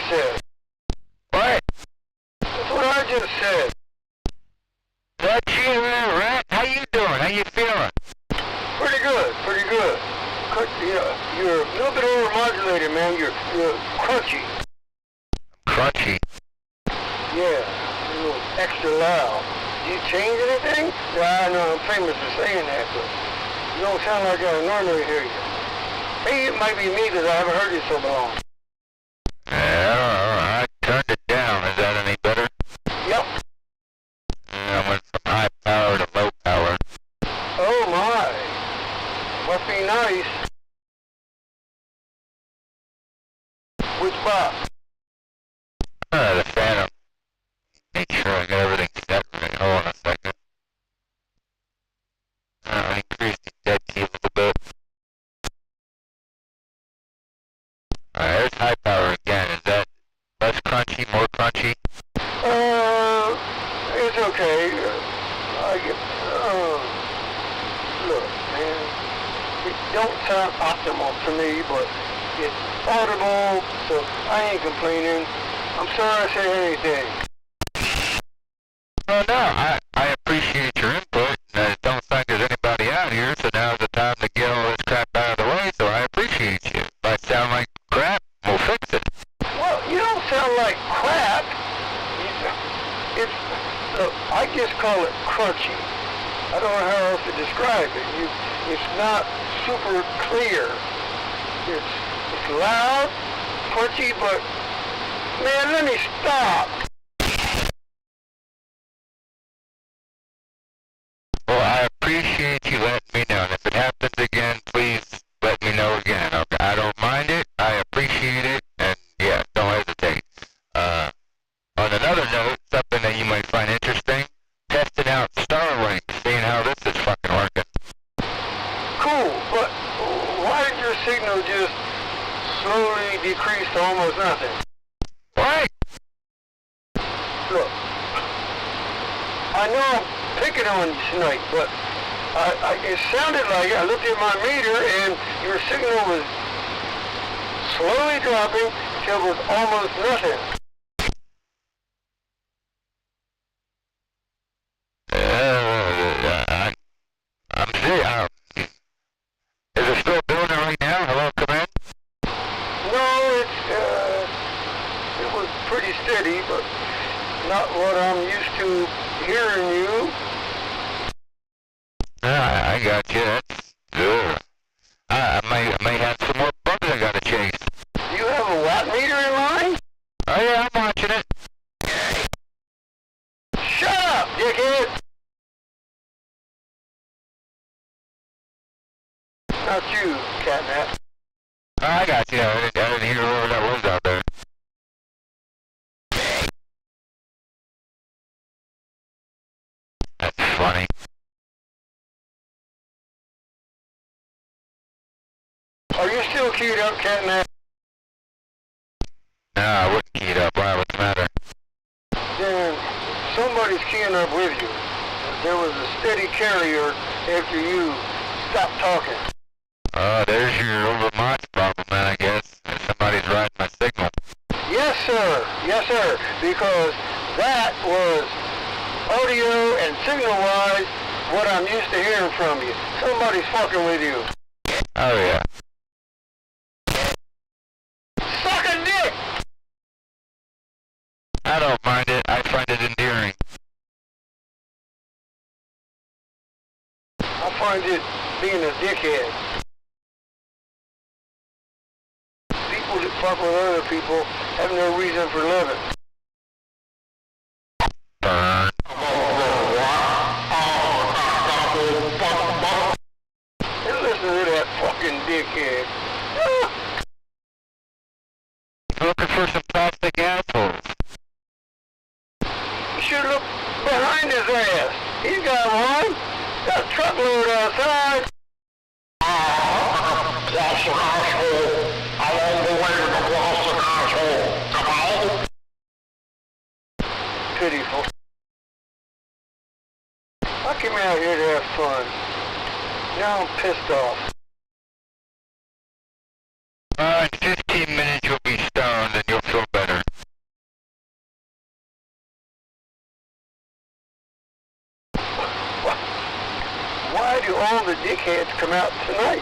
said. What? That's what I just said. Ragchew, Rat, how you doing? How you feeling? Pretty good, pretty good. You're a little bit overmodulated, man. You're crunchy. Crunchy. Yeah, a little extra loud. Do you change anything? Yeah, I know I'm famous for saying that, but you don't sound like I normally hear you. Hey, it might be me because I haven't heard you so long. Yeah, I turned it down. Is that any better? Yep. I went from high power to low power. Oh my. Must be nice. Which box? The Phantom. Make sure I got everything set right. Hold on a second. Increase the dead key a little bit. Alright, there's high power again. Is that less crunchy, more crunchy? It's okay. Look, man, it don't sound optimal to me, but it's audible, so I ain't complaining. I'm sorry I said anything. Well, no, I appreciate your input, and I don't think there's anybody out here, so now's the time to get all this crap out of the way, so I appreciate you. If I sound like crap, we'll fix it. Well, you don't sound like crap. Look, I just call it crunchy. I don't know how else to describe it. It's not super clear. It's loud, crunchy, but man, let me stop. Well, I appreciate you letting me know, and if it happens again, please let me know again, okay? I don't mind it, I appreciate it, and yeah, don't hesitate. On another note, something that you might find interesting, testing out Starlink, seeing how this is fucking working. Cool, but why did your signal just slowly decrease to almost nothing? What? Look, I know I'm picking on you tonight, but it sounded like I looked at my meter and your signal was slowly dropping till it was almost nothing. I'm serious. Is it still doing it right now? Hello, come in? No, it was pretty steady, but not what I'm used to hearing you. I got you. That's good. I may have some more bugs I gotta chase. Do you have a watt meter in line? Oh yeah, I'm watching it. Shut up, dickhead! Not you, catnap. Oh, I got you. I didn't hear whoever that was out there. That's funny. Are you still keyed up, catnap? No, I wouldn't key it up. Why? What's the matter? Then somebody's keying up with you. There was a steady carrier after you stopped talking. There's your overmatch problem, man, I guess. Somebody's riding my signal. Yes, sir, because that was audio and signal-wise what I'm used to hearing from you. Somebody's fucking with you. Oh, yeah. Suck a dick! I don't mind it. I find it endearing. I find it being a dickhead. People that fuck with other people have no reason for living. Burn. And listen to that fucking dickhead. Looking for some plastic assholes. You should look behind his ass. He's got one. Got a truckload outside. That's an asshole. Along the way to the Boston asshole. Come on. Pitiful. I came out here to have fun. Now I'm pissed off. In 15 minutes you'll be stoned and you'll feel better. why do all the dickheads come out tonight?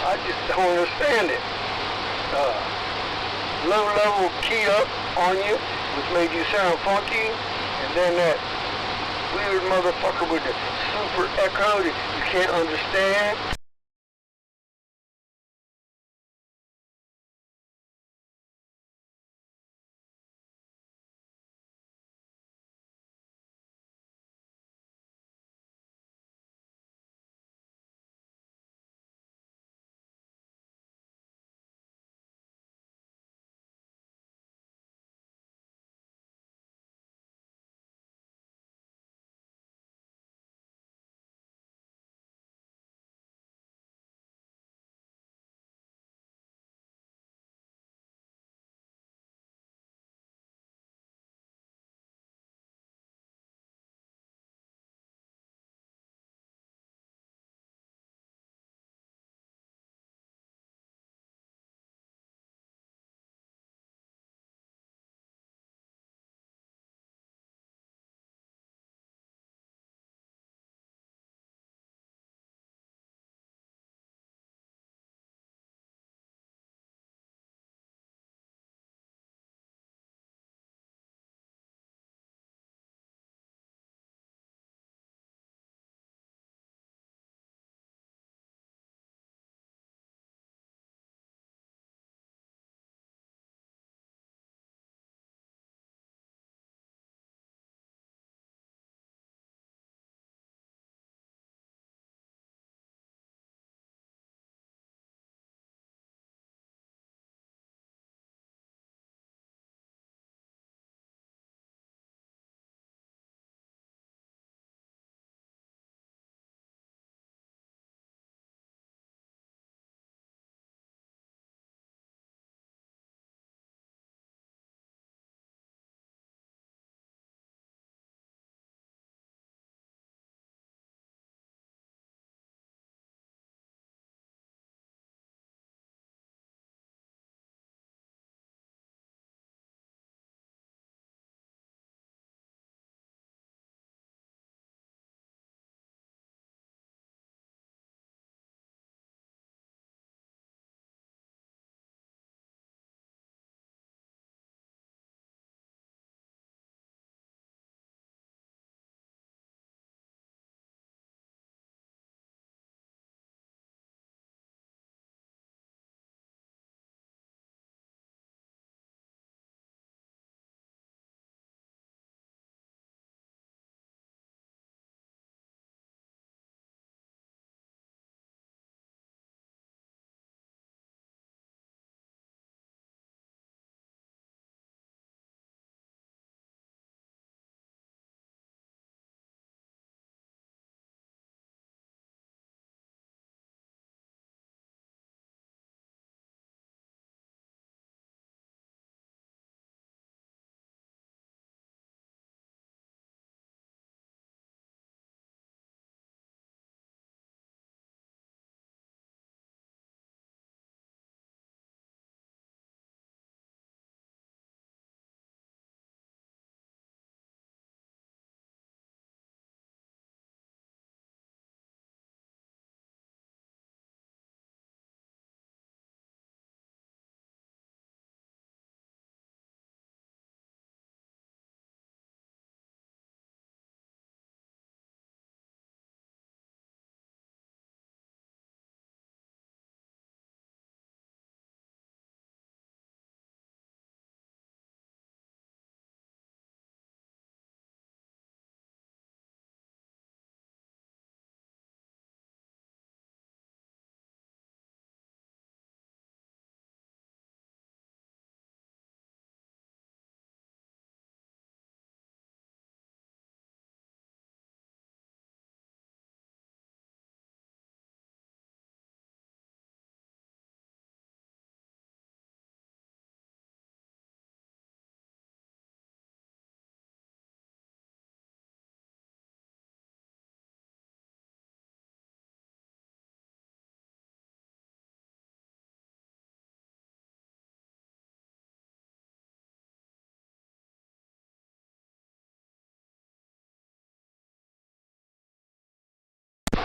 I just don't understand it. Low level key up on you, which made you sound funky, and then that weird motherfucker with the super echo that you can't understand.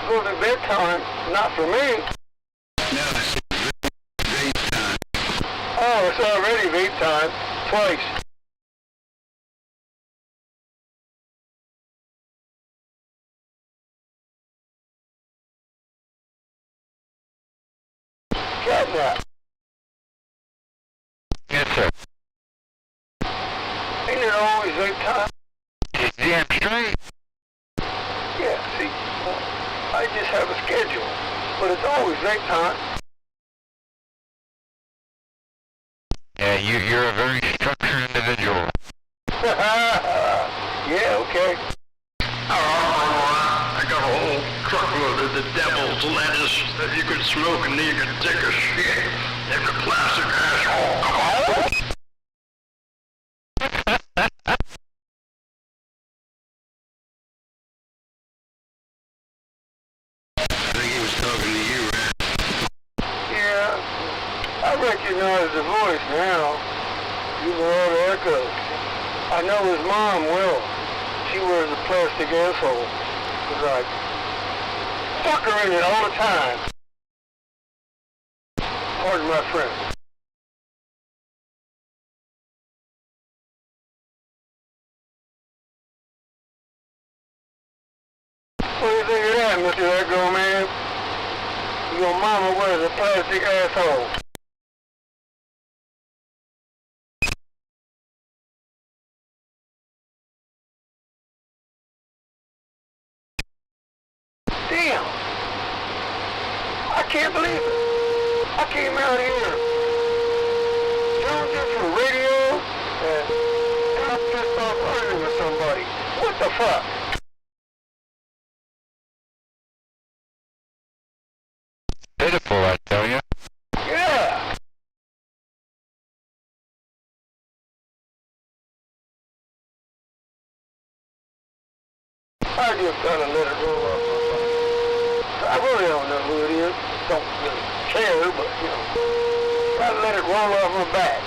close to bedtime. Not for me. No, it's vape time. Oh, it's already vape time. Twice. Catnap. Yes, sir. Ain't it always vape time? It's damn straight. Yeah, see, I just have a schedule, but it's always vape time. Yeah, you're a very structured individual. Yeah, okay. I got a whole truckload of the devil's lettuce that you could smoke and then you could take a shit in the plastic asshole. Come on. I think he was talking to you, Rat. Yeah, I recognize the voice now. Even all the echoes. I know his mom well. She wears a plastic asshole. It's like, fuck her in it all the time. Pardon my friend. What do you think of that, Mr. Echo Man? Your mama wears a plastic asshole. Damn! I can't believe it. I came out here, Georgia for radio, and I'm pissed off arguing with somebody. What the fuck? Pitiful, I tell you. Yeah! I just gotta let it roll off my back. I really don't know who it is. Don't really care, but, gotta let it roll off my back.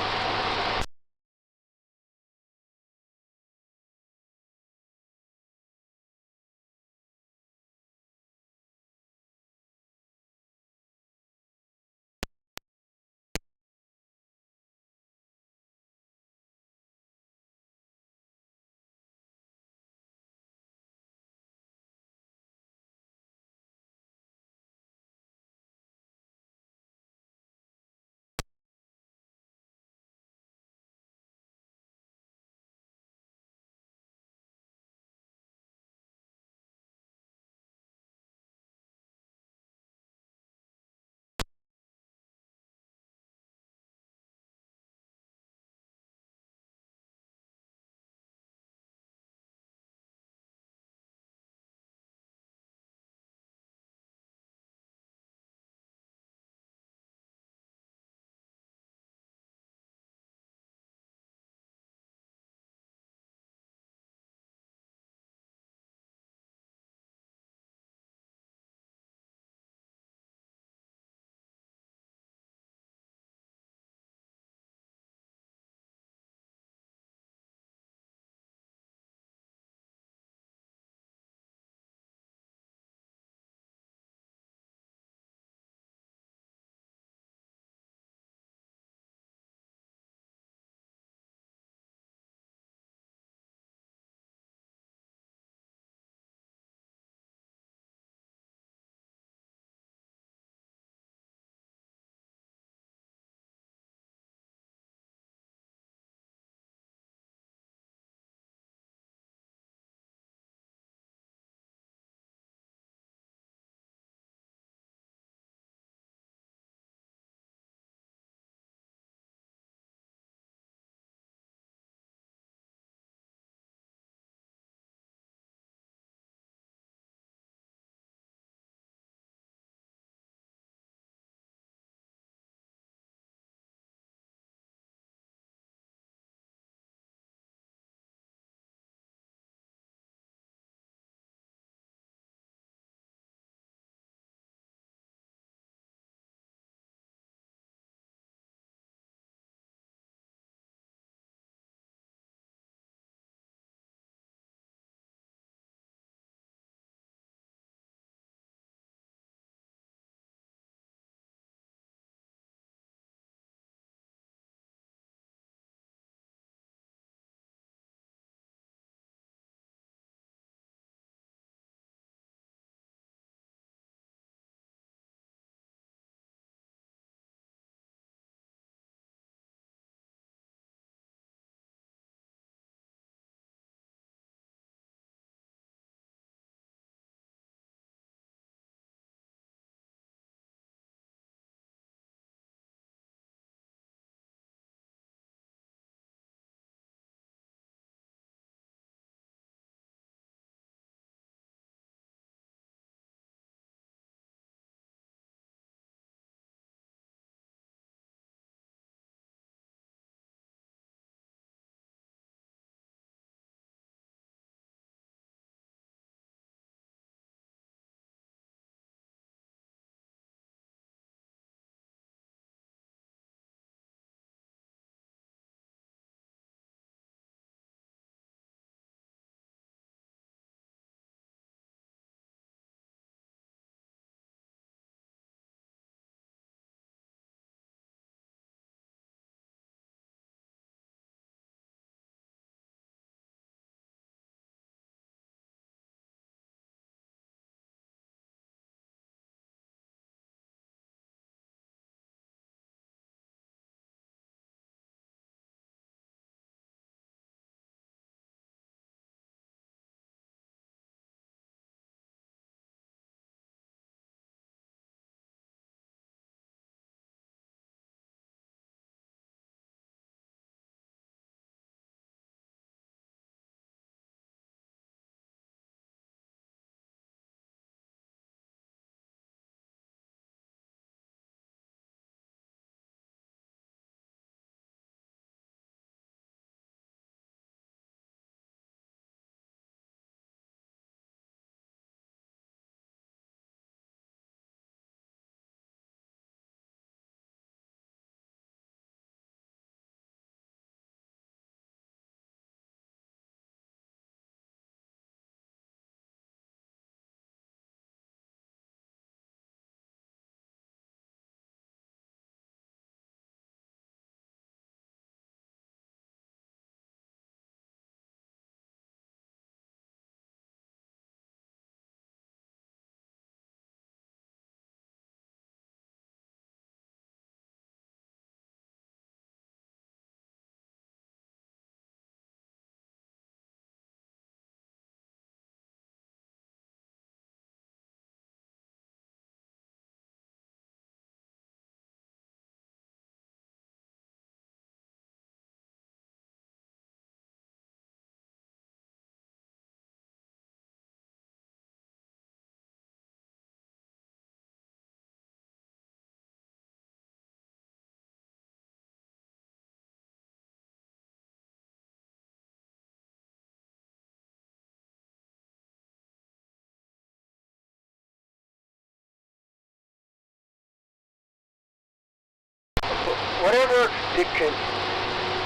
it can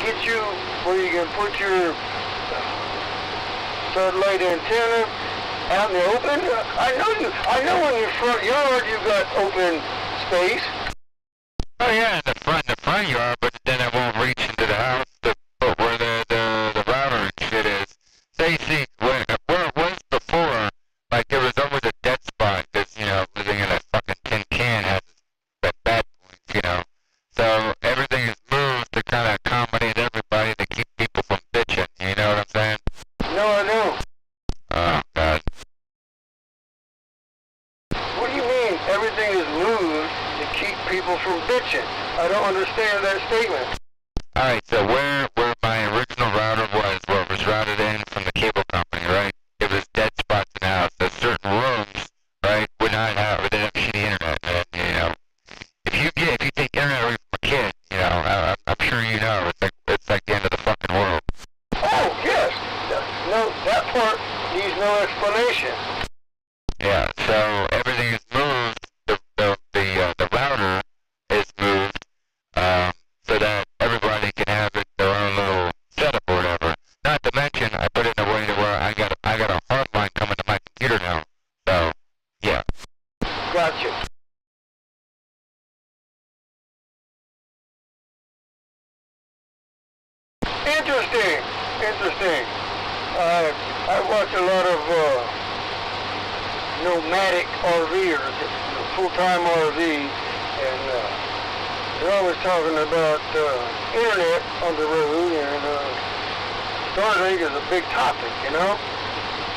get you where you can put your satellite antenna out in the open. I know in your front yard you got open space. Oh yeah, in the front yard, but then it won't reach into the house but where the router and shit is. Say, see, where it was before, like there was always a dead spot, because, living in a fucking tin can has bad points, So everything is moved to kind of accommodate everybody to keep people from bitching, you know what I'm saying? No, I don't. Oh, God. What do you mean everything is moved to keep people from bitching? I don't understand that statement. Alright, so where my original router was, where it was routed in from the cable company, right? It was dead spots in the house. So certain rooms, right, would not have, or they'd have shitty internet. And, if you take internet away from a kid, I'm sure you know, it's like the end of the fucking world. Oh, yes. No, that part needs no explanation. Yeah, so everything is moved, the router is moved, so that everybody can have their own little setup or whatever. Not to mention, I put it in a way to where I got a hard line coming to my computer now. So, yeah. Gotcha. Interesting. I watch a lot of nomadic RVers, full-time RV, and they're always talking about internet on the road, and Starlink is a big topic,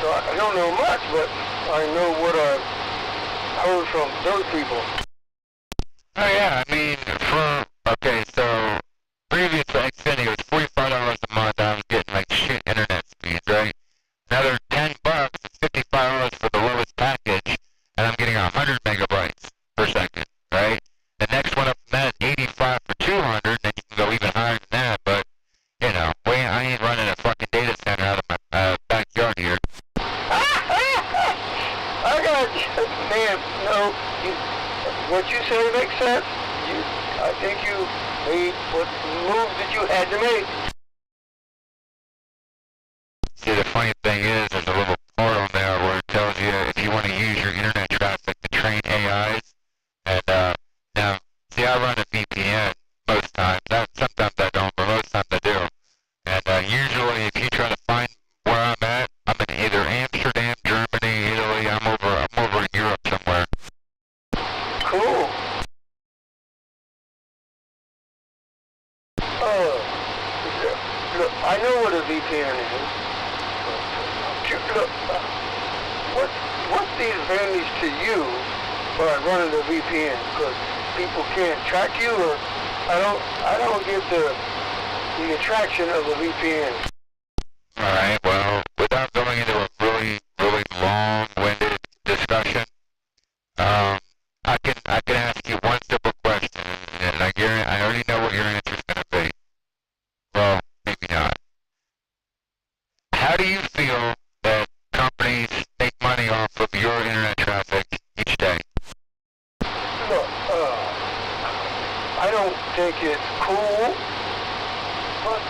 So I don't know much, but I know what I've heard from those people. Oh yeah, I mean, so previous to Xfinity, it was $45 a month. I was getting like shit internet speeds, right? Another $10, it's $55 for the lowest package, and I'm getting 100 megabytes per second, right? The next one up from that is 85 for 200, and then you can go even higher than that, but, I ain't running a fucking data center out of my backyard here. I got you. Man, no, what you say makes sense. I think you made what moves that you had to make. See, the funny thing is, there's a little part on there where it tells you if you want to use your internet traffic to train AIs. And now, see, I run a VPN most times. Sometimes I don't, but most times I do. And usually, if you try to find where I'm at, I'm in either Amsterdam, Germany, Italy. I'm over in Europe somewhere. Cool. Look, I know what a VPN is. Look, what's the advantage to you by running a VPN? Because people can't track you, or I don't get the attraction of a VPN. All right. Well, without going into a really, really long-winded discussion, I can ask you one simple question, and I already know what your answer is going to be. Well, maybe not. How do you feel that companies make money off of your internet traffic each day? Look, I don't think it's cool, but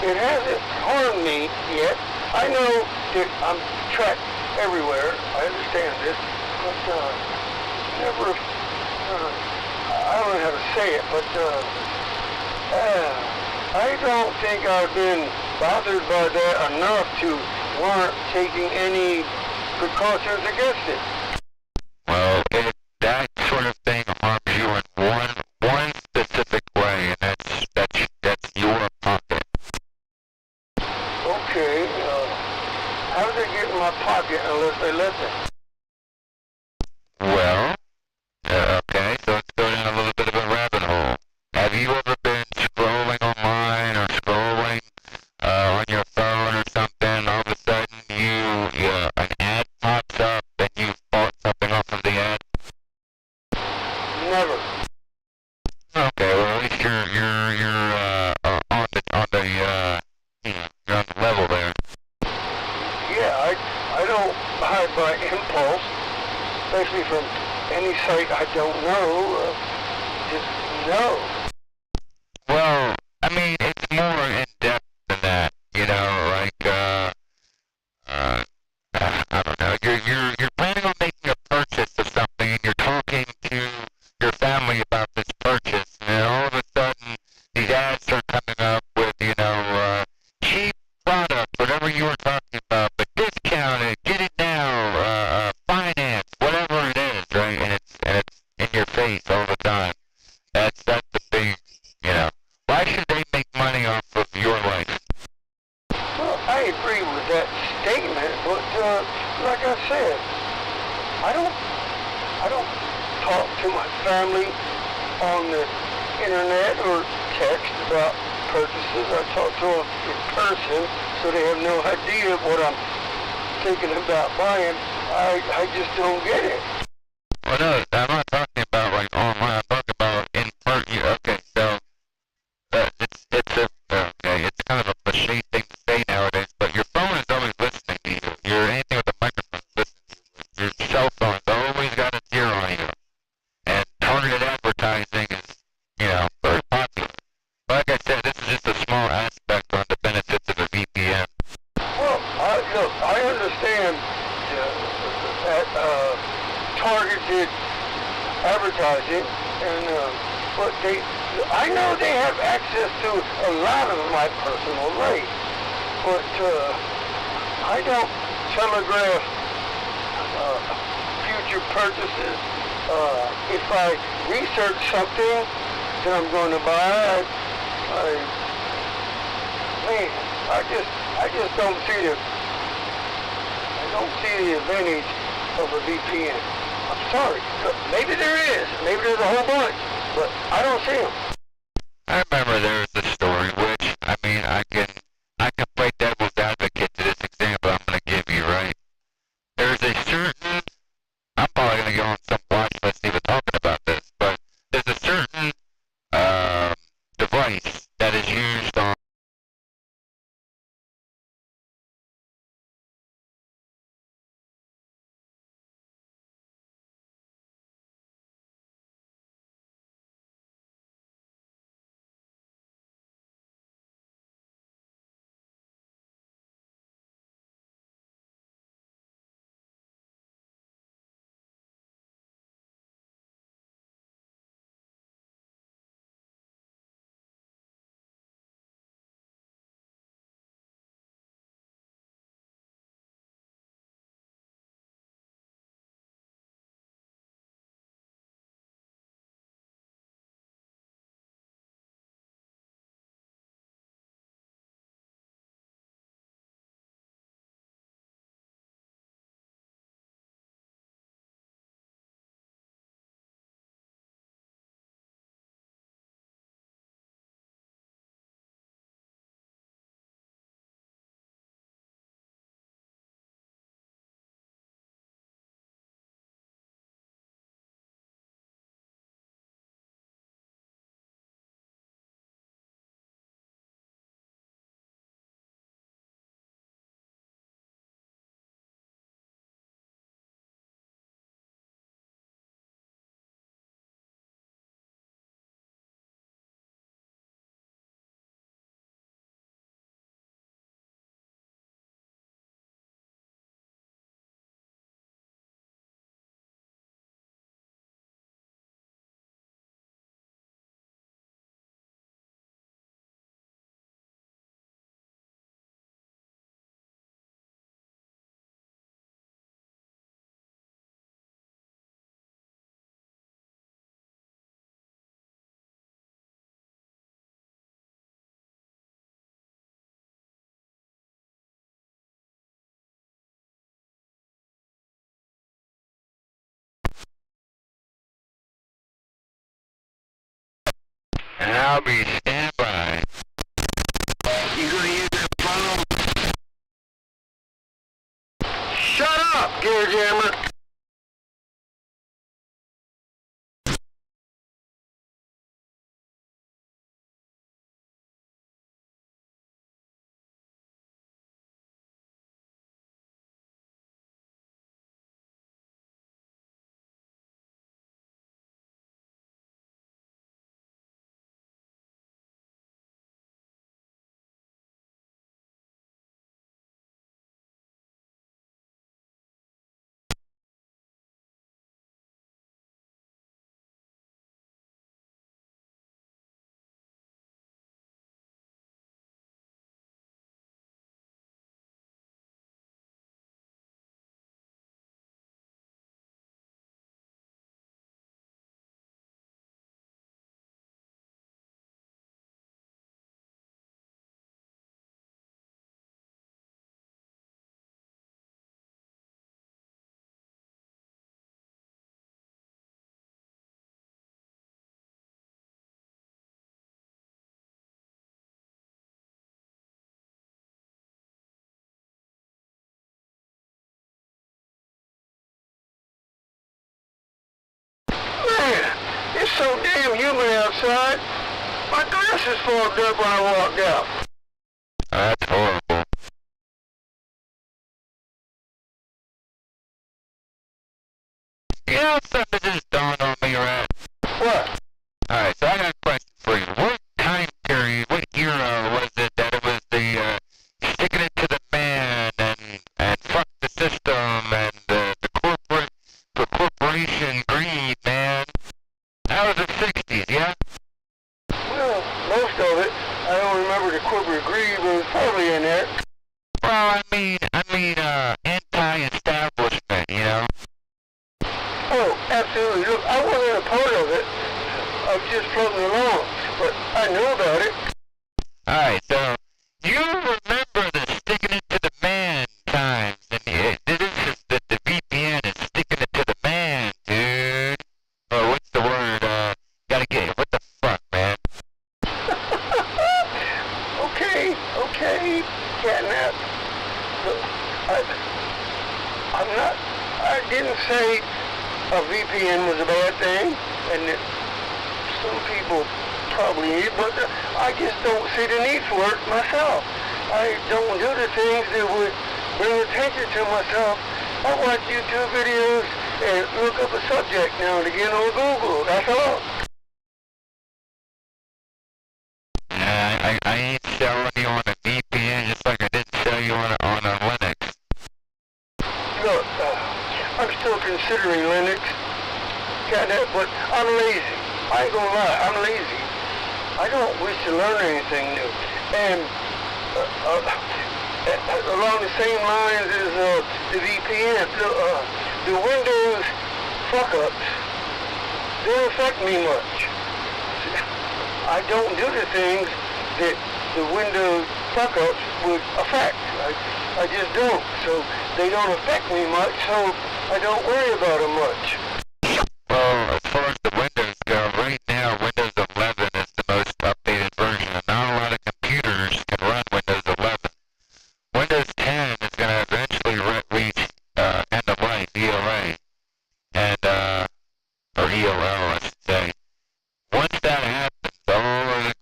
it hasn't harmed me yet. I know that I'm tracked everywhere. I understand this, but never. I don't know how to say it, but I don't think I've been bothered by that enough to warrant taking any precautions against it. Well, that sort of thing harms you in one specific way, and that's your pocket. Okay, how did they get in my pocket unless they let them? Well, okay, so let's go down a little bit of a rabbit hole. Have you ever been scrolling online or scrolling on your phone or something, all of a sudden an ad pops up and you bought something off of the ad? Never. Okay, well at least you're on the you're on the level there. Yeah, I don't buy by impulse, especially from any site I don't know. Just No. Well, I mean, it's more in depth than that. You know, like uh, I don't know. You're planning on making a purchase of something, and you're talking to your family about this purchase, and then all of a sudden, these ads start coming up with, cheap product, whatever you were talking about, but discounted, get it now, finance, whatever it is, right? And it's in your face all the time. That's the big, you know. Why should they make money off of your life? Well, I agree with that statement, but like I said, I don't talk to my family on the internet or text about purchases. I talk to them in person, so they have no idea what I'm thinking about buying. I just don't get it. Well, no, I'm not talking about like online. I'm talking about in person. Okay, so it's kind of a cliche thing to say nowadays, but your phone is always listening to you. Anything with a microphone listens to you. Your cell phone's always got its ear on you. And targeted advertising is, very popular. Like I said, this is just a small aspect on the benefits of a VPN. Well, look, I understand that targeted advertising, and but I know they have access to a lot of my personal life, but I don't telegraph future purchases. If I research something that I'm going to buy, man, I just don't see the advantage of a VPN. I'm sorry. Maybe there is. Maybe there's a whole bunch, but I don't see them. I remember there was a story which, I can play devil's advocate to this example I'm going to give you, right? There's a certain, I'm probably going to go on some watch list even talking about this, but there's a certain device that is used on and I'll be standby. You gonna use that phone? Shut up, Gear Jammer. so damn humid outside. My glasses fogged up when I walked out. That's horrible. You know something just dawned on me, Rat? What? Alright, so I got a question for you. What time period, what era was it that it was the, sticking it to the man and fuck the system and the corporation greed, man? That was the 60s, yeah? Well, most of it. I don't remember the corporate greed, but it was probably in there. Well, I mean, anti-establishment, you know? Oh, absolutely. Look, I wasn't a part of it. I was just floating along, but I knew about it. Alright, so you remember the sticking it to the man times, and this is the VPN is sticking it to the man, dude. Or what's the word? Gotta get it. What the fuck, man? Okay, catnap. Look, I didn't say a VPN was a bad thing, and that some people probably need, but I just don't see the need for it myself. I don't do the things that would bring attention to myself. I watch YouTube videos and look up a subject now and again on Google, that's all. I ain't selling you on a VPN just like I didn't sell you on a Linux. Look, I'm still considering Linux, but I'm lazy. I ain't gonna lie, I'm lazy. I don't wish to learn anything new. And along the same lines as the VPN, the Windows fuck-ups, they don't affect me much. I don't do the things that the Windows fuck-ups would affect. I just don't. So they don't affect me much, so I don't worry about them much. Well, as far as the Windows go, right now Windows 11 is the most updated version, and not a lot of computers can run Windows 11. Windows 10 is going to eventually reach end of life, ELA, and or ELL, I should say. Once that happens, all the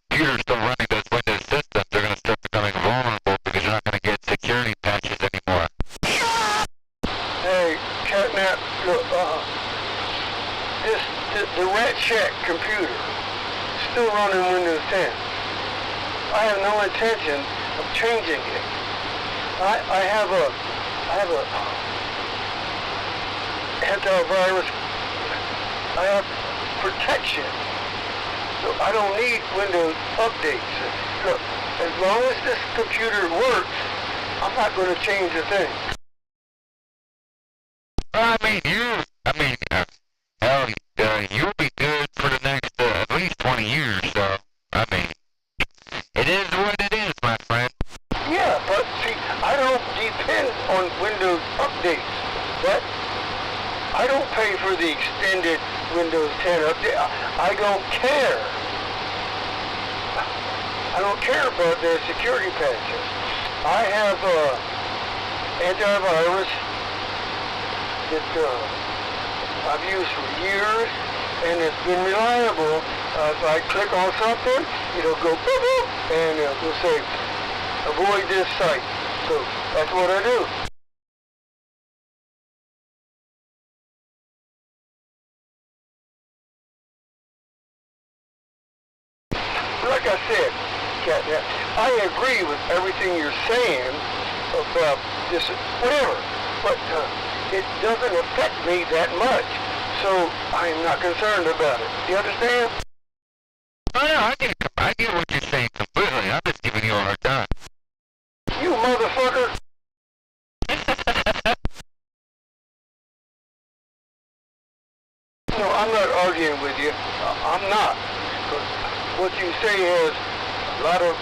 computers still running those Windows systems are going to start becoming vulnerable because you're not going to get security patches anymore. Hey, catnap, look, the Ragchew computer still running Windows 10. I have no intention of changing it. I have a antivirus. I have protection. So I don't need Windows updates. Look, as long as this computer works, I'm not going to change a thing. Well, hell, you'll be good for the next at least 20 years, so, it is what it is, my friend. Yeah, but see, I don't depend on Windows updates, but I don't pay for the extended Windows 10 update. I don't care. I don't care about their security patches. I have antivirus that I've used for years, and it's been reliable. If I click on something, it'll go boop, boop, and it'll say, avoid this site. So that's what I do. Like I said, Catnap, I agree with everything you're saying about this, whatever, but it doesn't affect me that much, so I'm not concerned about it. Do you understand? Oh, no, I get what you're saying completely. I'm just giving you a hard time. You motherfucker! No, I'm not arguing with you. I'm not. But what you say has a lot of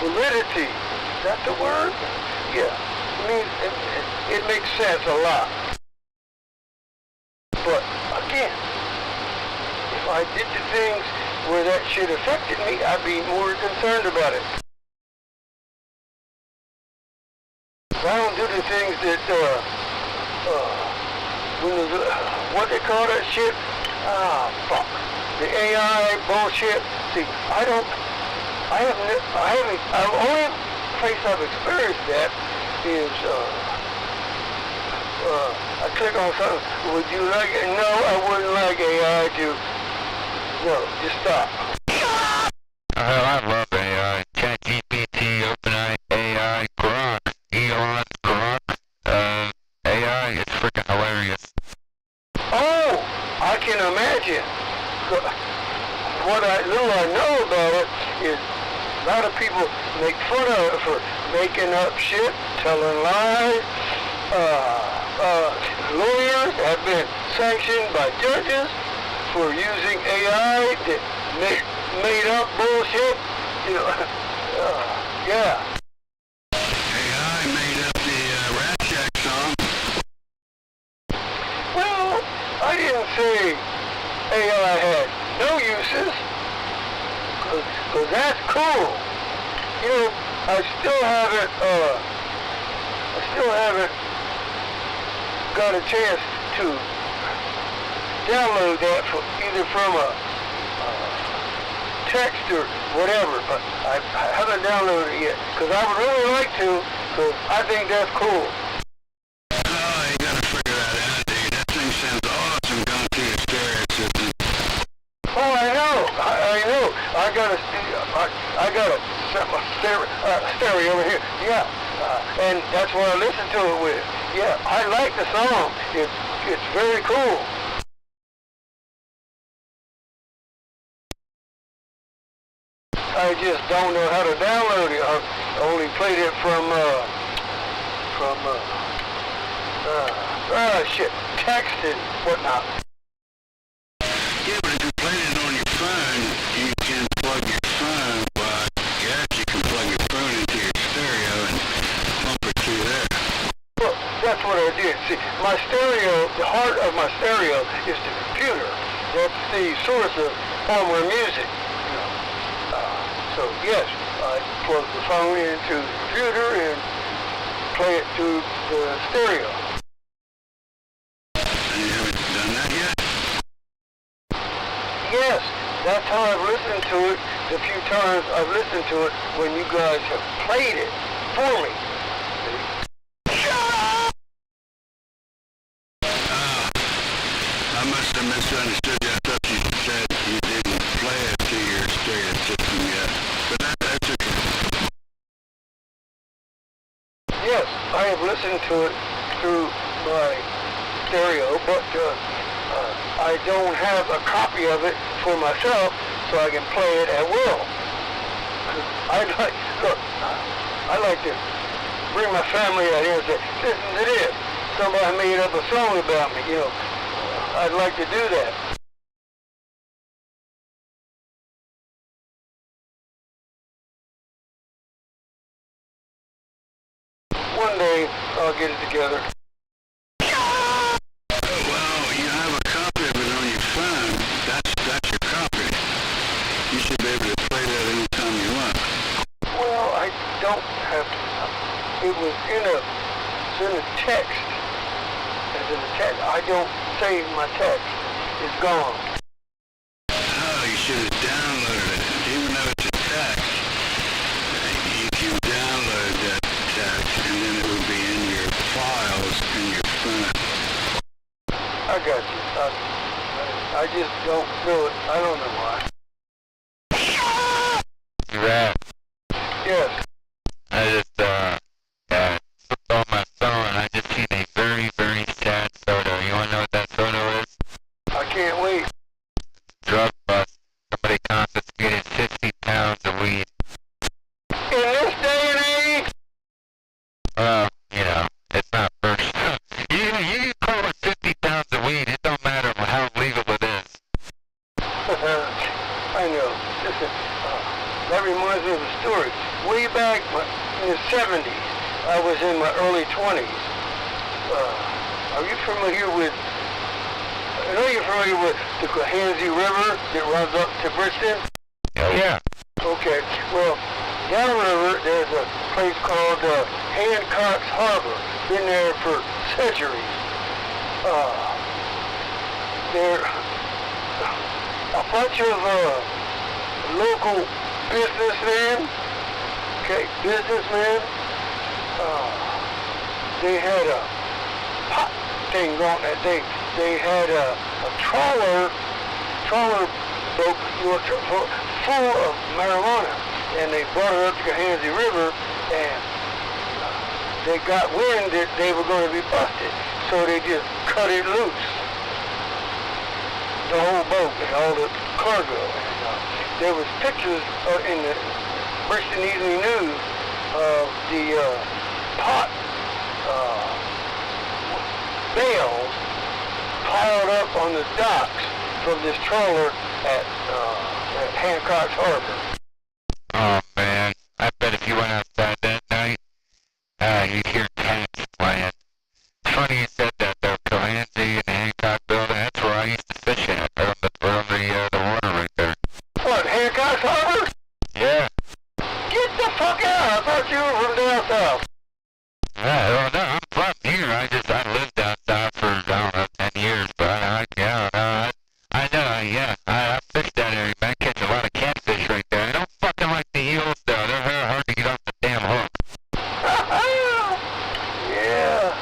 validity. Is that the word? Yeah. I mean, it makes sense a lot. But again, if I did the things where that shit affected me, I'd be more concerned about it. If I don't do the things that, what they call that shit? Ah, fuck. The AI bullshit. See, the only place I've experienced that is, I click on something, would you like it? No, I wouldn't like AI to, no, just stop. Oh, I love AI. ChatGPT, OpenAI, AI, Grok, Elon, Grok, AI, it's freaking hilarious. Oh, I can imagine. What little I know about it is a lot of people make fun of it for making up shit, telling lies. Lawyers have been sanctioned by judges for using AI that made up bullshit. You know, yeah. AI made up the Ragchew song. Well, I didn't say AI had no uses, cause that's cool. You know, I still haven't got a chance to download that either from a text or whatever, but I haven't downloaded it yet, because I would really like to, because I think that's cool. Oh, you gotta figure that out, dude. That thing sounds awesome going through your stereo system. Oh, I know. I gotta set my stereo over here. Yeah, and that's what I listen to it with. Yeah, I like the song. It's very cool. I just don't know how to download it. I only played it from text and whatnot. Yeah, but if you play it on your phone, you can plug your phone, well, yes, you can plug your phone into your stereo and pump it through there. Well, that's what I did. See, my stereo, the heart of my stereo is the computer. That's the source of all my music. So yes, I plug the phone into the computer and play it through the stereo. And you haven't done that yet? Yes, that's how I've listened to it the few times I've listened to it when you guys have played it for me. I must have misunderstood you. I thought you said you didn't play it to your stereo system yet. But that's okay. Yes, I have listened to it through my stereo, but I don't have a copy of it for myself, so I can play it at will. I like to bring my family out here and say, listen to this. Somebody made up a song about me, you know. I'd like to do that. One day, I'll get it together. Well, you have a copy of it on your phone. That's your copy. You should be able to play that anytime you want. Well, I don't have to. It was in a text. It's in a text. I don't save my text. It's gone. Oh, you should have downloaded it. Even though it's a text, you can download that text and then it would be in your files in your phone. I got you. I just don't do it. I don't know why. Yeah. Yes. I just, flipped on my phone and I just seen a very, very sad photo. You wanna know what that photo is? I can't wait. Drug bust. Somebody confiscated 50 pounds of weed. In this day and age, Well, you know, it's not first. You can call it 50 pounds of weed. It don't matter how legal it is. I know. Listen, that reminds me of a story. Way back in the 70s, I was in my early 20s. Are you familiar with, I know you're familiar with the Cohansey River that runs up to Bridgeton? Oh, yeah. Okay, well, downriver there's a place called Hancock's Harbor. Been there for centuries. a bunch of local businessmen, okay, businessmen, they had a pot thing going. They had a trawler boat full of marijuana, and they brought it up to the Gahanzi River, and they got wind that they were going to be busted, so they just cut it loose, the whole boat and all the cargo. And there was pictures in the Bristol Evening News of the pot bales piled up on the docks from this trawler at Hancock's Harbor. Oh man, I bet if you went outside that night, you'd hear cats playing. It's funny you said that though, Cohansey and the Hancock building, that's where I used to fish at, right on the water right there. What, Hancock's Harbor? Yeah. Get the fuck out! I thought you were from down south. Yeah, well, no, I'm from here. I lived down south for, I don't know, 10 years, but I know, yeah, I fished that area, man. I catch a lot of catfish right there. I don't fucking like the eels, though. They're very hard to get off the damn hook. Yeah,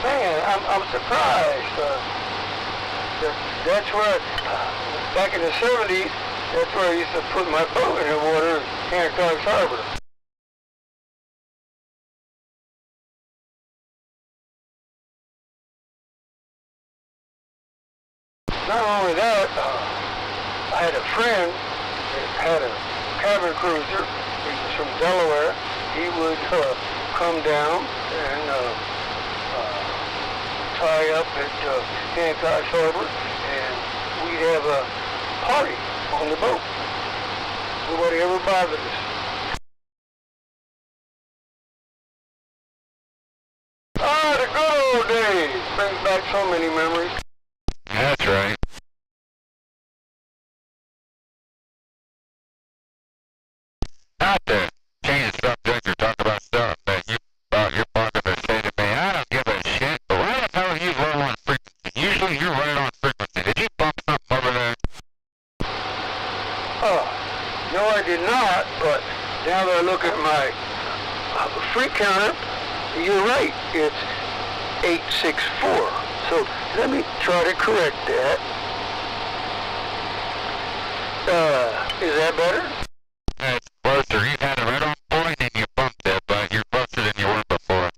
man, I'm surprised. That's where, back in the 70s, that's where I used to put my boat in the water, Hancock's Harbor. Not only that, I had a friend that had a cabin cruiser. He was from Delaware. He would come down and tie up at Hancock's Harbor, and we'd have a party on the boat. Nobody ever bothered us. Ah, the good old days. Brings back so many memories. That's right. Not to change the subject or talk about stuff that you're probably going to say to me, I don't give a shit, but why the hell are you low on frequency? Usually you're right on frequency. Did you bump something over there? No, I did not, but now that I look at my free counter, you're right, it's 864. So let me try to correct that. Is that better? It's closer. You had it right on point and you bumped it, but you're closer than you were before.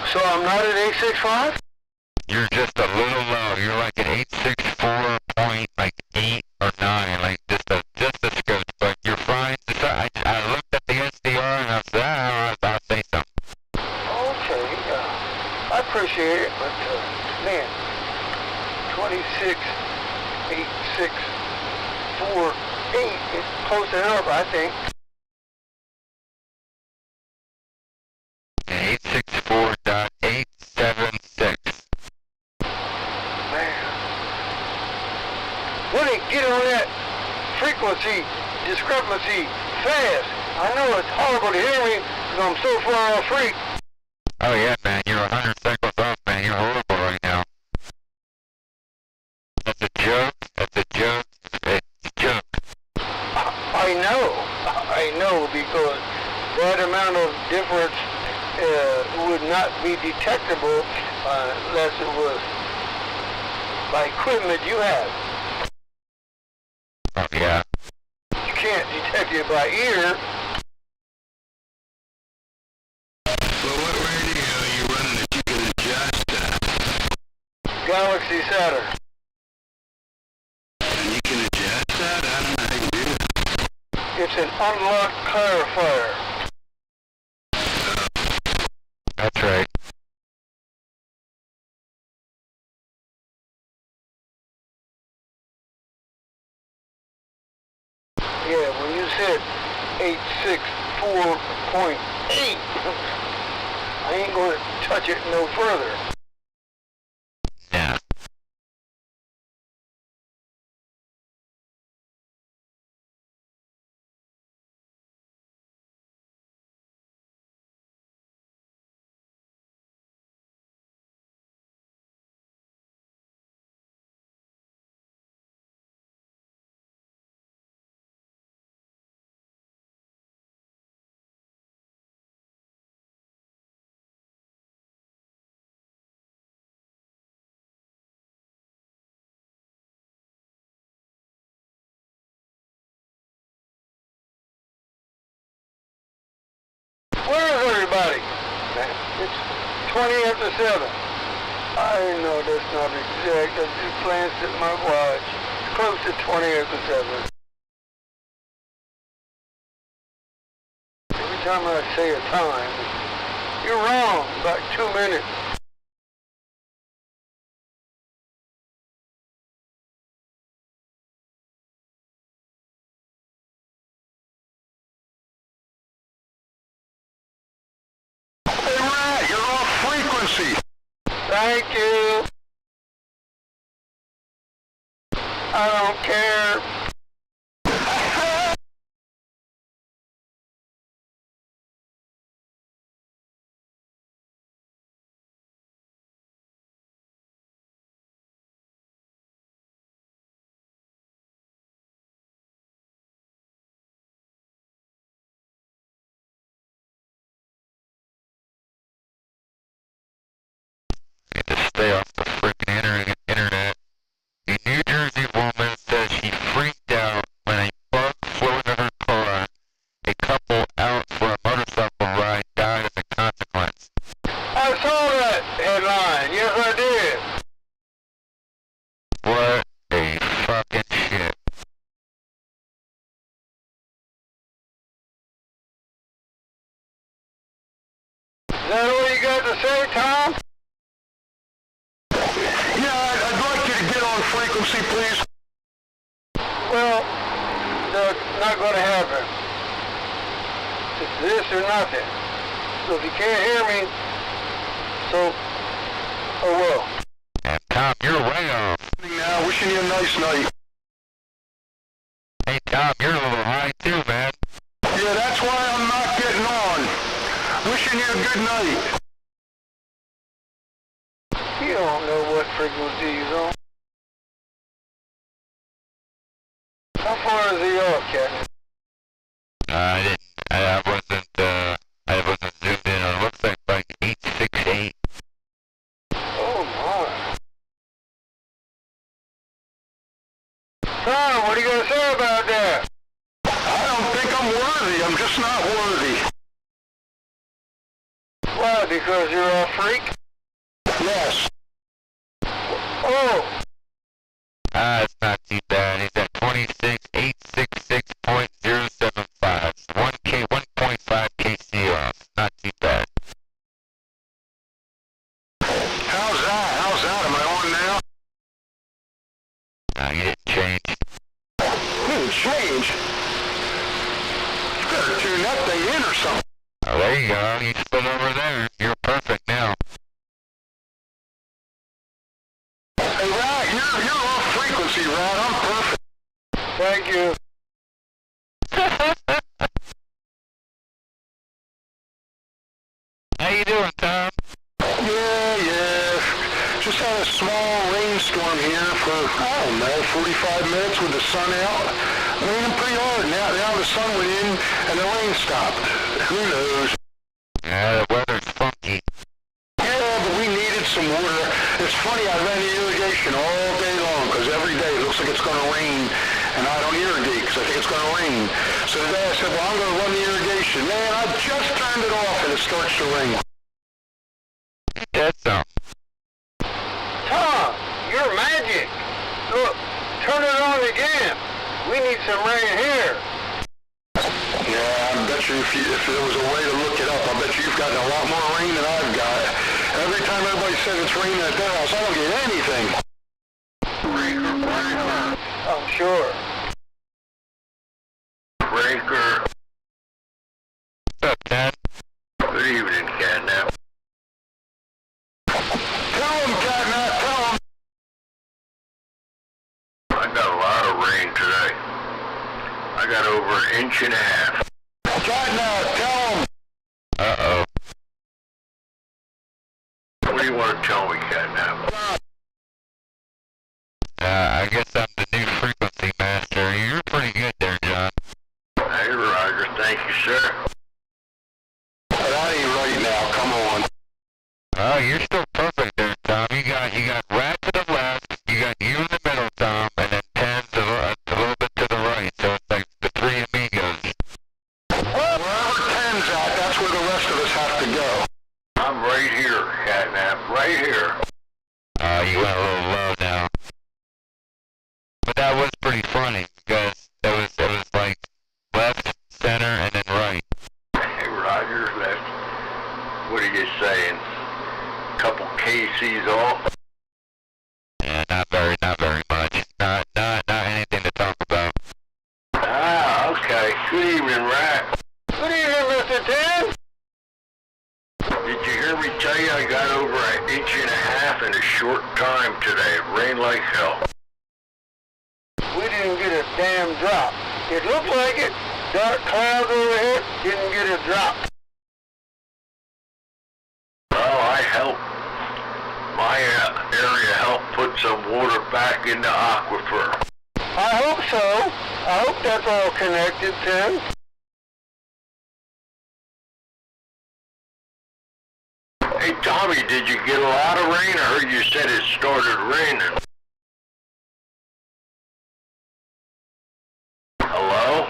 So I'm not at 865? You're just a little low. You're like an 864 point, like 8 or 9, like just a scotch, but you're fine. I looked at the SDR and I said, I'll say something. Okay, I appreciate it, but man, 26, 8648 is close enough, I think. 864.876. Man, when they get on that frequency discrepancy fast, I know it's horrible to hear me because I'm so far off freak. Oh yeah, man, you're 100 cycles off, man. You're horrible right now. That's a joke. That's a joke. It's a joke. I know, because that amount of difference would not be detectable unless it was by equipment you have. Oh yeah. You can't detect it by ear. Well, what radio are you running that you can adjust that? Galaxy Saturn. And you can adjust that? I don't know how you do that. It's an unlocked clarifier. That's right. Yeah, when you said 864.8, I ain't going to touch it no further. 20 after 7. I know that's not exact. I just glanced at my watch. It's close to 20 after 7. Every time I say a time, you're wrong, about 2 minutes. Hey, Rat, you're off frequency. Thank you. I don't care. Need to stay off the freaking internet. A New Jersey woman says she freaked out when a bug flew into her car. A couple out for a motorcycle ride died as a consequence. I saw that headline. Yes, I did. What a fucking shit. Is that all you got to say, Tom? Yeah, I'd like you to get on frequency, please. Well, that's not going to happen. It's this or nothing. So if you can't hear me, so, oh well. And Tom, you're way off. Now, wishing you a nice night. Hey Tom, you're a little high too, man. Yeah, that's why I'm not getting on. Wishing you a good night. You don't know what frequency he's on. How far is he off, Captain? I didn't. I wasn't zoomed in. It looks like 868. Oh my. Tom, what are you going to say about that? I don't think I'm worthy. I'm just not worthy. Why, because you're a freak? Yes. Oh, It's not too bad. He's at 26,866.075. 1.5 kc off. Not too bad. How's that? How's that? Am I on now? No, you didn't change. Change? You better tune that thing in or something. Oh, there you go. You split over there. You're perfect now. Hey, Rat, you're off frequency, Rat. I'm perfect. thank you. How you doing, Tom? Yeah. Just had a small rainstorm here for, I don't know, 45 minutes with the sun out. Raining pretty hard. Now the sun went in and the rain stopped. Who knows? Yeah, the weather's funky. Yeah, but we needed some water. It's funny, I ran the irrigation all day long because every day it looks like it's going to rain and I don't irrigate because I think it's going to rain. So today I said, well, I'm going to run the irrigation. Man, I just turned it off and it starts to rain. That's something. Tom, you're magic. Look, turn it on again. We need some rain here. Yeah, I bet you if there was a way to look it up, I bet you've gotten a lot more rain than I've got. Every time everybody says it's raining at their house, I don't get anything. I'm sure. Breaker. What's up, Ted? Good evening, Catnap. Tell him, Catnap, tell him. I got a lot of rain today. I got over an inch and a half. Catnap, tell him. Uh-oh. What do you want to tell me, Catnap? I guess I'm the new frequency master. You're pretty good there, John. Hey, Roger, thank you, sir. That ain't right now, come on. Oh, you're still perfect there, Tom. You got Rat to the left, you got you in the middle, Tom, and then 10 to a little bit to the right. So it's like the three amigos. Wherever 10's at, that's where the rest of us have to go. I'm right here, right here. You went a little low now. But that was pretty funny because it was like left, center, and then right. Hey, Roger, that's, what are you saying? Couple KCs off? Yeah, not very much. Not anything to talk about. Ah, okay. Good evening, Rat. Good evening, Mr. Tan. Did you hear me tell you I got over an inch and a half in a short time today? It rained like hell. We didn't get a damn drop. It looked like it. Dark clouds overhead. Didn't get a drop. Well, I helped. My area helped put some water back in the aquifer. I hope so. I hope that's all connected, Tim. Hey, Tommy, did you get a lot of rain? I heard you said it started raining. Hello?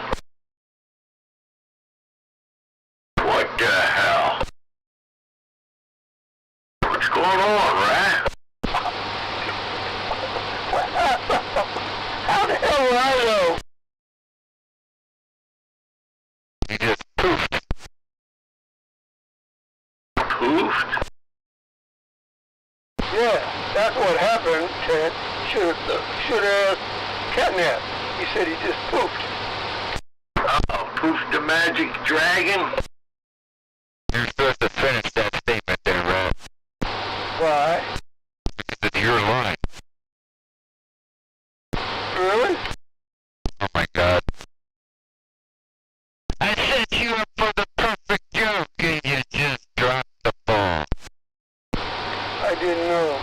What the hell? What's going on, Rat? How the hell will I know? You just poofed. Poofed? Yeah, that's what happened, Ted. Should have Catnap. He said he just pooped. Poofed the magic dragon? You're supposed to finish that statement there, Rat. Why? Because it's your line. Really? Oh my god. I set you up for the perfect joke and you just dropped the ball. I didn't know.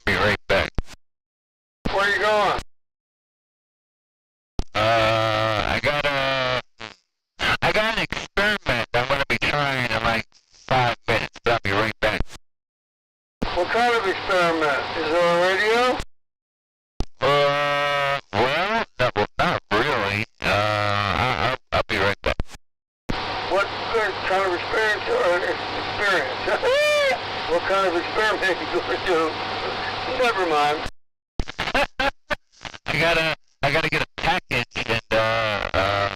Be right back. Where you going? I got an experiment I'm gonna be trying in like 5 minutes, but I'll be right back. What kind of experiment? Is there a radio? Well, not really. I'll be right back. What kind of experience? What kind of experiment you going to do? Never mind. I gotta get a package and I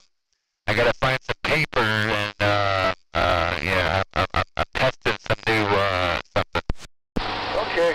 gotta find some paper and yeah, I'm testing some new something. Okay.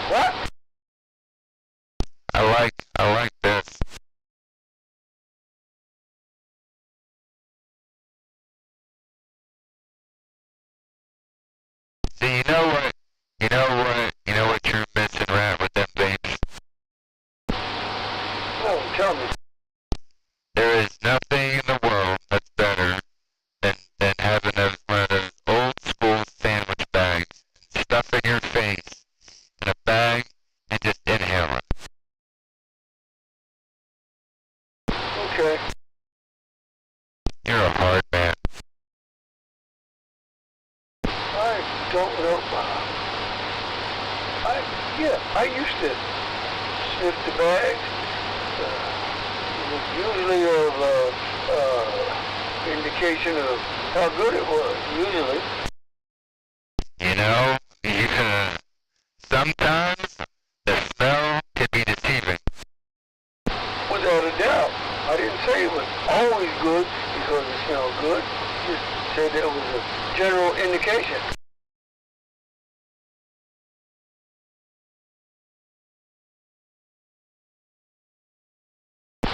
What? I like this. See, you know what you're missing, right, with them vapes? Oh, tell me. There is nothing in the world that's better than having one of those old school sandwich bags and stuffing your face in a bag and just inhale it. Okay. You're a hard man. I don't know. I used to sniff the bag. It was usually of indication of how good it was. Usually. You know, sometimes the smell can be deceiving. Without a doubt. I didn't say it was always good because it smelled good. Just said that it was a general indication.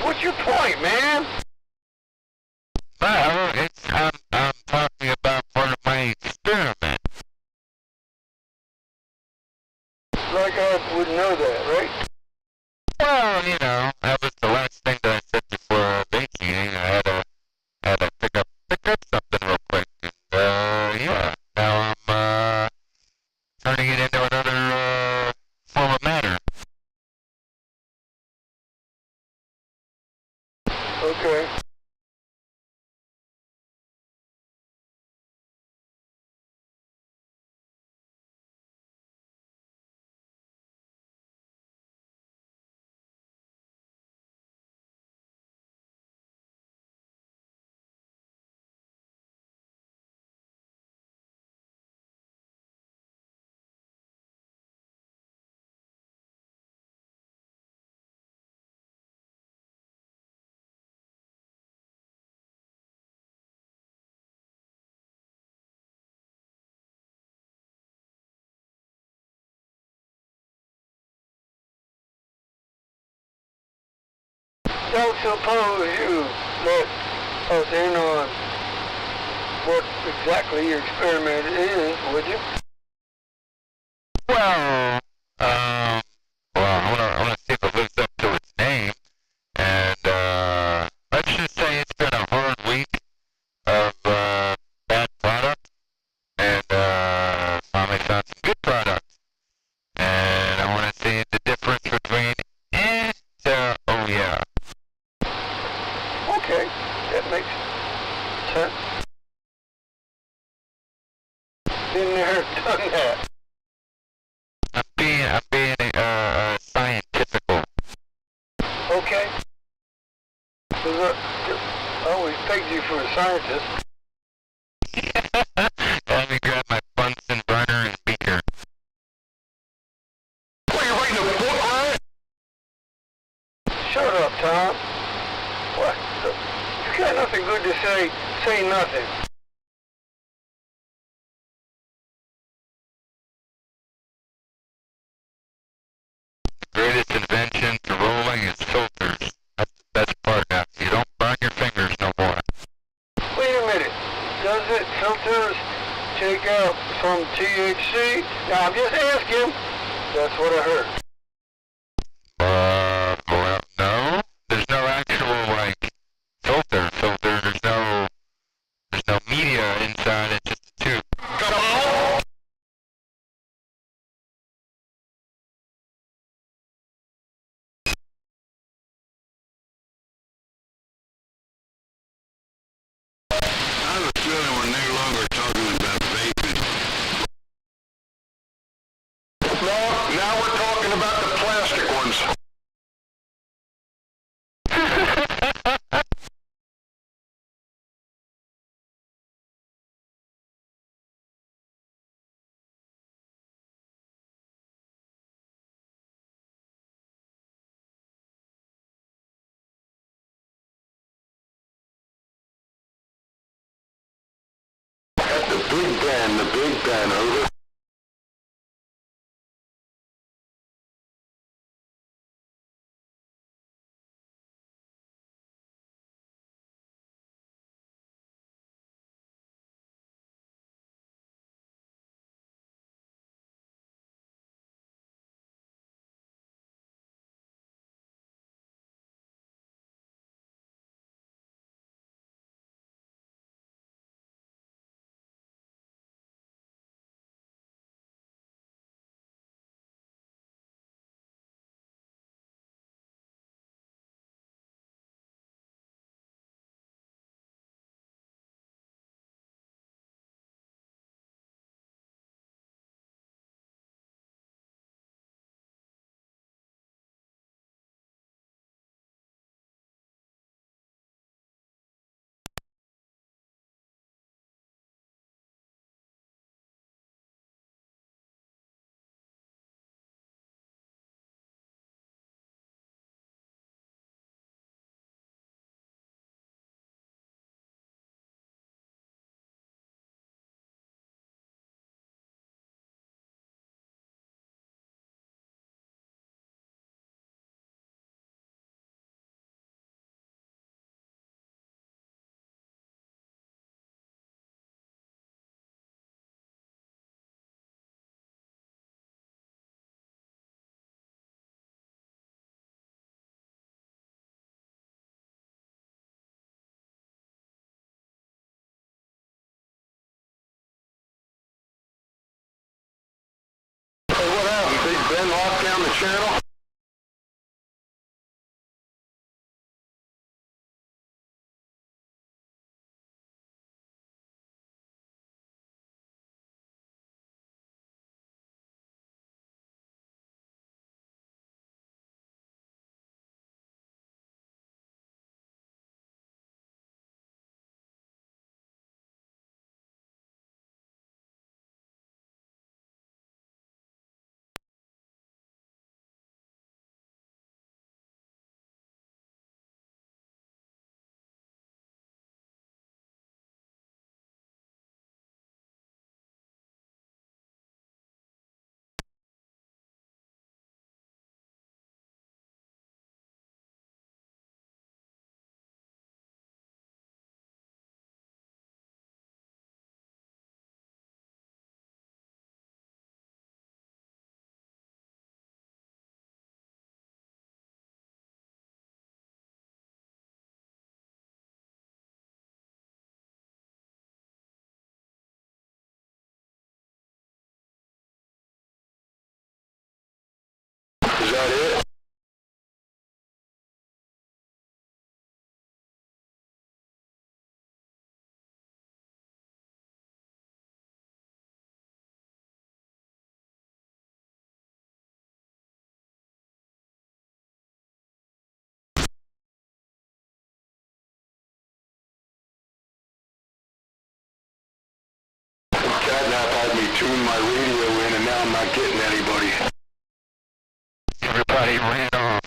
What's your point, man? Well, I'm talking about part of my experiment. Like I would know that, right? Well, that was the last thing that I said before vacating. I had to pick up something real quick, and yeah, now I'm turning it into another form of matter. Okay. Don't suppose you let us in on what exactly your experiment is, would you? Well, I wanna see if it lives up to its name, and let's just say it's been a hard week of bad product, and finally found some good products, and I want to see the difference between to oh yeah. Okay, that makes sense. Been there, done that. I'm being scientifical. Okay. 'Cause I always pegged you for a scientist. Let me grab my Bunsen burner and beaker. What, you reading a book, right? Shut up, Tom. What? You got nothing good to say. Say nothing. The greatest invention to rolling is filters. That's the best part now. You don't burn your fingers no more. Wait a minute. Does it filters take out some THC? Now I'm just asking. That's what I heard. Well, no. There's no actual, like, filter. There's no media inside. It's just a tube. Come on. I have a feeling we're no longer talking about vaping. No, now we're talking about the plastic ones. The Big Ben, over. then lock down the channel? Is that it? Catnap had me tune my radio in and now I'm not getting anybody. Everybody ran off.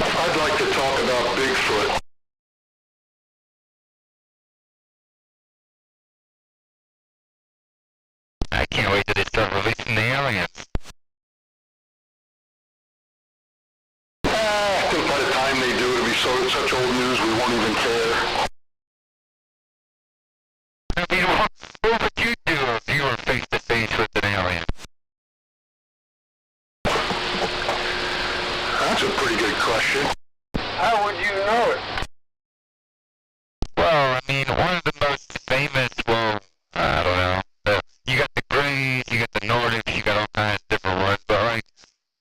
I'd like to talk about Bigfoot. I can't wait till they start releasing the aliens. I think by the time they do, it'll be such old news we won't even care. I mean, what would you do if you were face to face with an alien? That's a pretty good question. How would you know it? Well, I mean, one of the most famous, well, I don't know. You got the Greys, you got the Nordics, you got all kinds of different ones, but like,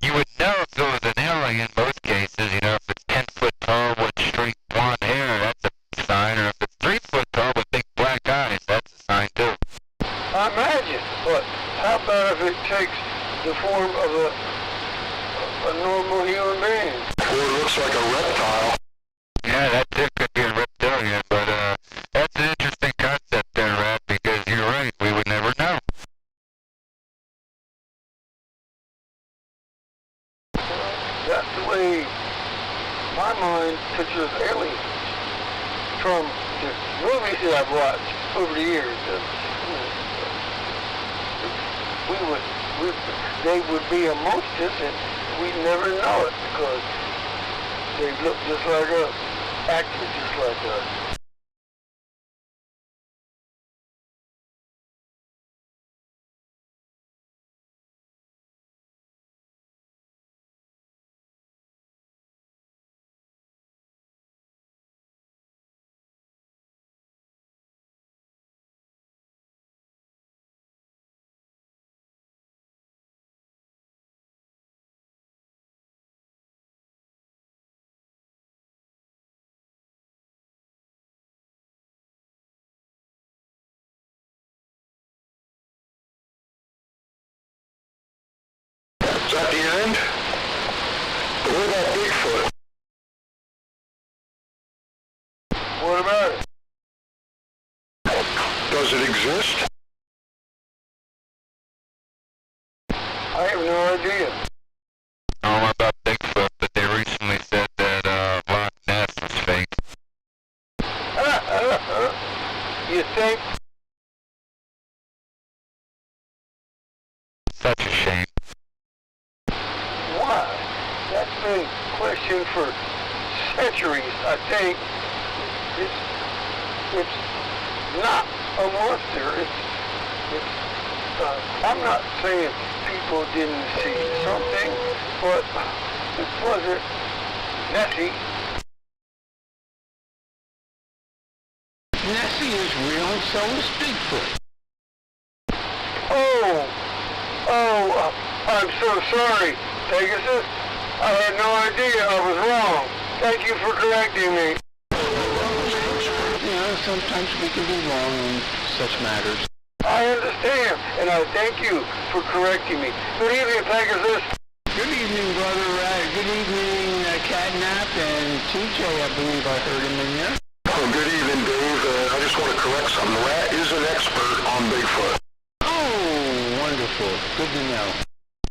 you would know if it was an alien in most cases, you know, if it's 10 foot tall with straight blonde hair, that's a sign, or if it's 3 foot tall with big black eyes, that's a sign too. I imagine, but how about if it takes the form of a normal human being? Or it looks like a reptile. Yeah, that too could be a reptilian, but that's an interesting concept there, Rad, because you're right, we would never know. That's the way my mind pictures aliens from the movies that I've watched over the years. They would be amongst us and we'd never know it because they look just like us, acting just like us. Does it exist? I have no idea. I don't know about Bigfoot, but they recently said that Loch Ness was fake. You think? Such a shame. Why? That's been questioned for centuries, I think. It's not a monster. I'm not saying people didn't see something, but it wasn't Nessie. Nessie is real, and so is Bigfoot. I'm so sorry, Pegasus. I had no idea I was wrong. Thank you for correcting me. You know, sometimes we can be wrong in such matters. I understand, and I thank you for correcting me. Good evening, Pegasus. Good evening, Brother Rat. Good evening, Catnap and TJ, I believe I heard him in there. Well, good evening, Dave. I just want to correct something. Rat is an expert on Bigfoot. Oh, wonderful. Good to know.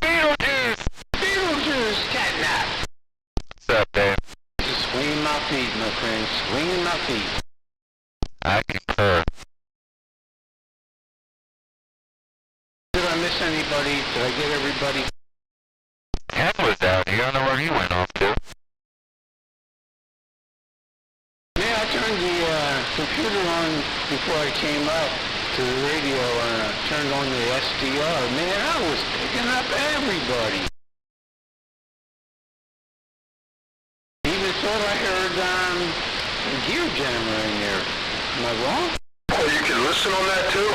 Beetlejuice! Beetlejuice, Catnap. What's up, Dave? Just swinging my feet, my friend. Swinging my feet. I concur. Did I miss anybody? Did I get everybody? Ken was out. You don't know where he went off to. Yeah, I turned the computer on before I came up to the radio and I turned on the SDR. Man, I was picking up everybody. Even thought I heard a gear jammer in there. Am I wrong? Oh, you can listen on that too?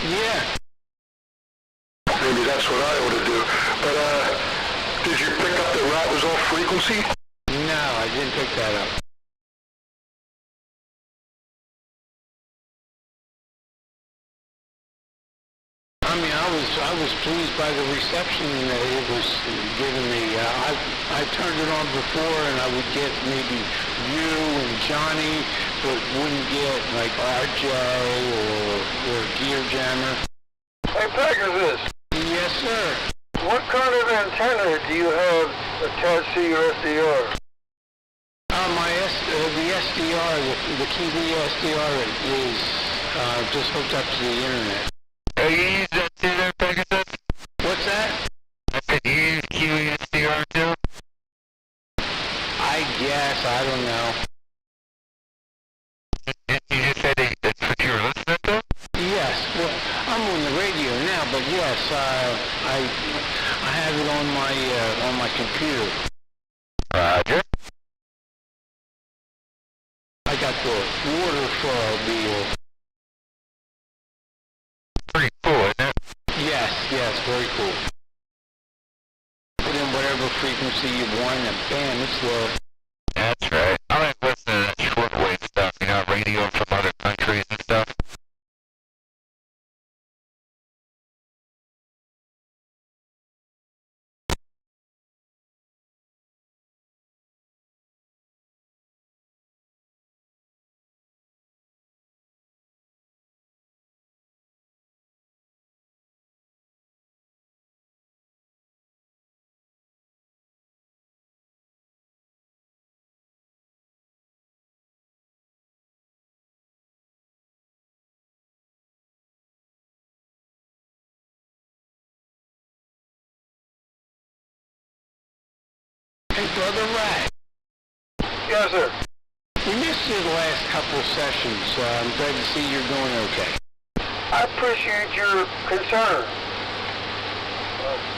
Yeah. Maybe that's what I ought to do. But, did you pick up that Rat was off frequency? No, I didn't pick that up. I mean, I was pleased by the reception that it was given me. I turned it on before and I would get maybe you and Johnny, but wouldn't get like RJ or Gear Jammer. Hey, Pegasus. Yes, sir. What kind of antenna do you have attached to your SDR? The SDR, the TV SDR is just hooked up to the internet. Are you using that too there, Pegasus? What's that? I said you use QESDR too? I guess, I don't know. You just said that's what you were listening to? Yes, well, I'm on the radio now, but yes, I have it on my computer. Roger. I got the waterfall deal. Pretty cool, isn't it? Yes, very cool. Put in whatever frequency you want, and bam, it's there. That's right. I like listening to that shortwave stuff, you know, radio from other countries and stuff. Hey, Brother Rat, Yes, sir. we missed you the last couple of sessions. I'm glad to see you're doing okay. I appreciate your concern.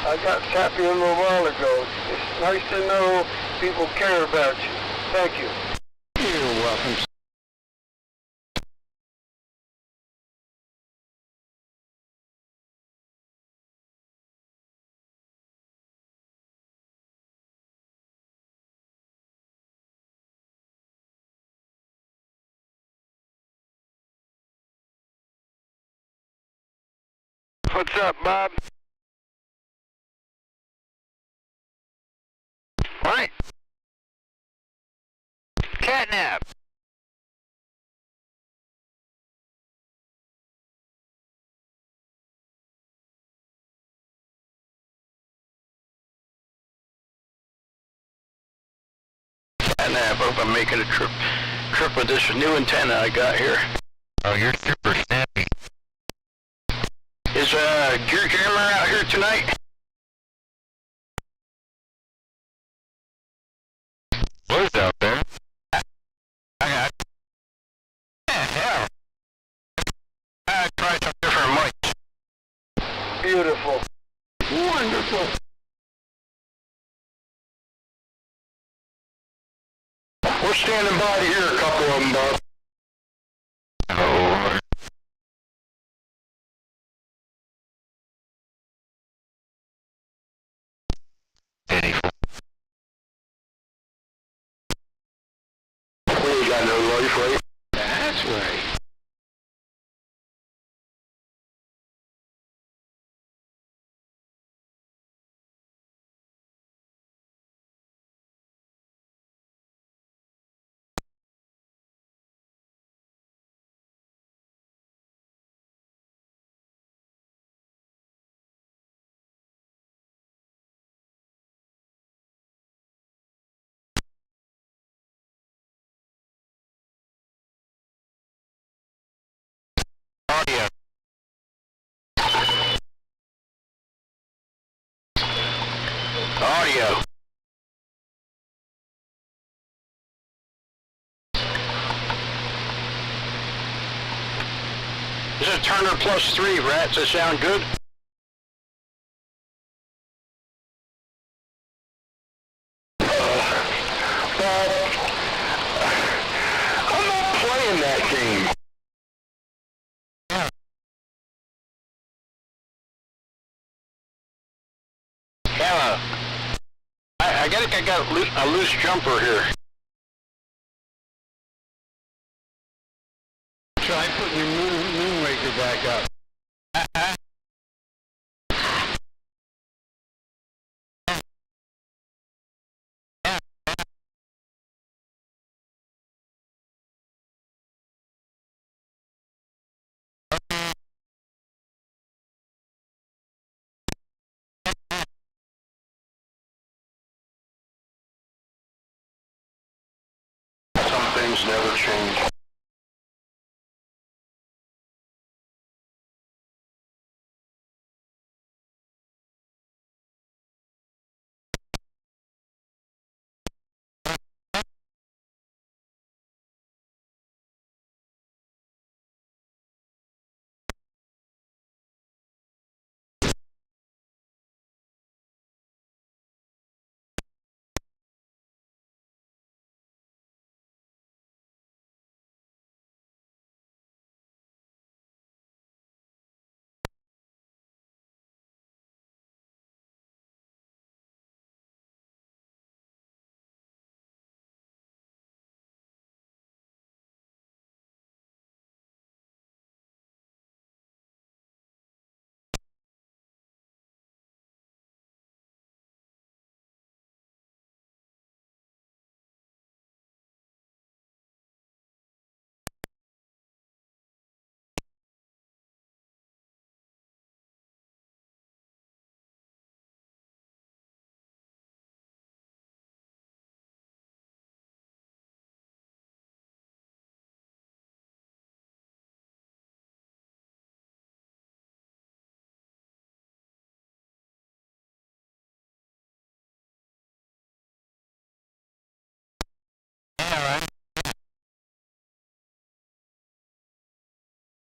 I got sappy a little while ago. It's nice to know people care about you. Thank you. You're welcome. What's up, Bob? Right. Catnap. and a half up. I'm making a trip with this new antenna I got here. Oh, you're super snappy. Is your jammer out here tonight? Blue's out there. I got. Yeah, hell. I tried some different mics. Beautiful. Wonderful. We're standing by to hear a couple of them, Bob. Oh, pitiful. We ain't got no life, right? That's right. Audio. Audio. This is Turner plus 3, Rat. Does it sound good? Bob, I'm not playing that game. Yeah, I think I got a loose jumper here. Try putting your moonraker back up. Some things never change.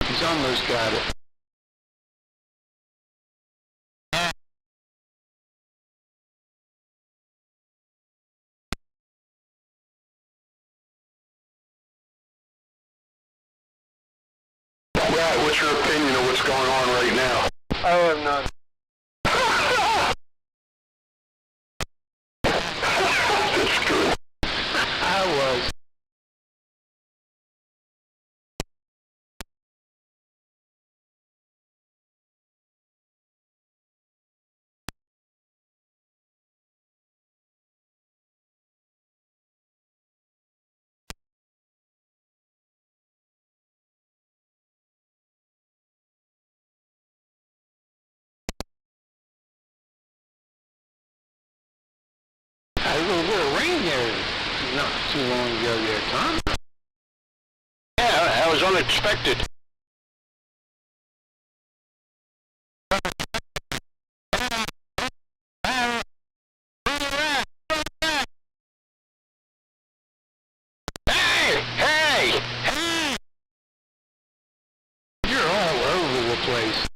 He's almost got it. Rat, what's your opinion of what's going on right now? I have none. It's good. I was. too long ago there, Tom. Yeah, that was unexpected. Hey! You're all over the place.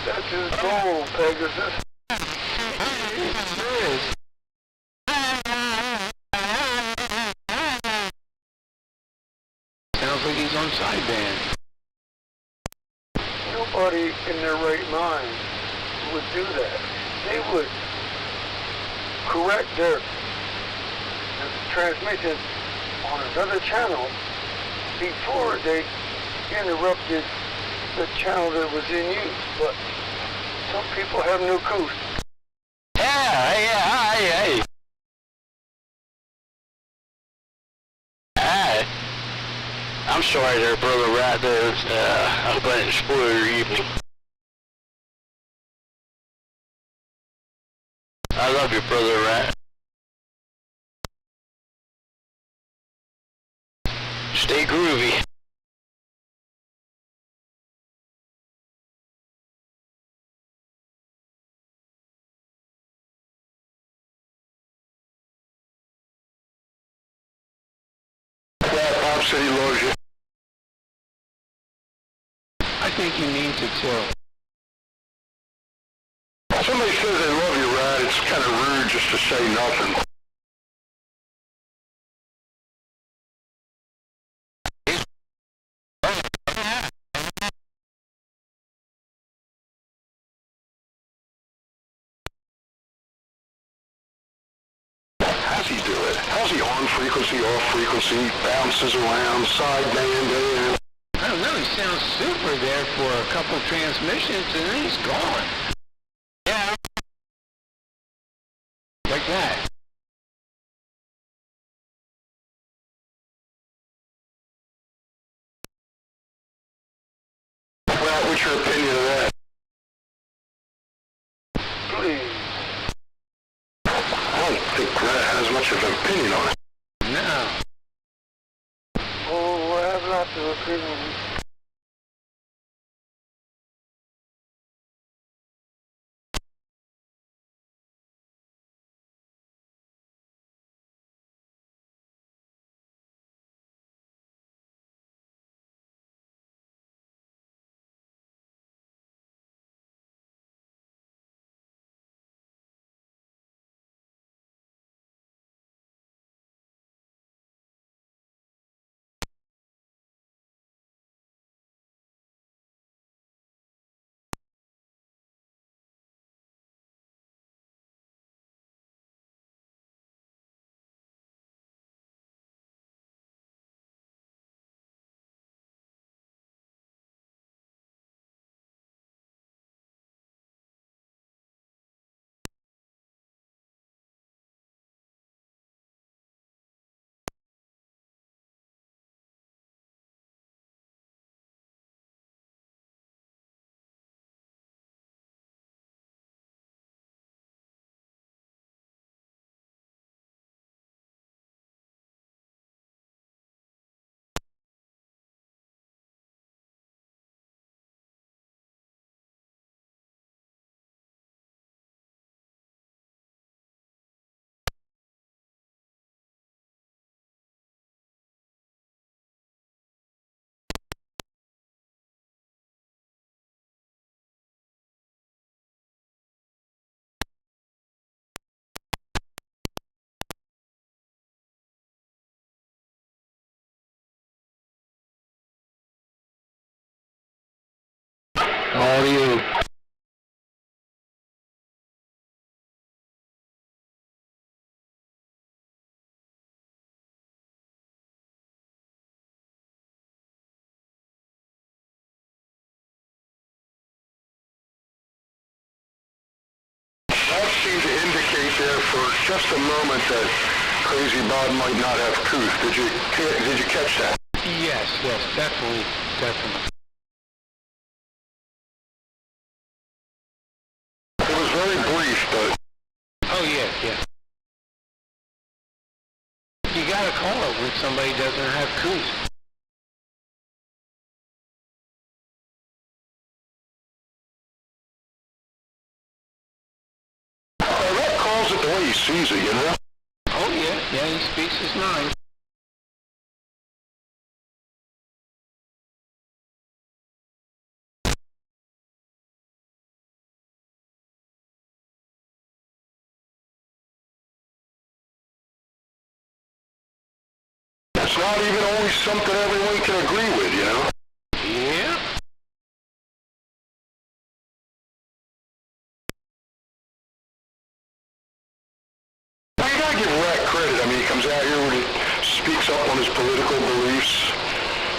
That's his goal, Pegasus. It is. Sounds like he's on sideband. Nobody in their right mind would do that. They would correct their transmission on another channel before they interrupted the channel that was in use. But some people have no clue. Yeah. I'm sorry there, Brother Rat. I hope I didn't spoil your evening. I love you, Brother Rat. Stay groovy. Yeah, Pop said he loves you. I think he means it too. Somebody says they love you, Rad. It's kind of rude just to say nothing. How's he do it? How's he on frequency, off frequency, bounces around, sideband, in? I don't know, he sounds super there for a couple transmissions and then he's gone. Yeah. Like that. Well, what's your opinion of that? Please. I don't think Rad has much of an opinion on it. No. Oh, I have lots of opinions. All to you. That seemed to indicate there for just a moment that Crazy Bob might not have truth. Did you catch that? Yes, definitely. It was gotta call it when somebody doesn't have couth. Red calls it the way he sees it, you know? Oh yeah, he speaks his mind. It's not even always something everyone can agree with, you know? Yeah. Well, you gotta give Rat credit. I mean, he comes out here and he speaks up on his political beliefs,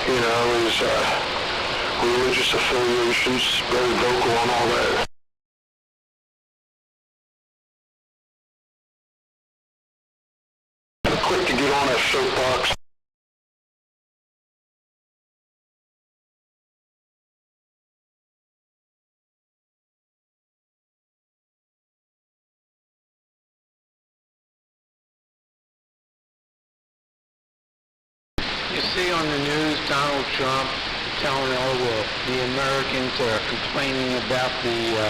you know, his religious affiliations, very vocal on all that. Quick to get on that soapbox. You see on the news Donald Trump telling all the Americans are complaining about the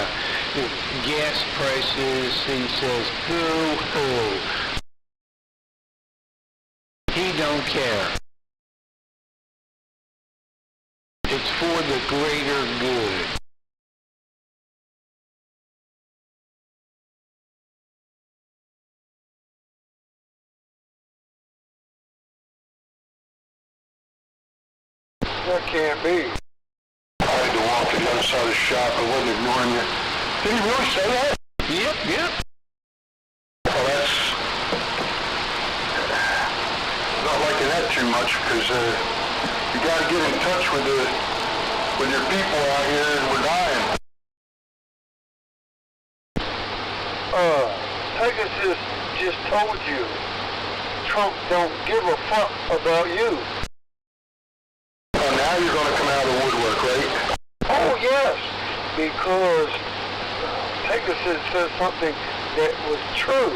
gas prices. He says, boo-hoo. He don't care. It's for the greater good. That can't be. I had to walk to the other side of the shop. I wasn't ignoring you. Did he really say that? Yep. Well, that's not liking that too much because you got to get in touch with your people out here, and we're dying. Pegasus just told you Trump don't give a fuck about you. Now you're going to come out of the woodwork, right? Oh yes, because Pegasus said something that was true.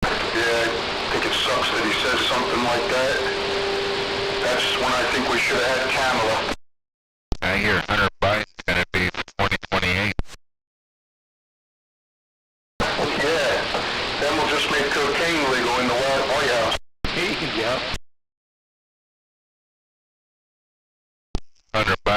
Yeah, I think it sucks that he says something like that. That's when I think we should have had Kamala. I hear Hunter Biden's gonna be for 2028. Yeah, then we'll just make cocaine legal in the White House. Here you go. Hunter Biden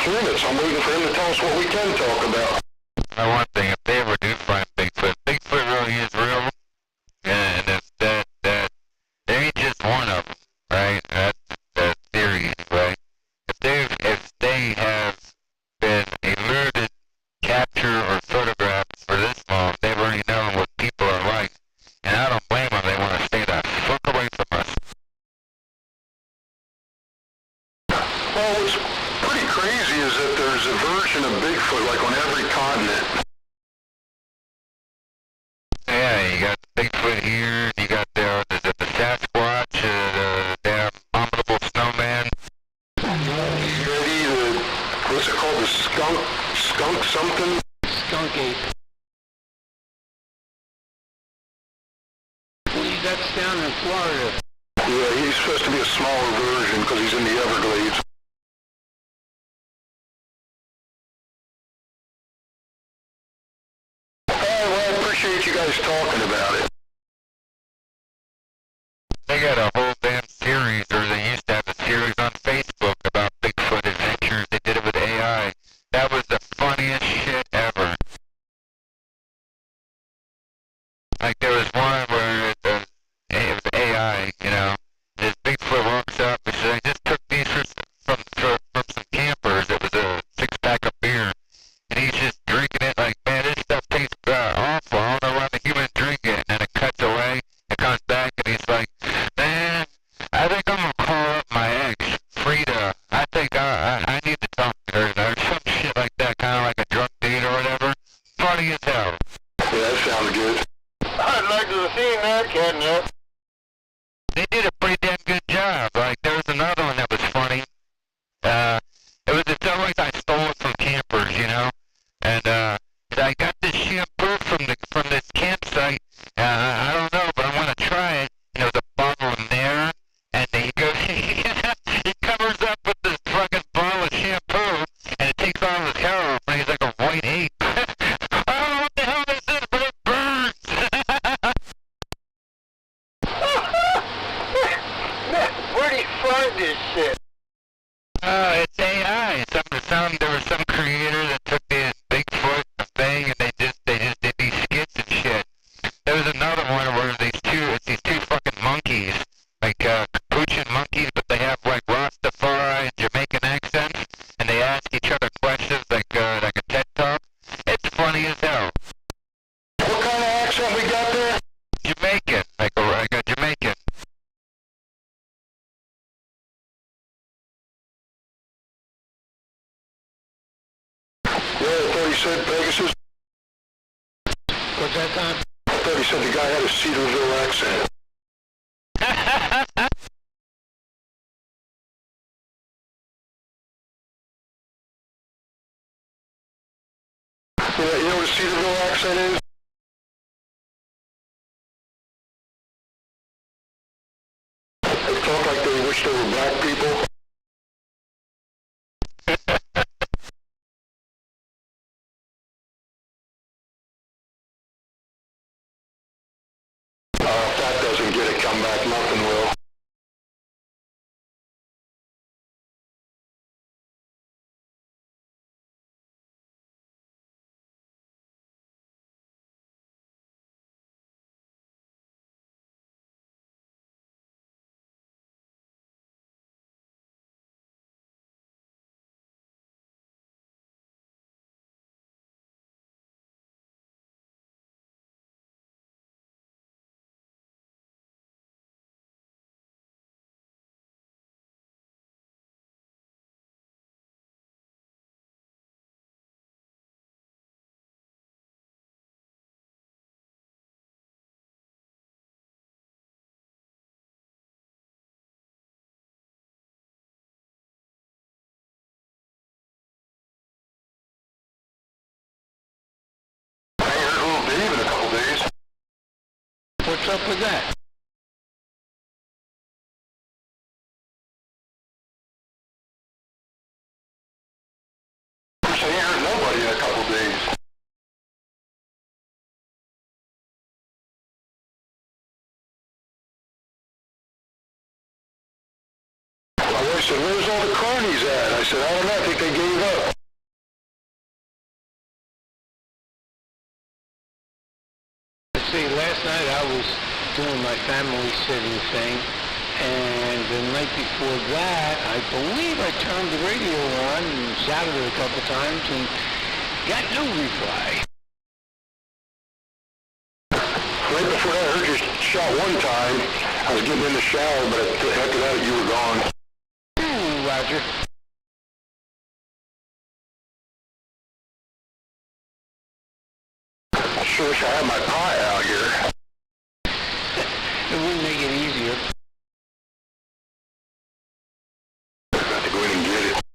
limits. I'm waiting for him to tell us what we can talk about. Now, one thing, if they ever do find Bigfoot really is real, and if that there ain't just one of them, right? That's the theory, right? If they have been alerted, captured, or photographed for this long, they've already known what people are like, and I don't blame them. They want to stay the fuck away from us. Well, what's pretty crazy is that there's a version of Bigfoot, like on every continent. Yeah, you got Bigfoot here, you got the Sasquatch, the damn abominable snowman. You ready to, what's it called, the skunk something? Skunk ape. That's down in Florida. Yeah, he's supposed to be a smaller version because he's in the Everglades. Well, I appreciate you guys talking about it. They got a whole damn series, or they used to have a series on Facebook about Bigfoot adventures. They did it with AI. That was the funniest shit ever. Like, there was one where it was AI, you know. This Bigfoot walks up and says, I just took these from some campers. It was a 6-pack of beer. And he's just drinking it like, man, this stuff tastes awful. I don't know why the humans drink it. And then it cuts away. It comes back and he's like, man, I think I'm going to call up my ex, Frida. I think I need to talk to her. Or some shit like that, kind of like a drunk date or whatever. Funny as hell. Yeah, that sounds good. I'd like to have seen that, Catnip. They did a pretty damn good job. Like, there was another one that was funny. It's always I stole it from campers, you know? And, I got this shampoo from this campsite. I don't know, but I want to try it. And there was a bottle in there. And then he goes, he covers up with this fucking bottle of shampoo. And it takes all his hair off. And he's like a white ape. I don't know what the hell this is, but it burns. Where'd he find this shit? It's AI. There was some creator that took this Bigfoot thing and they just did these skits and shit. There was another one where it's these two fucking monkeys, like capuchin monkeys, but they have like Rastafari and Jamaican accents, and they ask each other questions like a TED Talk. It's funny as hell. What kind of accent we got there? Jamaican, like a Jamaican. Yeah, I thought he said Pegasus. What's that time? I thought he said the guy had a Cedarville accent. You know what a Cedarville accent is? They talk like they wish they were black people. If that doesn't get a comeback, nothing will. I ain't heard little Dave in a couple days. What's up with that? I ain't heard nobody in a couple days. My wife said, where's all the carnies at? I said, I don't know, I think they gave up. doing my family sitting thing. And the night before that, I believe I turned the radio on and shouted it a couple times and got no reply. Right before that, I heard you shout one time. I was getting in the shower, but after that, you were gone. Ooh, Roger. I sure wish I had my pie out here. It would make it easier. I have to go in and get it.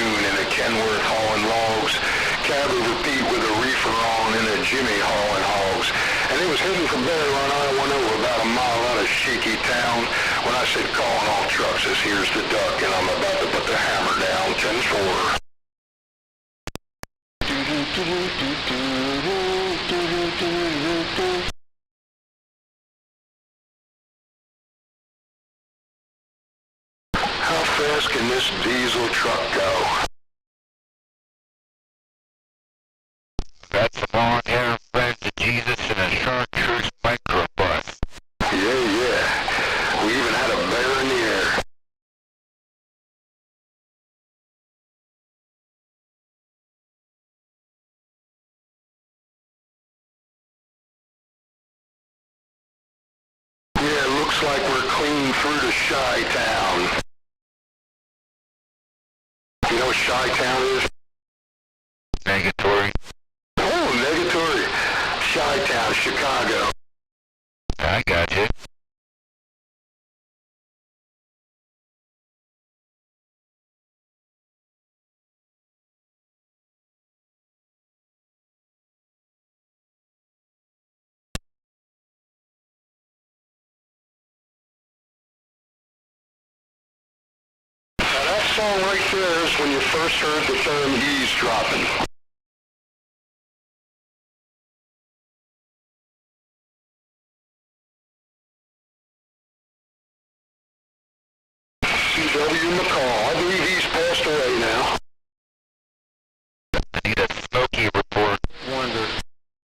June in a Kenworth hauling logs, cab over Pete with a reefer on and a Jimmy hauling hogs. And it was heading for Bear Run, Iowa, over about a mile out of Shaky Town when I said, calling all trucks, this here's the duck, and I'm about to put the hammer down, 10-4. How fast can this diesel truck go? Got some long-haired friends of Jesus and a chartreuse microbus. Yeah. We even had a bear in the air. Yeah, looks like we're clean through to Chi-Town. You know what Chi-Town is? Negatory. Oh, negatory. Chi-Town, Chicago. I got you. Now that song right there is when you first heard the term eavesdropping. C.W. McCall. I believe he's passed away now. I need a Smoky report. Wonder.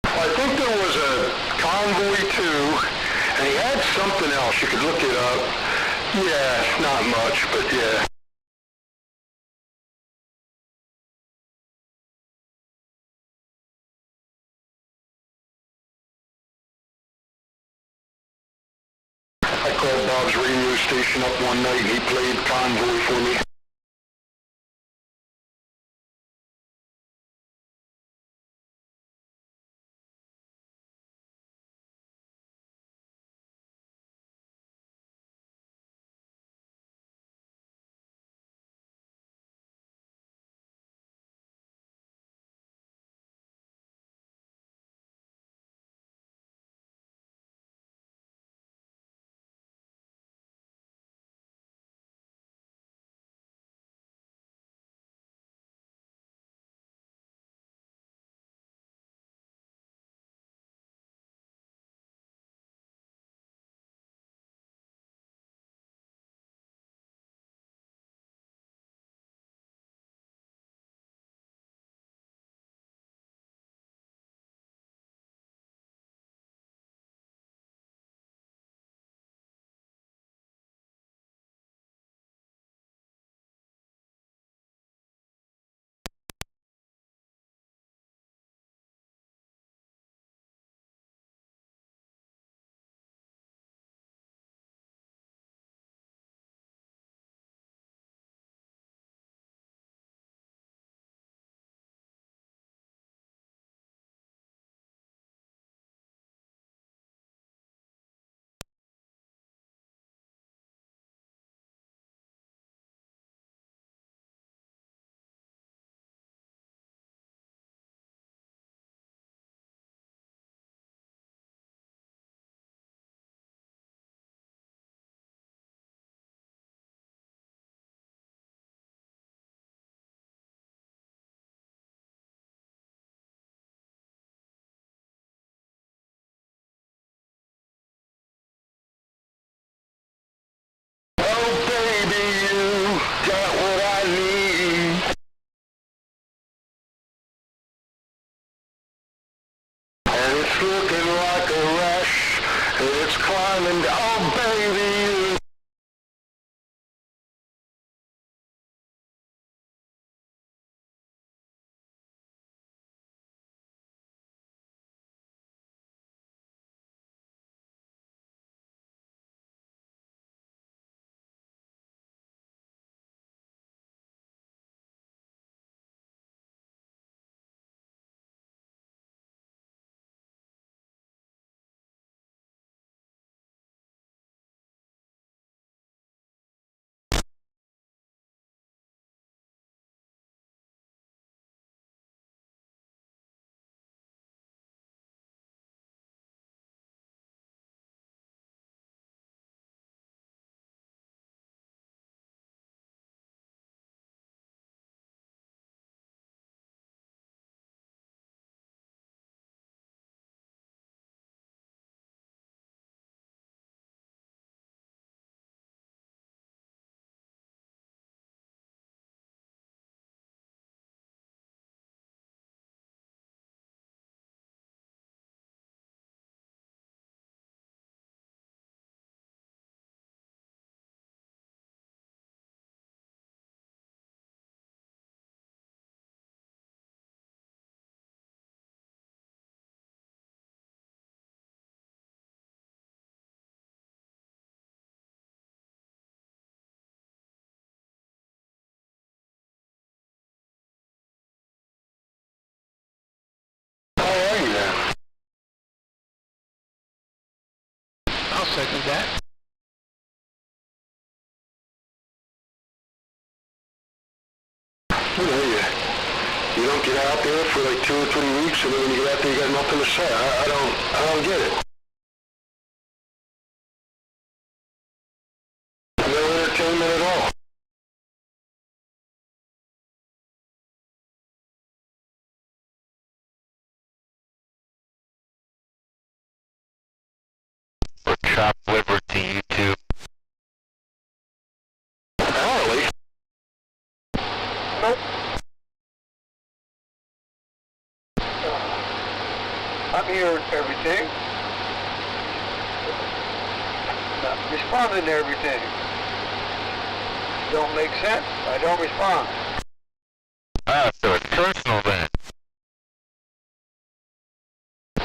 I think there was a convoy too, and he had something else. You could look it up. Yeah, not much, but yeah. I called Bob's radio station up one night and he played Convoy for me. Oh baby, you got what I need. And it's looking like a rush. And it's climbing. Oh baby, you second that. You know, you don't get out there for like 2 or 3 weeks, and then when you get out there, you got nothing to say. I don't get it. No entertainment at all. Or chop liver to YouTube. Apparently. Nope. I'm hearing everything. Not responding to everything. Don't make sense, I don't respond. Ah, so it's personal then. I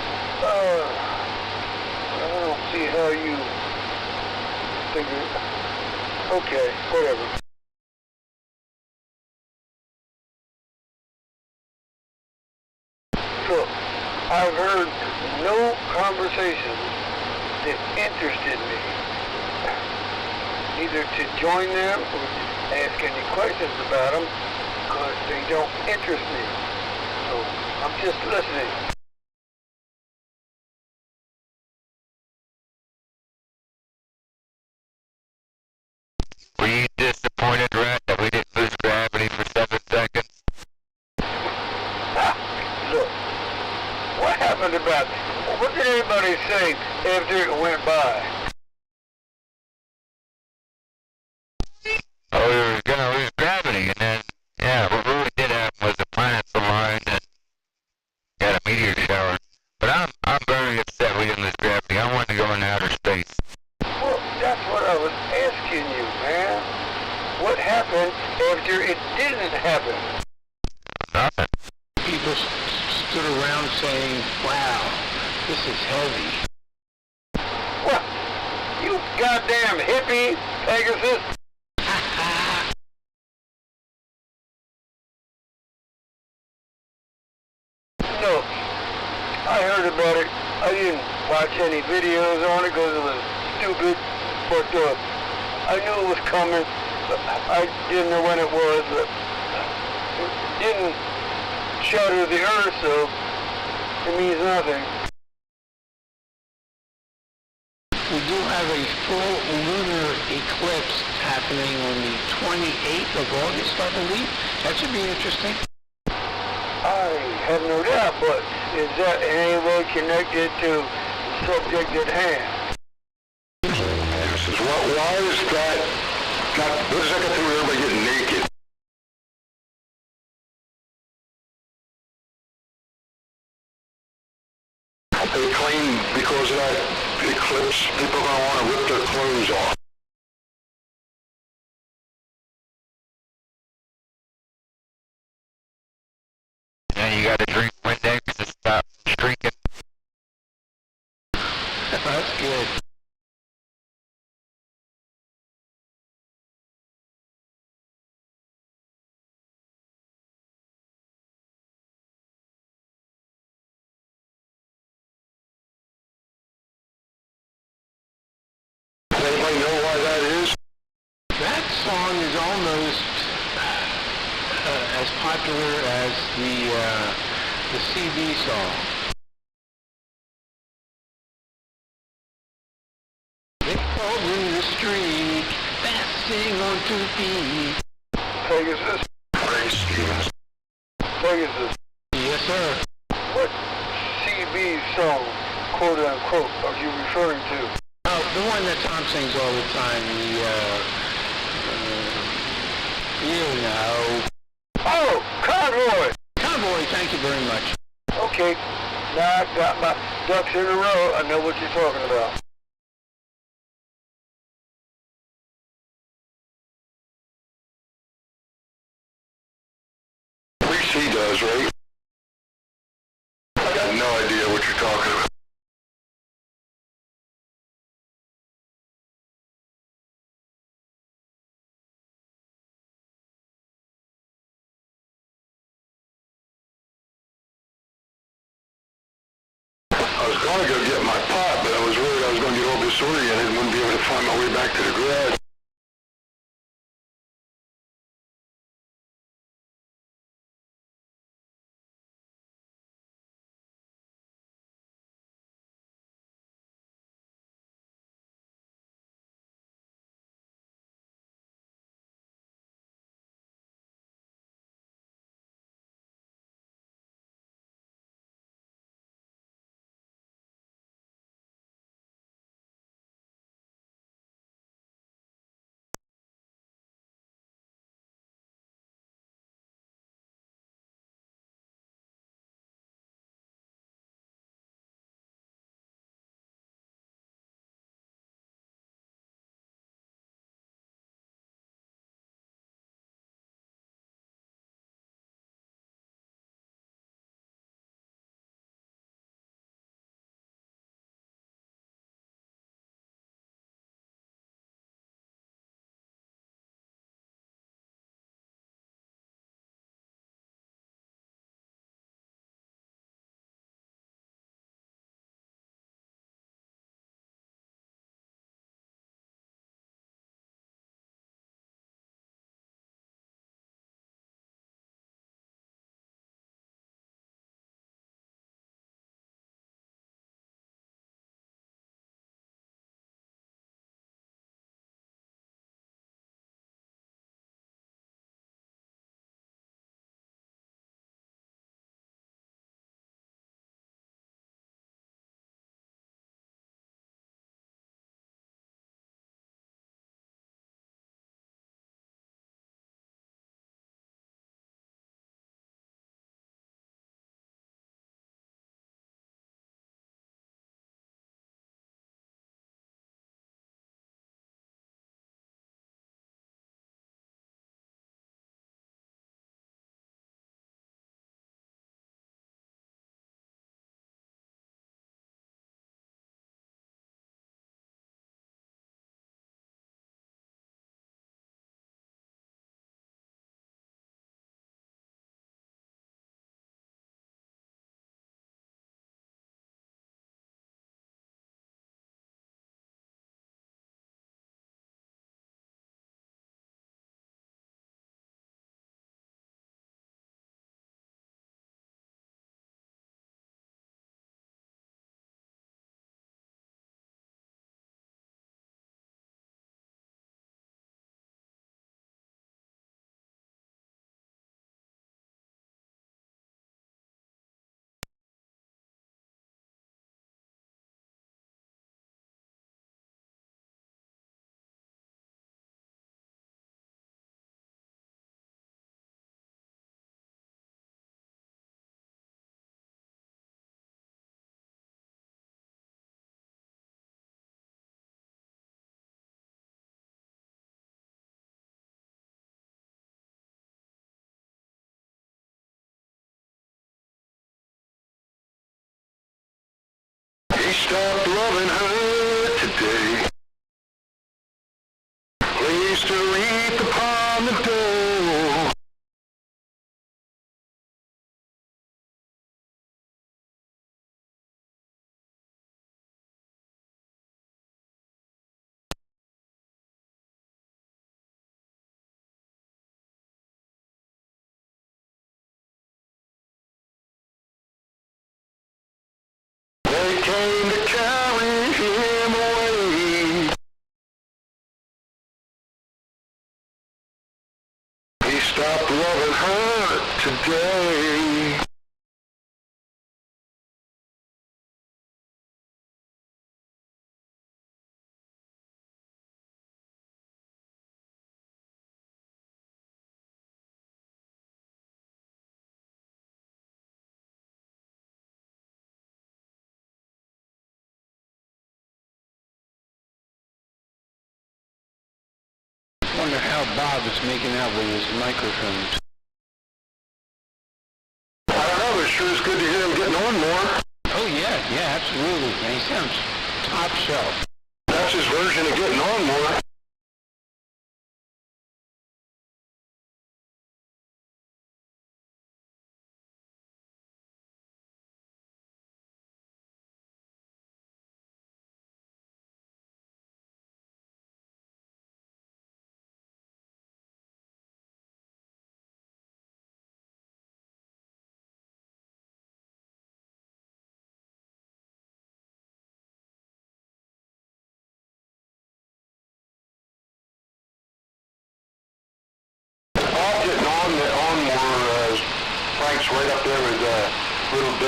don't see how you figure. Okay, whatever. So, I've heard no conversation that interested me. Either to join them or ask any questions about them, because they don't interest me. So, I'm just listening. Were you disappointed, Rat, that we didn't lose gravity for 7 seconds? Look, what happened about, what did everybody say after it went by? Oh, we were gonna lose gravity, and then, yeah, what really did happen was the planets aligned and got a meteor shower. But I'm very upset we didn't lose gravity. I wanted to go into outer space. Well, that's what I was asking you, man. What happened after it didn't happen? Nothing. People stood around saying, wow, this is heavy. Well, you goddamn hippie, Pegasus. No, I heard about it. I didn't watch any videos on it because it was stupid, but I knew it was coming. But I didn't know when it was, but it didn't shatter the earth, so it means nothing. We do have a full lunar eclipse happening on the 28th of August, I believe. That should be interesting. I have no doubt, but is that in any way connected to the subject at hand? Why is that? What does that got to do with everybody getting naked? They claim because of that eclipse, people are going to want to rip their clothes off. And you gotta drink Windex to stop streaking. That's good. Does anybody know why that is? That song is almost as popular as the CB song. They called in the street, dancing on 2 feet. Pegasus? Ray Stevens. Pegasus, Yes, sir. what CB song, quote unquote, are you referring to? The one that Tom sings all the time, you know. Oh, Convoy! Convoy, thank you very much. Okay, now I got my ducks in a row. I know what you're talking about. 3C does, right? I got no idea what you're talking about. I was going to go get my pot, but I was worried I was going to get all disoriented and wouldn't be able to find my way back to the garage. He stopped loving her today. Placed a wreath upon the door. They came to carry him away. He stopped loving her today. Wonder how Bob is making out with his microphones. I don't know, but it sure is good to hear him getting on more. Oh yeah, absolutely. And he sounds top shelf. That's his version of getting on more.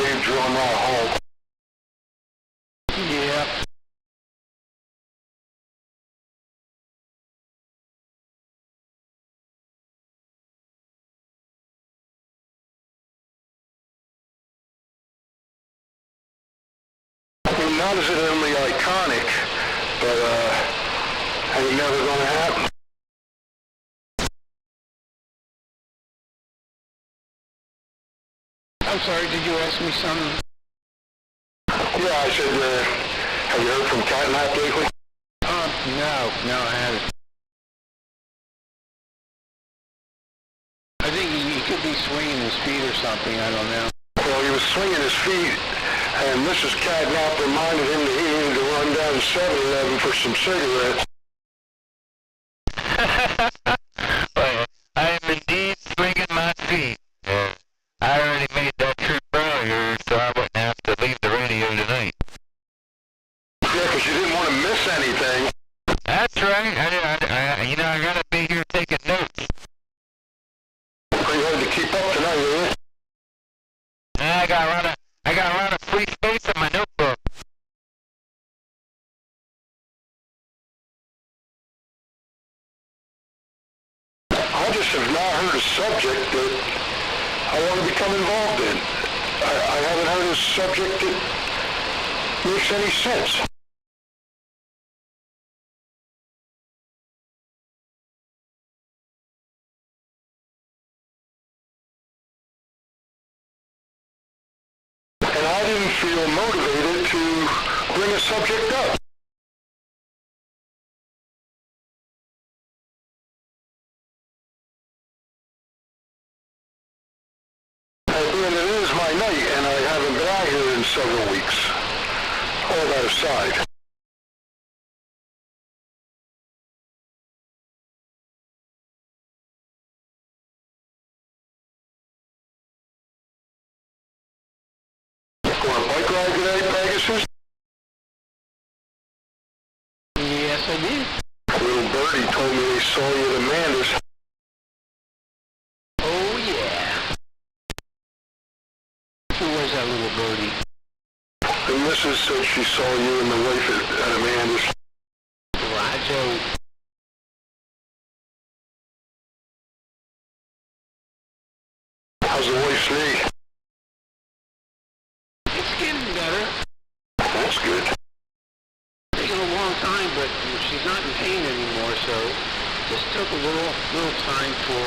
grave, drilling that hole. Yeah. I mean, not as it only iconic, but ain't never gonna happen. I'm sorry, did you ask me something? Yeah, I said, have you heard from Catnap lately? No, I haven't. I think he could be swinging his feet or something, I don't know. Well, he was swinging his feet, and Mrs. Catnap reminded him that he needed to run down to 7-Eleven for some cigarettes. Well, I am indeed swinging my feet. I already made that trip earlier, so I wouldn't have to leave the radio tonight. Yeah, because you didn't want to miss anything. That's right. I gotta be here taking notes. Pretty hard to keep up tonight, isn't it? I got a lot of free space in my notebook. I just have not heard a subject that I want to become involved in. I haven't heard a subject that makes any sense. And I didn't feel motivated to bring a subject up. And it is my night, and I haven't been out here in several weeks. All that aside. Going a bike ride today, Pegasus? Yes, I did. Little birdie told me they saw you at Amanda's. Oh, yeah. Who was that little birdie? The missus said she saw you and the wife at Amanda's. Ragchew. How's the wife's knee? It's getting better. That's good. Taking a long time, but she's not in pain anymore, so just took a little time for,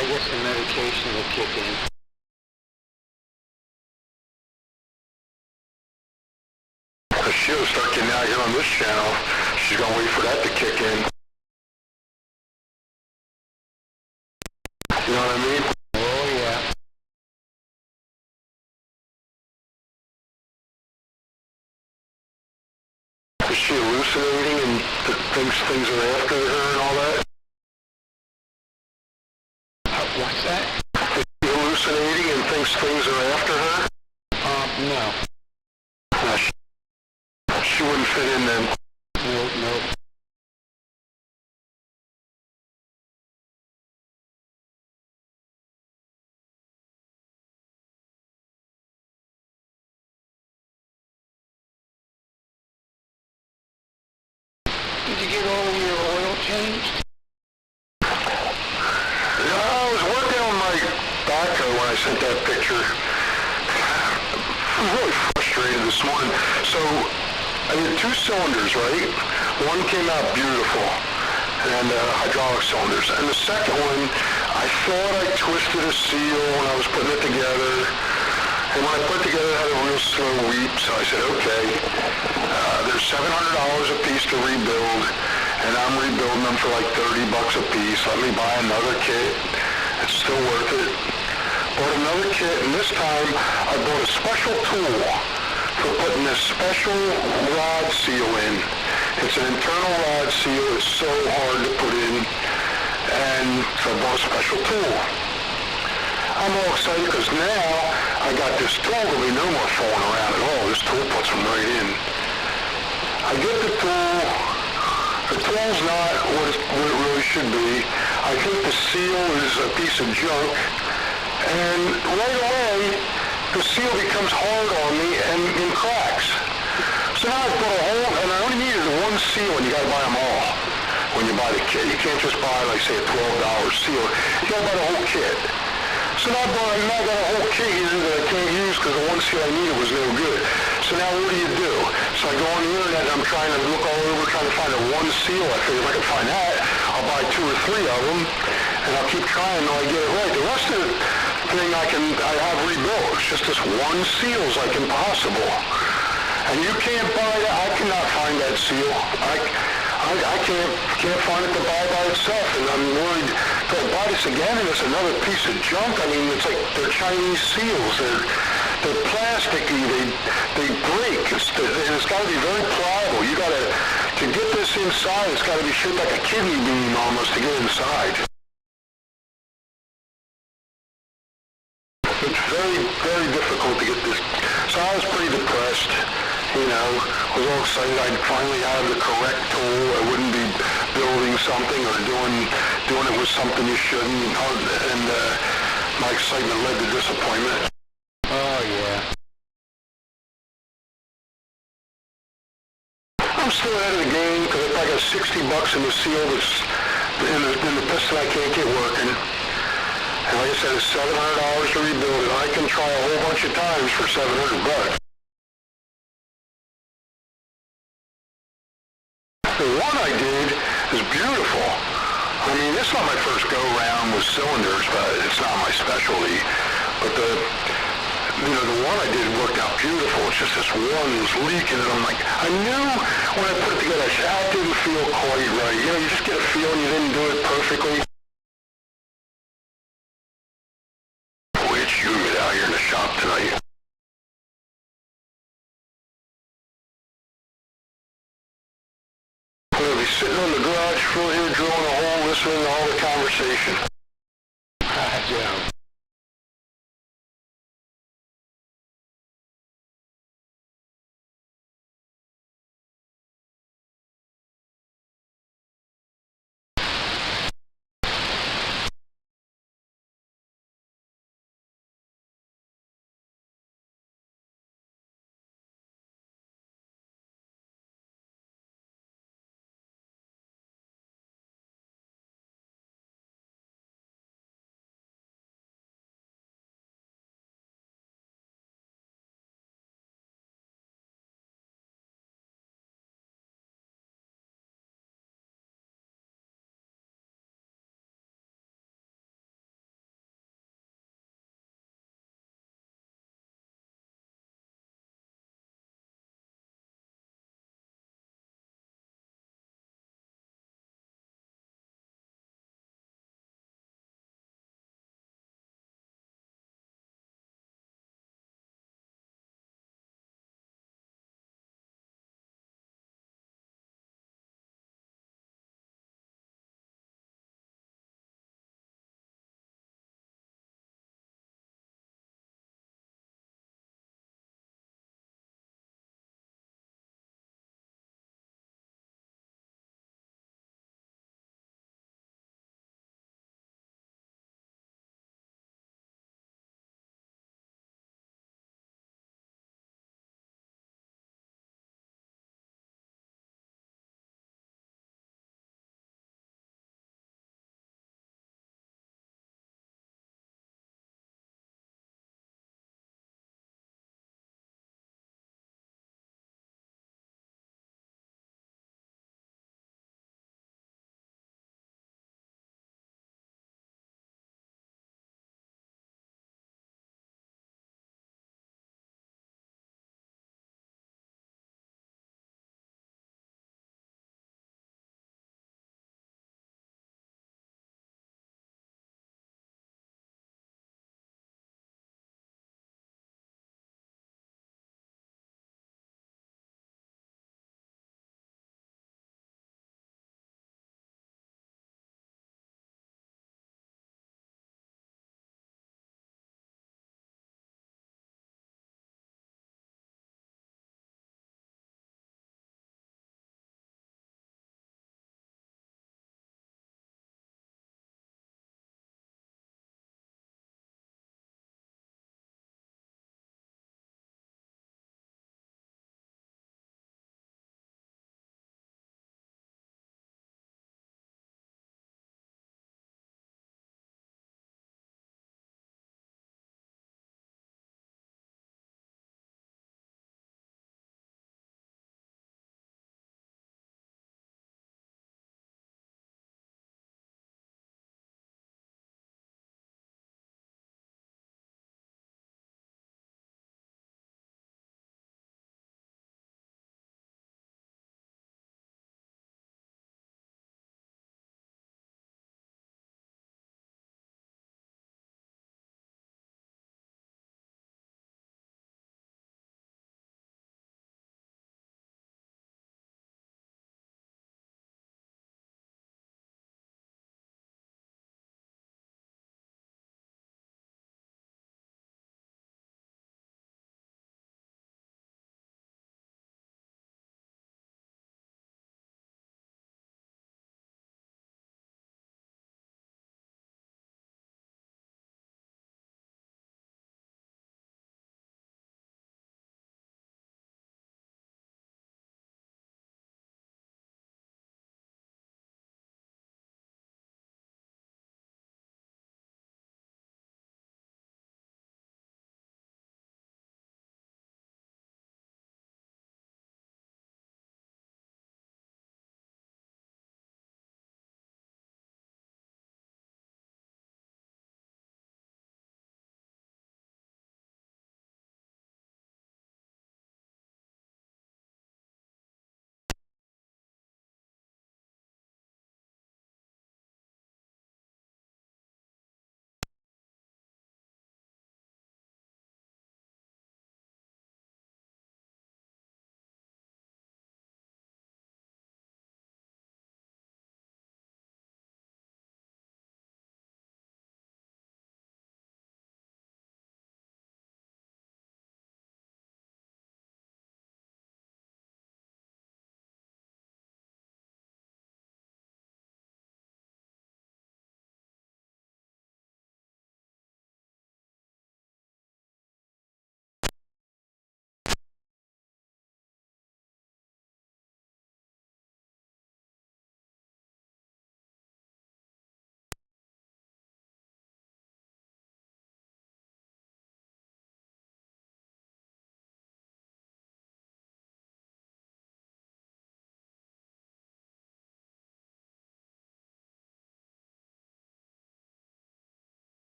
I guess, the medication to kick in. She'll start getting out here on this channel. She's gonna wait for that to kick in. You know what I mean? Oh, yeah. Is she hallucinating and thinks things are after her and all that? What's that? Is she hallucinating and thinks things are after her? No. No, she wouldn't fit in then. Nope. Did you get all of your oil changed? Yeah, I was working on my backhoe when I sent that picture. I'm really frustrated this morning. So, I did 2 cylinders, right? One came out beautiful, and hydraulic cylinders. And the second one, I thought I twisted a seal when I was putting it together. And when I put it together, it had a real slow weep. So I said, okay, there's $700 a piece to rebuild, and I'm rebuilding them for like $30 a piece. Let me buy another kit. It's still worth it. Bought another kit, and this time I bought a special tool for putting this special rod seal in. It's an internal rod seal. It's so hard to put in, and so I bought a special tool. I'm all excited because now I got this tool. There'll be no more fooling around at all. This tool puts them right in. I get the tool. The tool's not what it really should be. I think the seal is a piece of junk. And right away, the seal becomes hard on me and cracks. So now I put a hole, and I only needed one seal, and you got to buy them all when you buy the kit. You can't just buy, like, say, a $12 seal. You got to buy the whole kit. So now I got a whole kit here that I can't use because the one seal I needed was no good. So now what do? So I go on the internet and I'm trying to look all over, trying to find a one seal. I figure if I can find that, I'll buy 2 or 3 of them, and I'll keep trying until I get it right. The rest of the thing I have rebuilt. It's just this one seal is like impossible. And you can't buy that. I cannot find that seal. I can't find it to buy by itself, and I'm worried if I buy this again and it's another piece of junk. I mean, it's like they're Chinese seals. They're plasticky. They break. And it's got to be very pliable. You got to get this inside. It's got to be shaped like a kidney bean almost to get inside. It's very, very difficult to get this. So I was pretty depressed. You know, I was all excited I'd finally have the correct tool. I wouldn't be building something or doing it with something you shouldn't. And my excitement led to disappointment. Oh, yeah. I'm still ahead of the game because if I got $60 in the seal that's in the piston I can't get working. And like I said, it's $700 to rebuild it. I can try a whole bunch of times for $700. The one I did is beautiful. I mean, it's not my first go-round with cylinders, but it's not my specialty. But the one I did worked out beautiful. It's just this one was leaking, and I'm like, I knew when I put it together, I said, that didn't feel quite right. You know, you just get a feeling you didn't do it perfectly. Boy, it's humid out here in the shop tonight. We'll be sitting on the garage floor here, drilling a hole, listening to all the conversation. Yeah.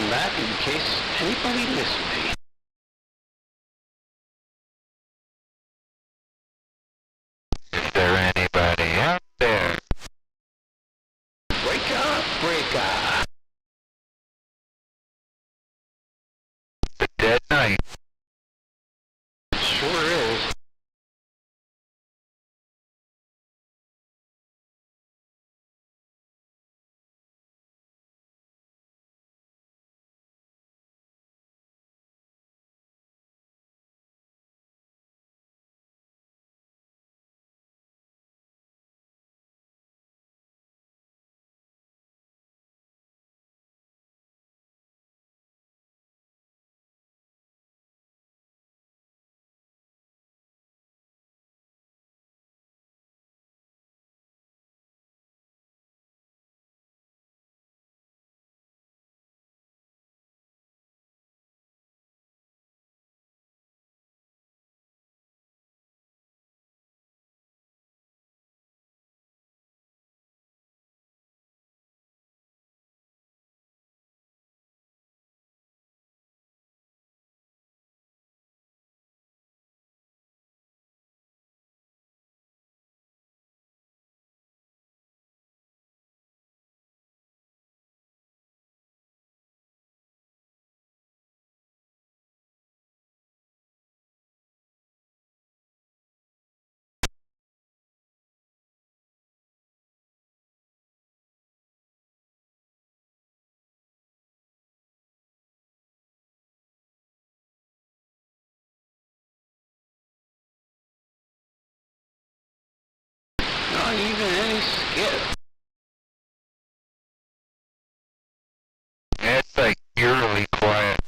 come back in case anybody missed me. Is there anybody out there? Breaker, breaker. The dead night. Sure is. Not even any skip. It's like eerily quiet.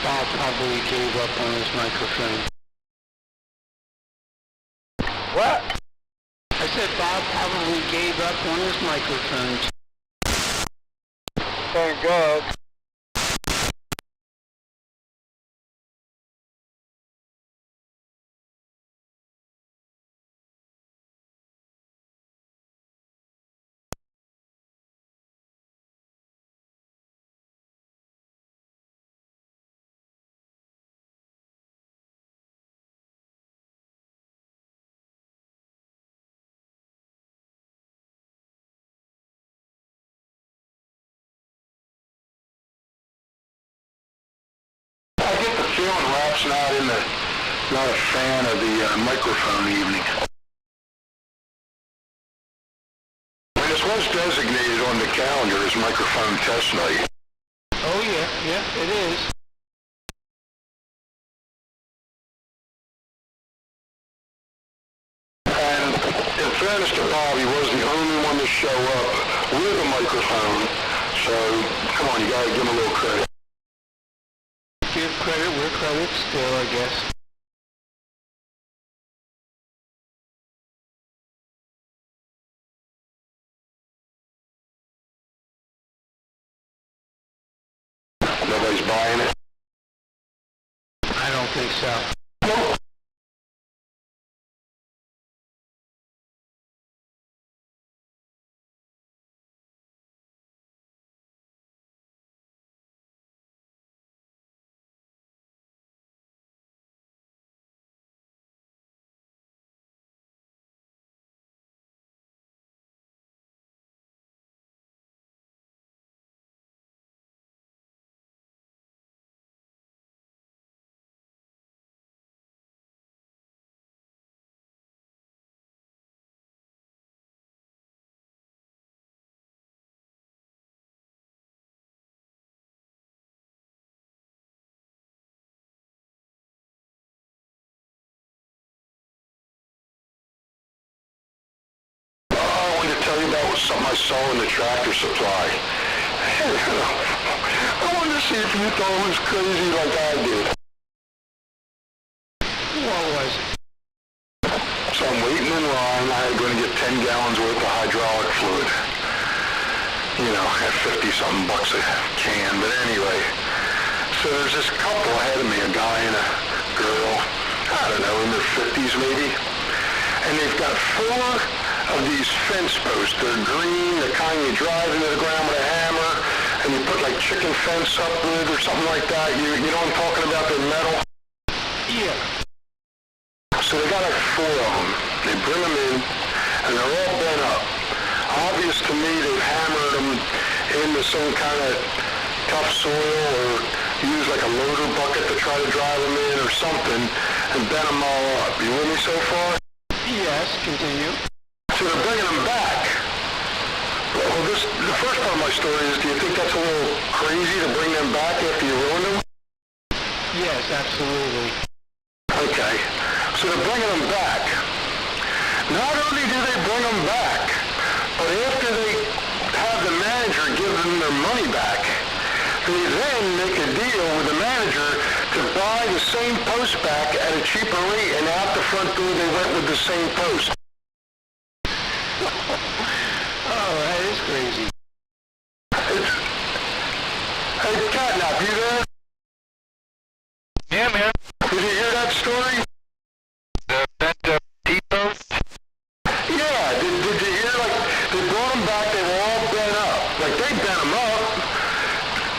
Bob probably gave up on his microphone. What? I said Bob probably gave up on his microphone. Thank God. and Rap's not a fan of the microphone evening. And this was designated on the calendar as microphone test night. Oh, yeah, it is. And in fairness to Bob, he was the only one to show up with a microphone. So, come on, you gotta give him a little credit. Give credit where credit's due, I guess. Nobody's buying it. I don't think so. Nope. I wanted to tell you about something I saw in the Tractor Supply. I wanted to see if you thought it was crazy like I did. What was it? So I'm waiting in line. I'm going to get 10 gallons worth of hydraulic fluid. You know, at 50-something bucks a can. But anyway, so there's this couple ahead of me, a guy and a girl, I don't know, in their 50s maybe. And they've got 4 of these fence posts. They're green, the kind you drive into the ground with a hammer, and you put like chicken fence up with or something like that. You know what I'm talking about? They're metal. Yeah. So they got like 4 of them. They bring them in, and they're all bent up. Obvious to me they've hammered them into some kind of tough soil or used like a loader bucket to try to drive them in or something and bent them all up. You with me so far? Yes, continue. So they're bringing them back. Well, the first part of my story is, do you think that's a little crazy to bring them back after you ruined them? Yes, absolutely. Okay. So they're bringing them back. Not only do they bring them back, but after they have the manager give them their money back, they then make a deal with the manager to buy the same post back at a cheaper rate, and out the front door they went with the same post. Oh, that is crazy. Hey, Catnap, you there? Yeah, man. Did you hear that story? The bent up T-post? Yeah, did you hear, like, they brought them back, they were all bent up. Like, they bent them up,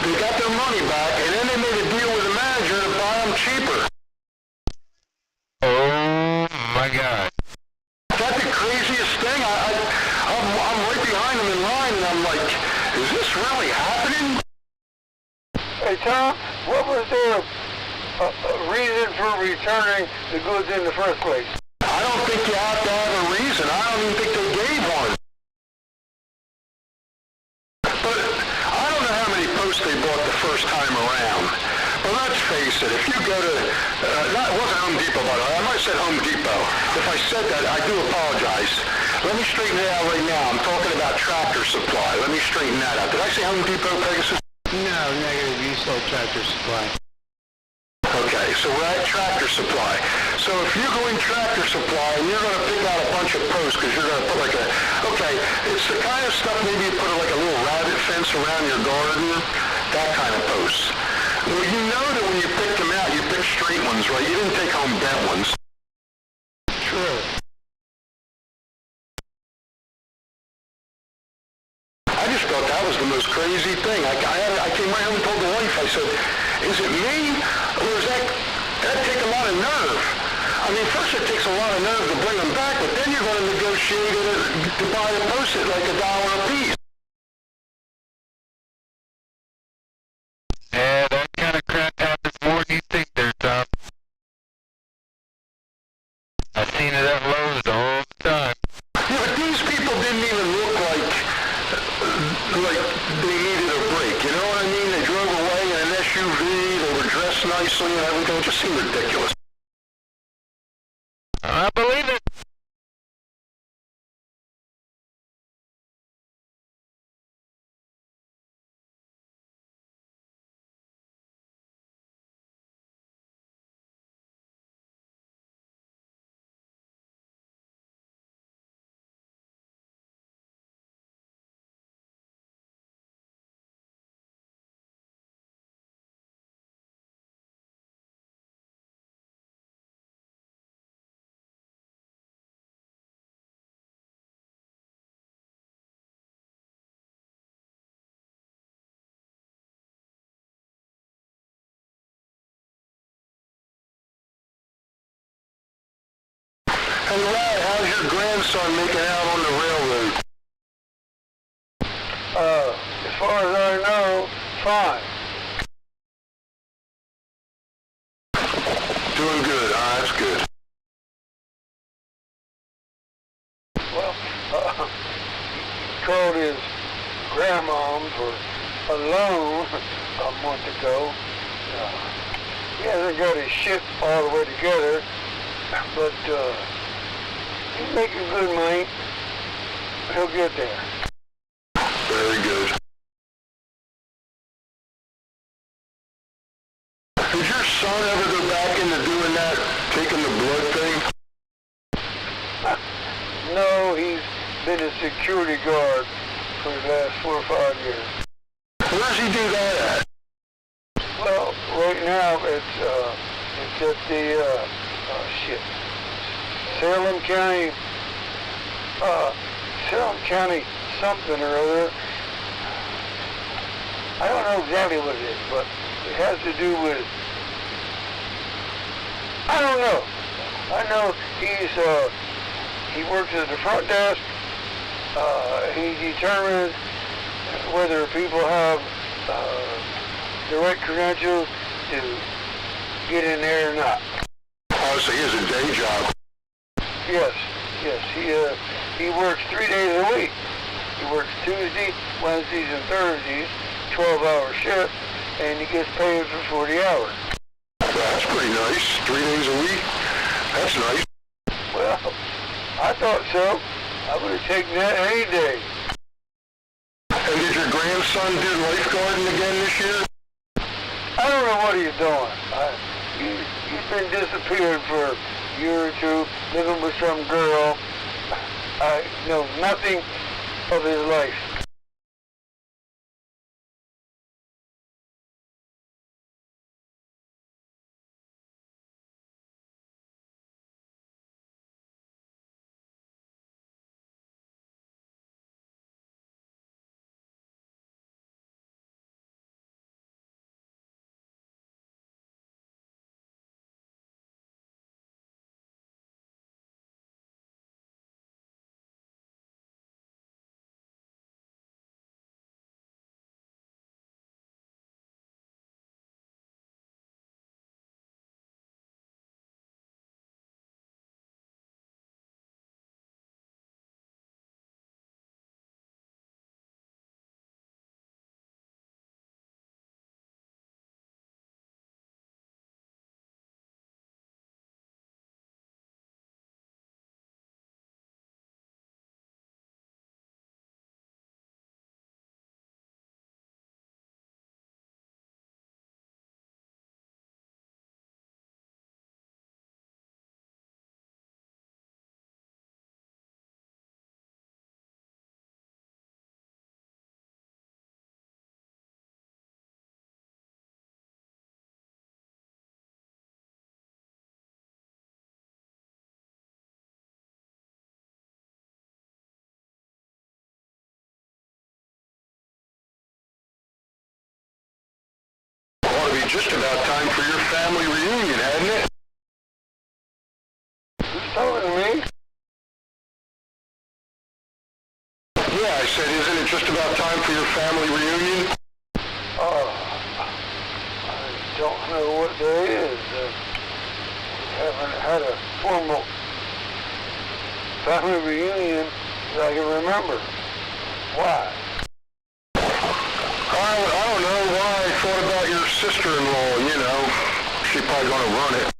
they got their money back, and then they made a deal with the manager to buy them cheaper. Oh my God. That's the craziest thing. I'm right behind them in line, and I'm like, is this really happening? Hey, Tom, what was their reason for returning the goods in the first place? I don't think you have to have a reason. I don't even think they gave one. But I don't know how many posts they bought the first time around. But let's face it, if you go to, it wasn't Home Depot, by the way. I might have said Home Depot. If I said that, I do apologize. Let me straighten it out right now. I'm talking about Tractor Supply. Let me straighten that out. Did I say Home Depot, Pegasus? No, negative. You said Tractor Supply. Okay, so we're at Tractor Supply. So if you go in Tractor Supply and you're going to pick out a bunch of posts because you're going to put like it's the kind of stuff maybe you put like a little rabbit fence around your garden, that kind of posts. Well, you know that when you picked them out, you picked straight ones, right? You didn't take home bent ones. True. I just thought that was the most crazy thing. I came right home and told the wife, I said, is it me, or is that take a lot of nerve? I mean, first it takes a lot of nerve to bring them back, but then you're going to negotiate it to buy the post at like $1 a piece. Yeah, that kind of crap happens more than you think there, Tom. nicely and everything. It just seemed ridiculous. I believe it. Hey, Ray, how's your grandson making out on the railroad? As far as I know, fine. Doing good. That's good. Well, he called his grandmom for a loan a month ago. He hasn't got his shit all the way together, but he's making good money. He'll get there. Very good. Does your son ever go back into doing that, taking the blood thing? No, he's been a security guard for the last 4 or 5 years. Where does he do that at? Well, right now it's at the Salem County something or other. I don't know exactly what it is, but it has to do with, I don't know. I know he works at the front desk. He determines whether people have the right credentials to get in there or not. Oh, so he has a day job. Yes. He works 3 days a week. He works Tuesday, Wednesdays, and Thursdays, 12-hour shift, and he gets paid for 40 hours. Well, that's pretty nice. 3 days a week. That's nice. Well, I thought so. I would have taken that any day. And did your grandson do lifeguarding again this year? I don't know what he's doing. He's been disappeared for a year or two, living with some girl. I know nothing of his life. Ought to be just about time for your family reunion, hadn't it? Who's talking to me? Yeah, I said, isn't it just about time for your family reunion? I don't know what that is. We haven't had a formal family reunion that I can remember. Why? I don't know why I thought about your sister-in-law, you know. actually probably going to run it.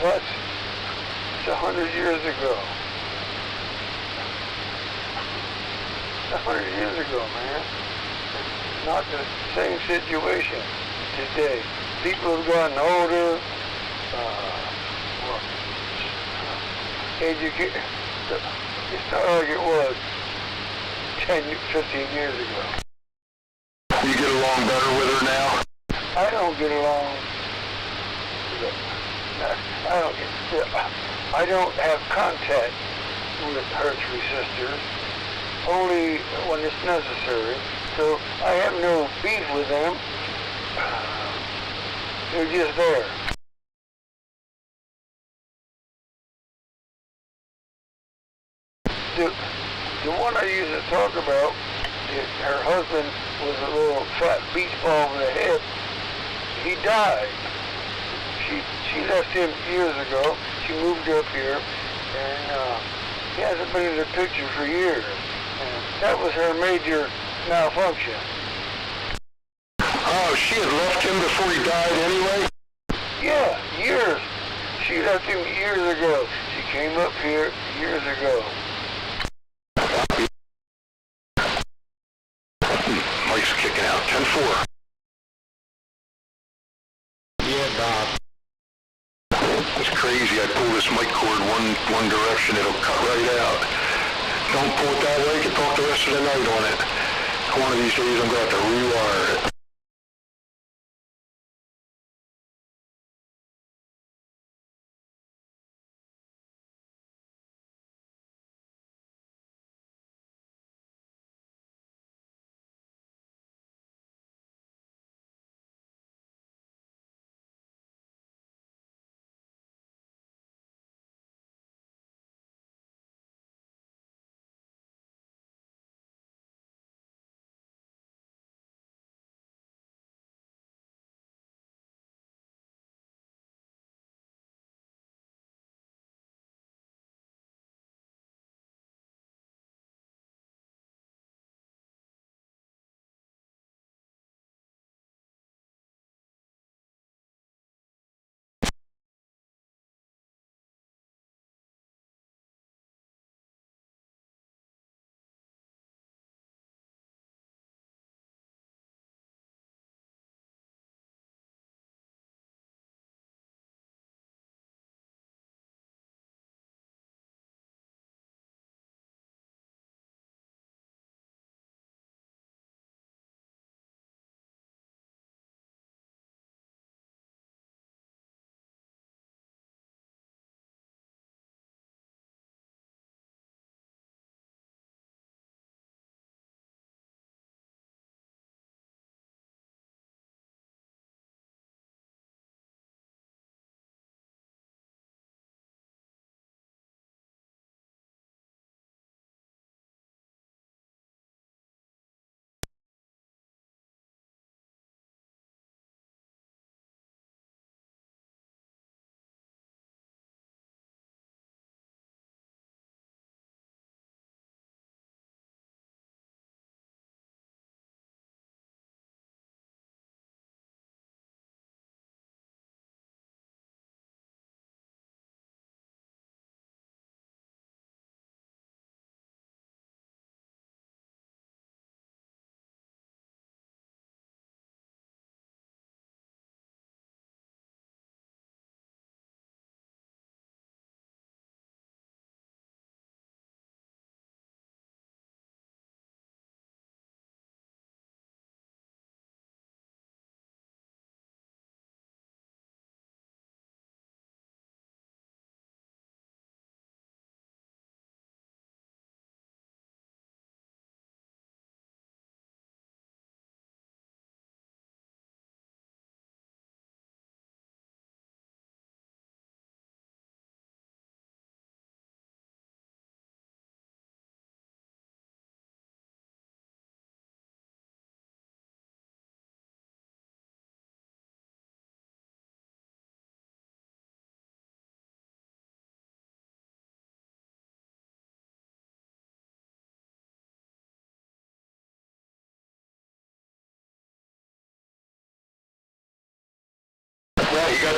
What? It's 100 years ago. 100 years ago, man. It's not the same situation today. People have gotten older, educated. It's not like it was 10, 15 years ago. You get along better with her now? I don't get along. I don't have contact with her three sisters, only when it's necessary. So I have no beef with them. They're just there. The one I used to talk about, her husband was a little fat beach ball with a head. He died. She left him years ago. She moved up here, and he hasn't been in the picture for years. And that was her major malfunction. Oh, she had left him before he died anyway? Yeah, years. She left him years ago. She came up here years ago. Mike's kicking out. 10-4. Yeah, Bob. It's crazy. I pull this mic cord one direction, it'll cut right out. Don't pull it that way, you can talk the rest of the night on it. One of these days I'm going to have to rewire it.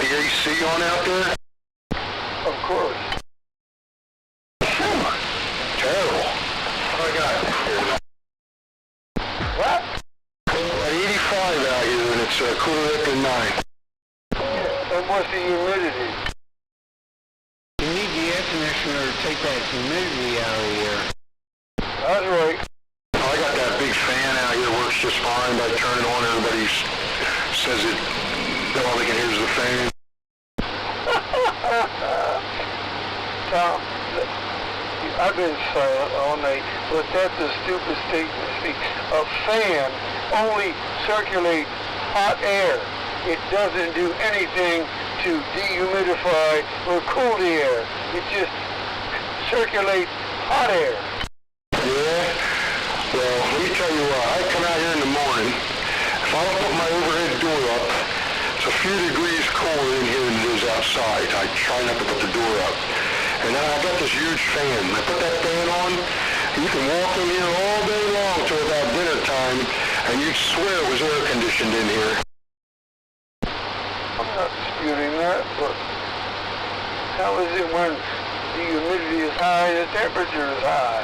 the AC on out there? Of course. Terrible. What I got here now? What? At 85 out here, and it's cooler after 9. And what's the humidity? You need the air conditioner to take that humidity out of here. That's right. I got that big fan out here, works just fine. I turn it on, everybody says it, all they can hear is the fan. Tom, I've been silent all night, but that's a stupid statement. See, a fan only circulates hot air. It doesn't do anything to dehumidify or cool the air. It just circulates hot air. Yeah? Well, let me tell you what, I come out here in the morning, if I don't put my overhead door up, it's a few degrees cooler in here than it is outside. I try not to put the door up. And then I got this huge fan. I put that fan on, you can walk in here all day long till about dinner time, and you'd swear it was air conditioned in here. I'm not disputing that, but how is it when the humidity is high, the temperature is high?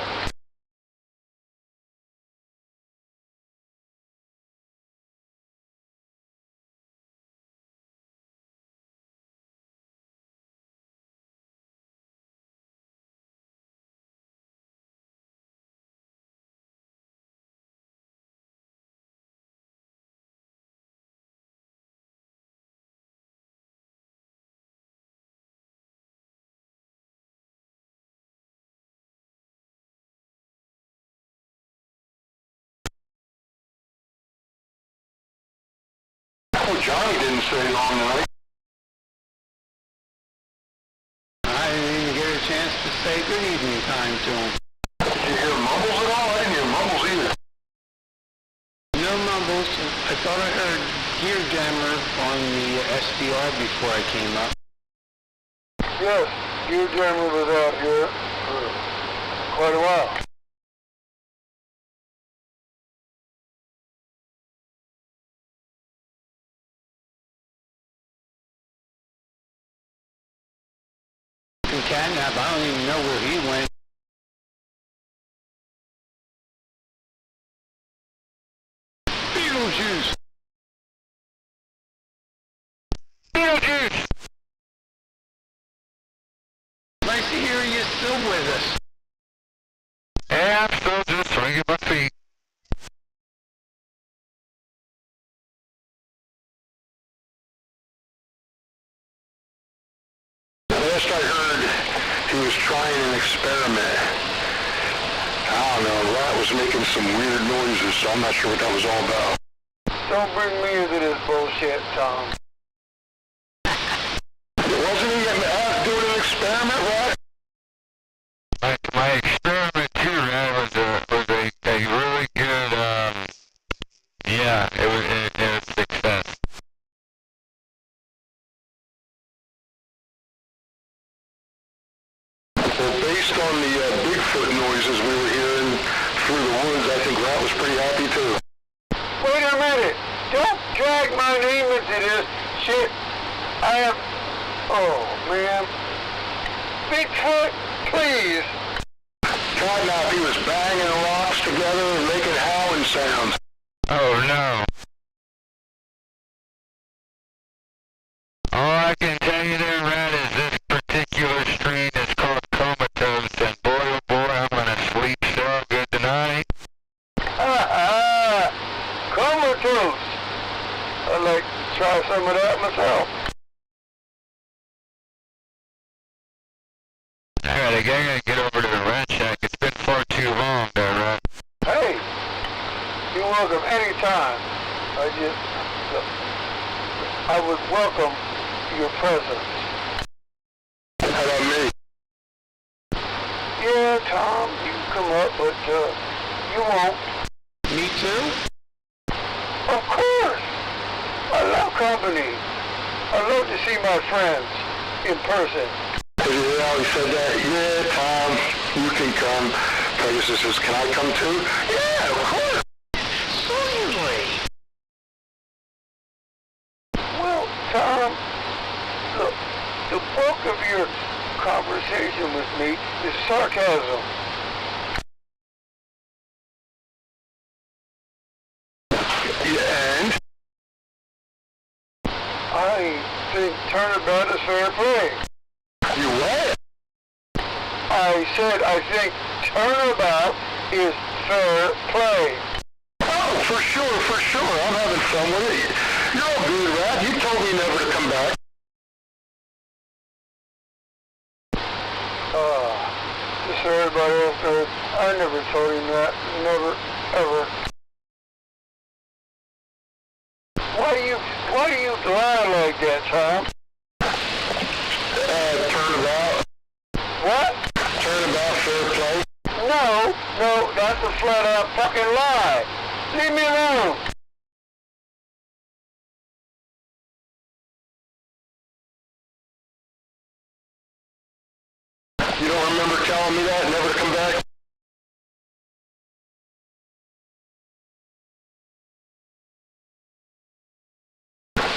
Oh, Johnny didn't stay long tonight. I didn't even get a chance to say good evening time to him. Did you hear mumbles at all? I didn't hear mumbles either. No mumbles. I thought I heard gear jammer on the SDR before I came up. Yes, gear jammer was out here for quite a while. And Catnap, I don't even know where he went. Beetlejuice! Beetlejuice! Nice to hear you're still with us. Yeah, I'm still just swinging my feet. Last I heard, he was trying an experiment. I don't know, Rat was making some weird noises, so I'm not sure what that was all about. Don't bring me into this bullshit, Tom. Wasn't he out doing an experiment, Rat? My experiment too, man, was a really good, yeah, it was a success. Well, based on the Bigfoot noises we were hearing through the woods, I think Rat was pretty happy too. Wait a minute! Don't drag my name into this shit! I am... Oh, man. Bigfoot, please! Catnap, he was banging rocks together and making howling sounds. Oh no. All I can tell you there, Rat, is this particular strain is called comatose, and boy oh boy, I'm gonna sleep so good tonight. Comatose! I'd like to try some of that myself. Alright, I gotta get over to the rat shack. It's been far too long there, Rat. Hey! You're welcome anytime. I would welcome your presence. How about me? Yeah, Tom, you can come up, but, you won't. Me too? Of course! I love company. I love to see my friends in person. Did you hear how he said that? Yeah, Tom, you can come. Pegasus says, can I come too? Yeah, of course. Certainly. Well, Tom, conversation with me is sarcasm. And? I think turnabout is fair play. You what? I said I think turnabout is fair play. Oh, for sure, for sure. I'm having fun with it. You're all good, Rat. You told me never to come back. Just so everybody else knows, I never told him that. Never, ever. Why do you lie like that, Tom? Turnabout. What? Turnabout, fair play. No, that's a flat out fucking lie. Leave me alone. You don't remember telling me that, never to come back?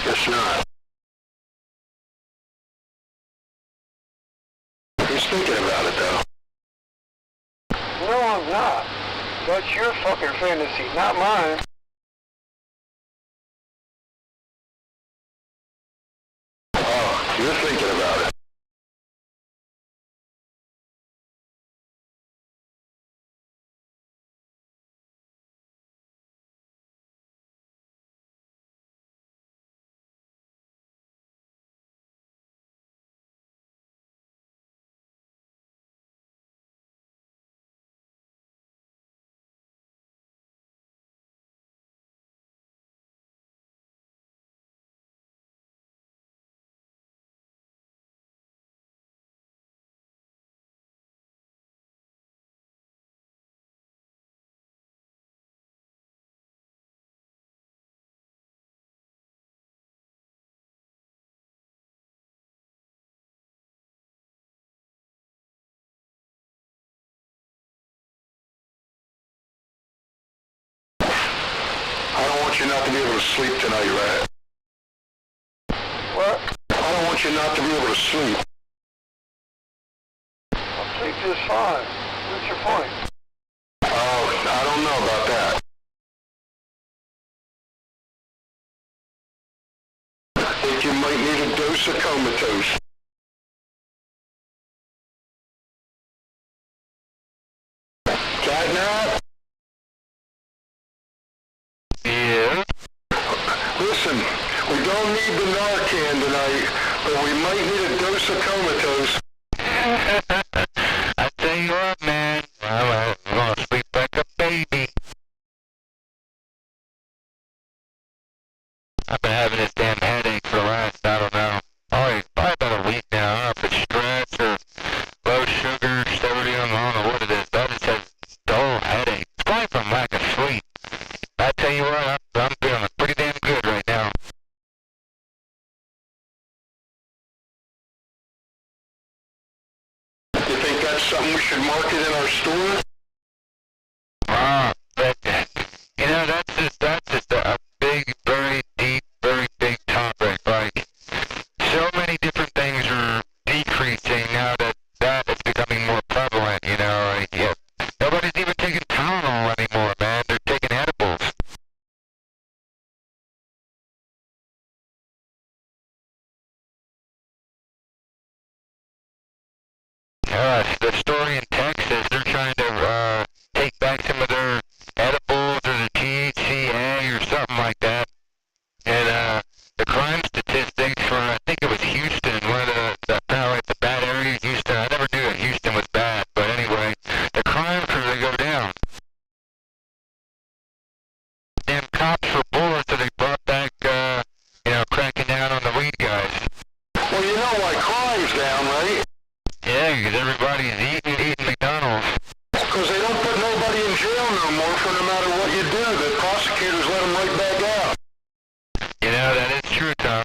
Guess not. He's thinking about it, though. No, I'm not. That's your fucking fantasy, not mine. Oh, you're thinking about it. I don't want you not to be able to sleep tonight, Rat. What? I don't want you not to be able to sleep. I'll sleep just fine. What's your point? Oh, I don't know about that. I think you might need a dose of comatose. Catnap? Yeah. Listen, we don't need the Narcan tonight, but we might need a dose of comatose. I tell you what, man. I'm gonna sleep like a baby. I've been having this damn headache for the last, I don't know, probably about a week now. I don't know if it's stress or low sugar, sodium, I don't know what it is. I just have dull headache. It's probably from lack of sleep. I tell you what, I'm feeling pretty damn good right now. You think that's something we should market in our store? But, you know, that's just a big, very deep, very big topic. Like, so many different things are decreasing now that is becoming more prevalent, you know. Like, yeah, nobody's even taking Tylenol anymore, man. They're taking edibles. The story in Texas, they're trying to take back some of their edibles or the THCA or something like that. And the crime statistics for, I think it was Houston, one of the bad areas, Houston. I never knew that Houston was bad, but anyway, the crime crew, they go down. Damn cops were bored, so they brought back, cracking down on the weed guys. Well, you know why crime's down, right? Yeah, because everybody's eating McDonald's. Because they don't put nobody in jail no more for no matter what you do. The prosecutors let them right back out. You know, that is true, Tom.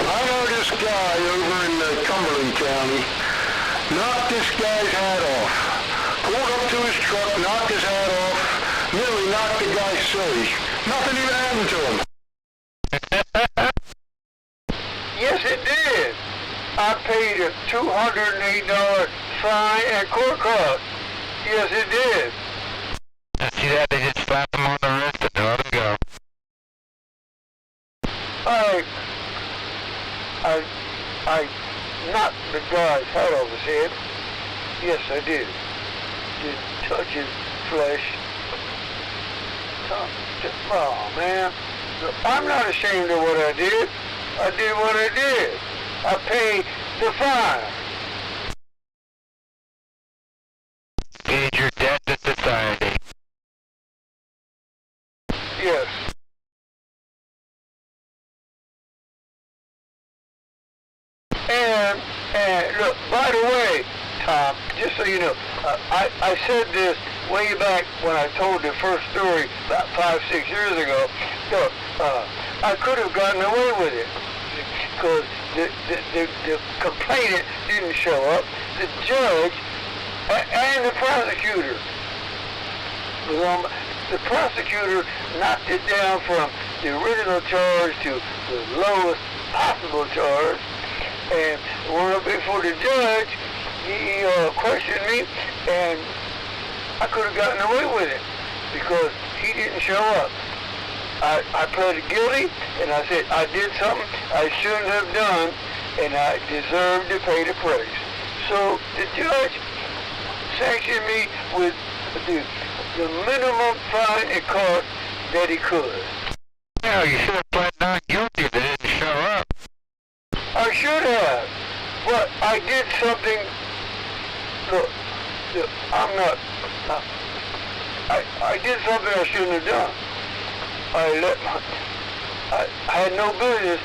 I know this guy over in Cumberland County knocked this guy's hat off. Pulled up to his truck, knocked his hat off, nearly knocked the guy silly. Nothing even happened to him. $208 fine and court costs. Yes, it did. And see that? They just slap him on the wrist and let him go. I knocked the guy's head off his head. Yes, I did. Didn't touch his flesh. Oh, man. I'm not ashamed of what I did. I did what I did. I paid the fine. Paid your debt to society. Yes. And look, by the way, Tom, just so you know, I said this way back when I told the first story about 5-6 years ago. Look, I could have gotten away with it because the complainant didn't show up. The judge and the prosecutor. The prosecutor knocked it down from the original charge to the lowest possible charge. And went up before the judge, he questioned me, and I could have gotten away with it because he didn't show up. I pleaded guilty, and I said I did something I shouldn't have done, and I deserved to pay the price. So the judge sanctioned me with the minimum fine and cost that he could. No, you should have pled not guilty if they didn't show up. I should have, but I did something. Look, I'm not. I did something I shouldn't have done. I had no business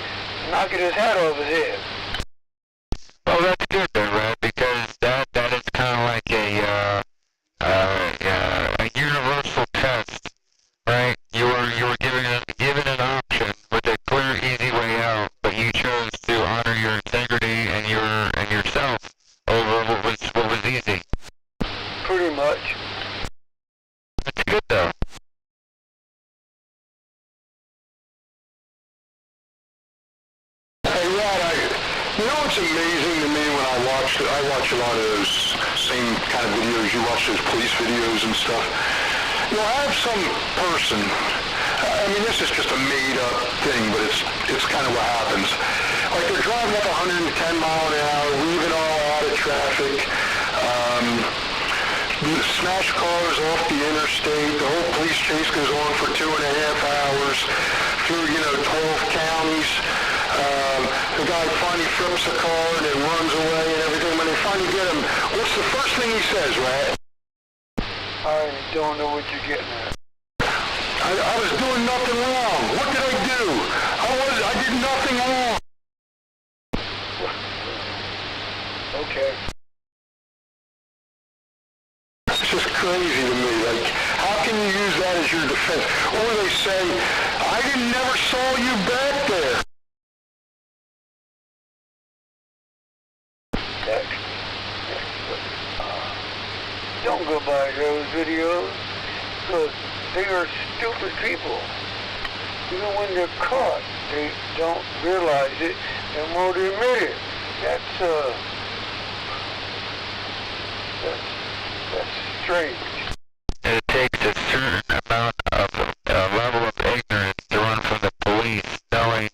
knocking his hat off his head. Well, that's good then, Red, because that is kind of like a universal test, right? You were given an option with a clear, easy way out, but you chose to honor your integrity and yourself over what was easy. Pretty much. That's good though. Hey, Rod, you know what's amazing to me when I watch a lot of those same kind of videos, you watch those police videos and stuff. You'll have some person, I mean, this is just a made-up thing, but it's kind of what happens. Like they're driving up 110 mile an hour, weaving all out of traffic, smash cars off the interstate, the whole police chase goes on for 2.5 hours through, 12 counties. The guy finally flips the car and then runs away and everything. When they finally get him, what's the first thing he says, Rat? I don't know what you're getting at. I was doing nothing wrong. What did I do? I did nothing wrong. Okay. It's just crazy to me. Like, how can you use that as your defense? Or they say, I never saw you back there. Don't go by those videos because they are stupid people. Even when they're caught, they don't realize it and won't admit it. That's strange. It takes a certain amount of level of ignorance to run from the police, knowing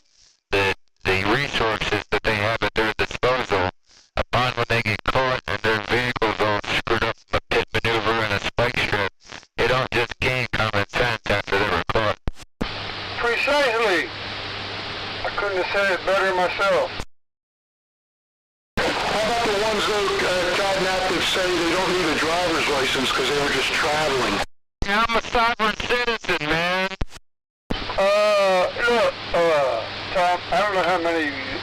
that the resources that they have at their disposal, upon when they get caught and their vehicles all screwed up from a pit maneuver and a spike strip, they don't just gain common sense after they were caught. Precisely. I couldn't have said it better myself. How about the ones that kidnapped that say they don't need a driver's license because they were just traveling? Yeah, I'm a sovereign citizen, man. Look, Tom, I don't know how many of you,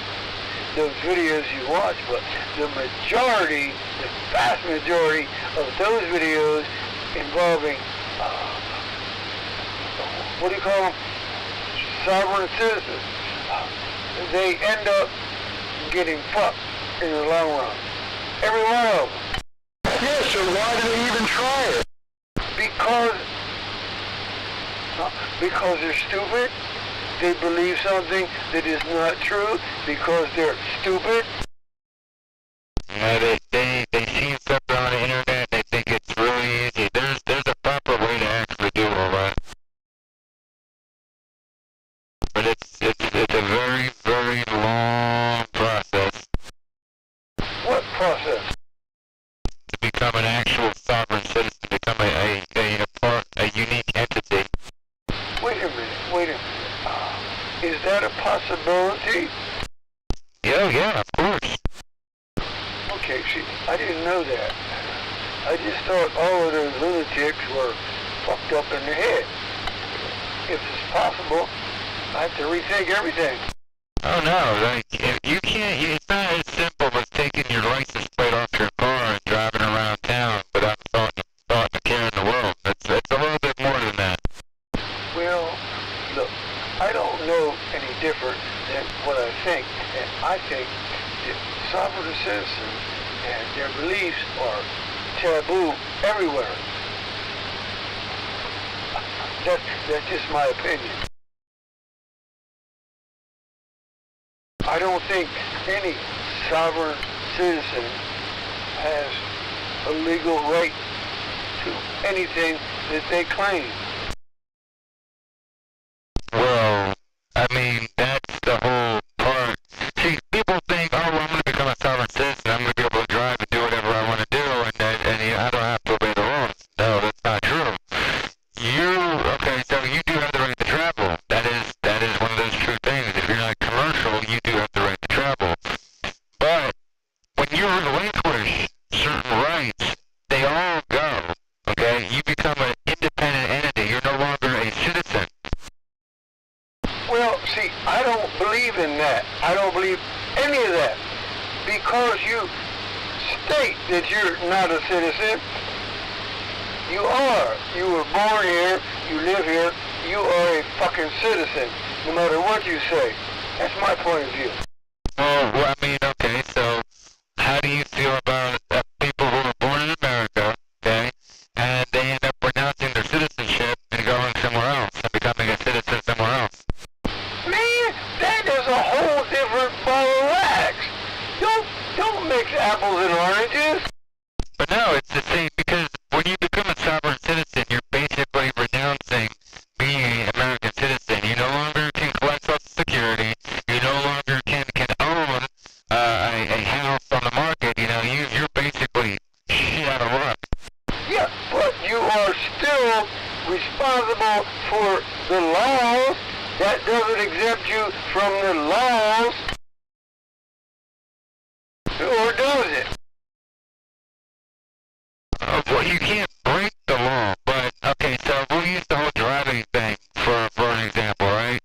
those videos you watch, but the vast majority of those videos involving, what do you call them? Sovereign citizens. They end up getting fucked in the long run. Every one of them. Yeah, so why do they even try it? Because they're stupid. They believe something that is not true because they're stupid. become an actual sovereign citizen, become a unique entity. Wait a minute. Is that a possibility? Yeah, of course. Okay, see, I didn't know that. I just thought all of those lunatics were fucked up in the head. If it's possible, I have to rethink everything. Oh no, like, you can't, it's not as simple as taking your license plate off your car and driving around town without thought and a care in the world. It's a little bit more than that. Well, look, I don't know any different than what I think, and I think that sovereign citizens and their beliefs are taboo everywhere. That's just my opinion. I don't think any sovereign citizen has a legal right to anything that they claim. Well, I mean, that's the whole part. See, people think, oh, well, I'm going to become a sovereign citizen, I'm going to be able to drive and do whatever I want to do, and I don't have to obey the laws. No, that's not true. Okay, so you do have the right to travel. That is one of those true things. If you're not commercial, you do have the right to travel. But when you relinquish certain rights, they all go. Okay? You become an independent entity. You're no longer a citizen. Well, see, I don't believe in that. I don't believe any of that. Because you state that you're not a citizen, you are. You were born here, you live here, you are a fucking citizen, no matter what you say. That's my point of view. Well, I mean, okay, so how do you feel about people who are born in America, okay, and they end up renouncing their citizenship and going somewhere else and becoming a citizen somewhere else? Man, that is a whole different ball of wax. Don't mix apples and oranges. But no, it's the same, because when you become a sovereign citizen, you're basically renouncing being an American citizen. You no longer can collect Social Security. You no longer can own a house on the market. You know, you're basically shit out of luck. Yeah, but you are still responsible for the laws. That doesn't exempt you from the laws. Or does it? Well, you can't break the law, but, okay, so we'll use the whole driving thing for an example, right?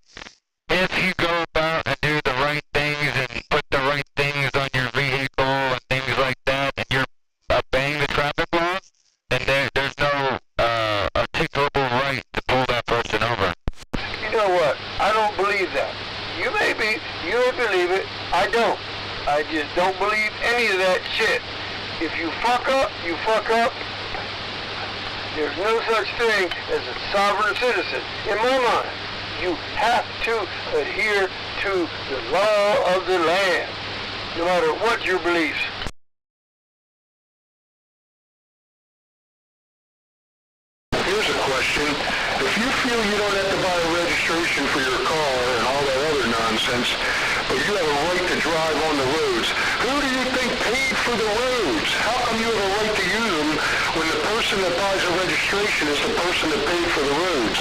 If you go about and do the right things and put the right things on your vehicle and things like that, and you're obeying the traffic laws, then there's no articulable right to pull that person over. You know what? I don't believe that. You may believe it. I don't. I just don't believe any of that shit. If you fuck up, you fuck up. There's no such thing as a sovereign citizen. In my mind, you have to adhere to the law of the land, no matter what your beliefs. Here's a question. If you feel you don't have to buy a registration for your car and all that other nonsense, but you have a right to drive on the roads, who do you think paid for the roads? How come you have a right to use them when the person that buys a registration is the person that paid for the roads?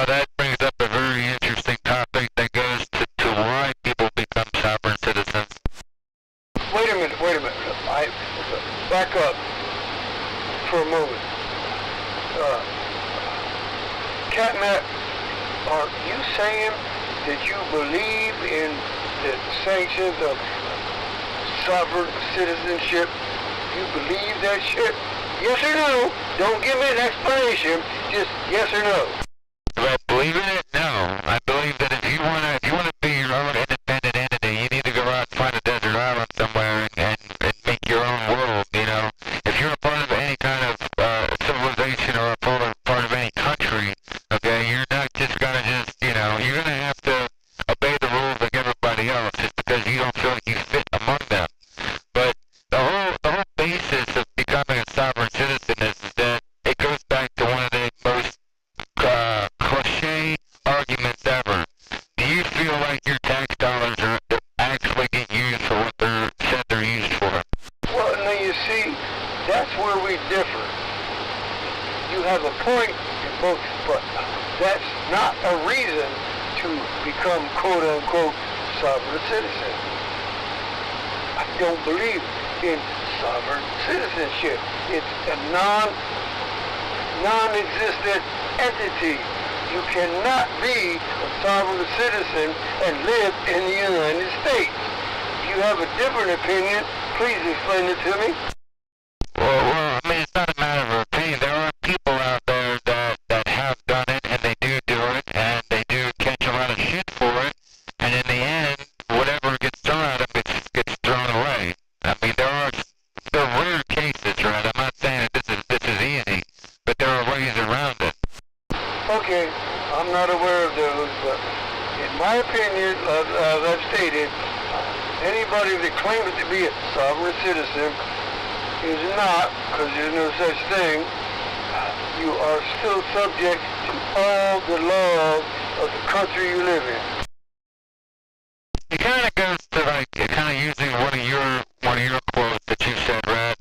That brings up a very interesting topic that goes to why people become sovereign citizens. Wait a minute. Back up for a moment. Catnap, are you saying that you believe in the sanctions of sovereign citizenship? You believe that shit? Yes or no? Don't give me an explanation. Just yes or no. Do I believe in it? No. I believe that if you wanna be your own independent entity, you need to go out and find a desert island somewhere and make your own world. You know, if you're a part of any kind of civilization or a part of any country, okay, you're not just gonna you're gonna have to obey the rules like everybody else just because you don't feel like you fit among them. But the whole basis of becoming a sovereign citizen is that it goes back to one of the most cliche arguments ever. Do you feel like your tax dollars are actually get used for what they're said they're used for? Well, now you see, that's where we differ. You have a point in both, but that's not a reason to become quote-unquote sovereign citizen. I don't believe in sovereign citizenship. It's a non-existent entity. You cannot be a sovereign citizen and live in the United States. If you have a different opinion, please explain it to me. Well, I mean, it's not a matter of opinion. There are people out there that have done it, and they do it, and they do catch a lot of shit for it, and in the end, whatever gets thrown at them gets thrown away. I mean, there are rare cases, right? I'm not saying that this is easy, but there are ways around it. Okay, I'm not aware of those, but in my opinion, as I've stated, anybody that claims to be a sovereign citizen is not, because there's no such thing. You are still subject to all the laws of the country you live in. It kind of goes to kind of using one of your quotes that you said, right?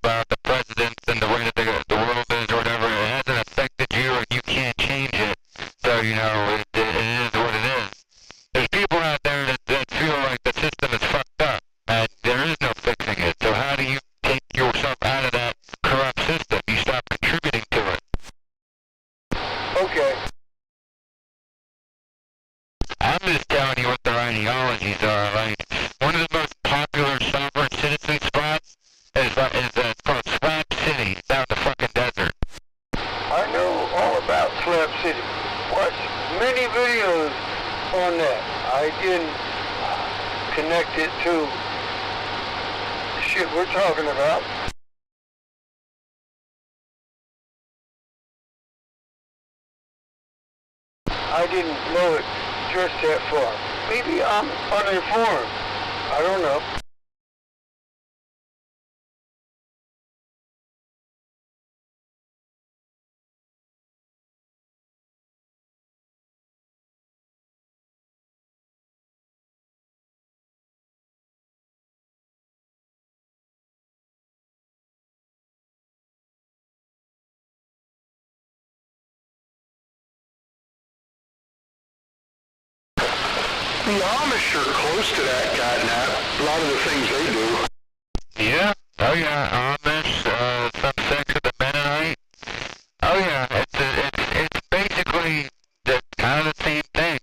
About the presidents and the way that the world is or whatever. It hasn't affected you, and you can't change it. So it is what it is. There's people out there that feel like the system is fucked up, and there is no fixing it. So how do you take yourself out of that corrupt system? You stop contributing to it. Okay. I'm just telling you what their ideologies are. Like, one of the most popular sovereign citizen spots is called Slap City. It's out in the fucking desert. I know all about Slap City. Watched many videos on that. I didn't connect it to the shit we're talking about. I didn't know it just that far. Maybe I'm uninformed. I don't know. The Amish are close to that guy now. A lot of the things they do. Yeah. Oh yeah. Amish, some section of the Mennonite. Oh yeah. It's basically kind of the same thing.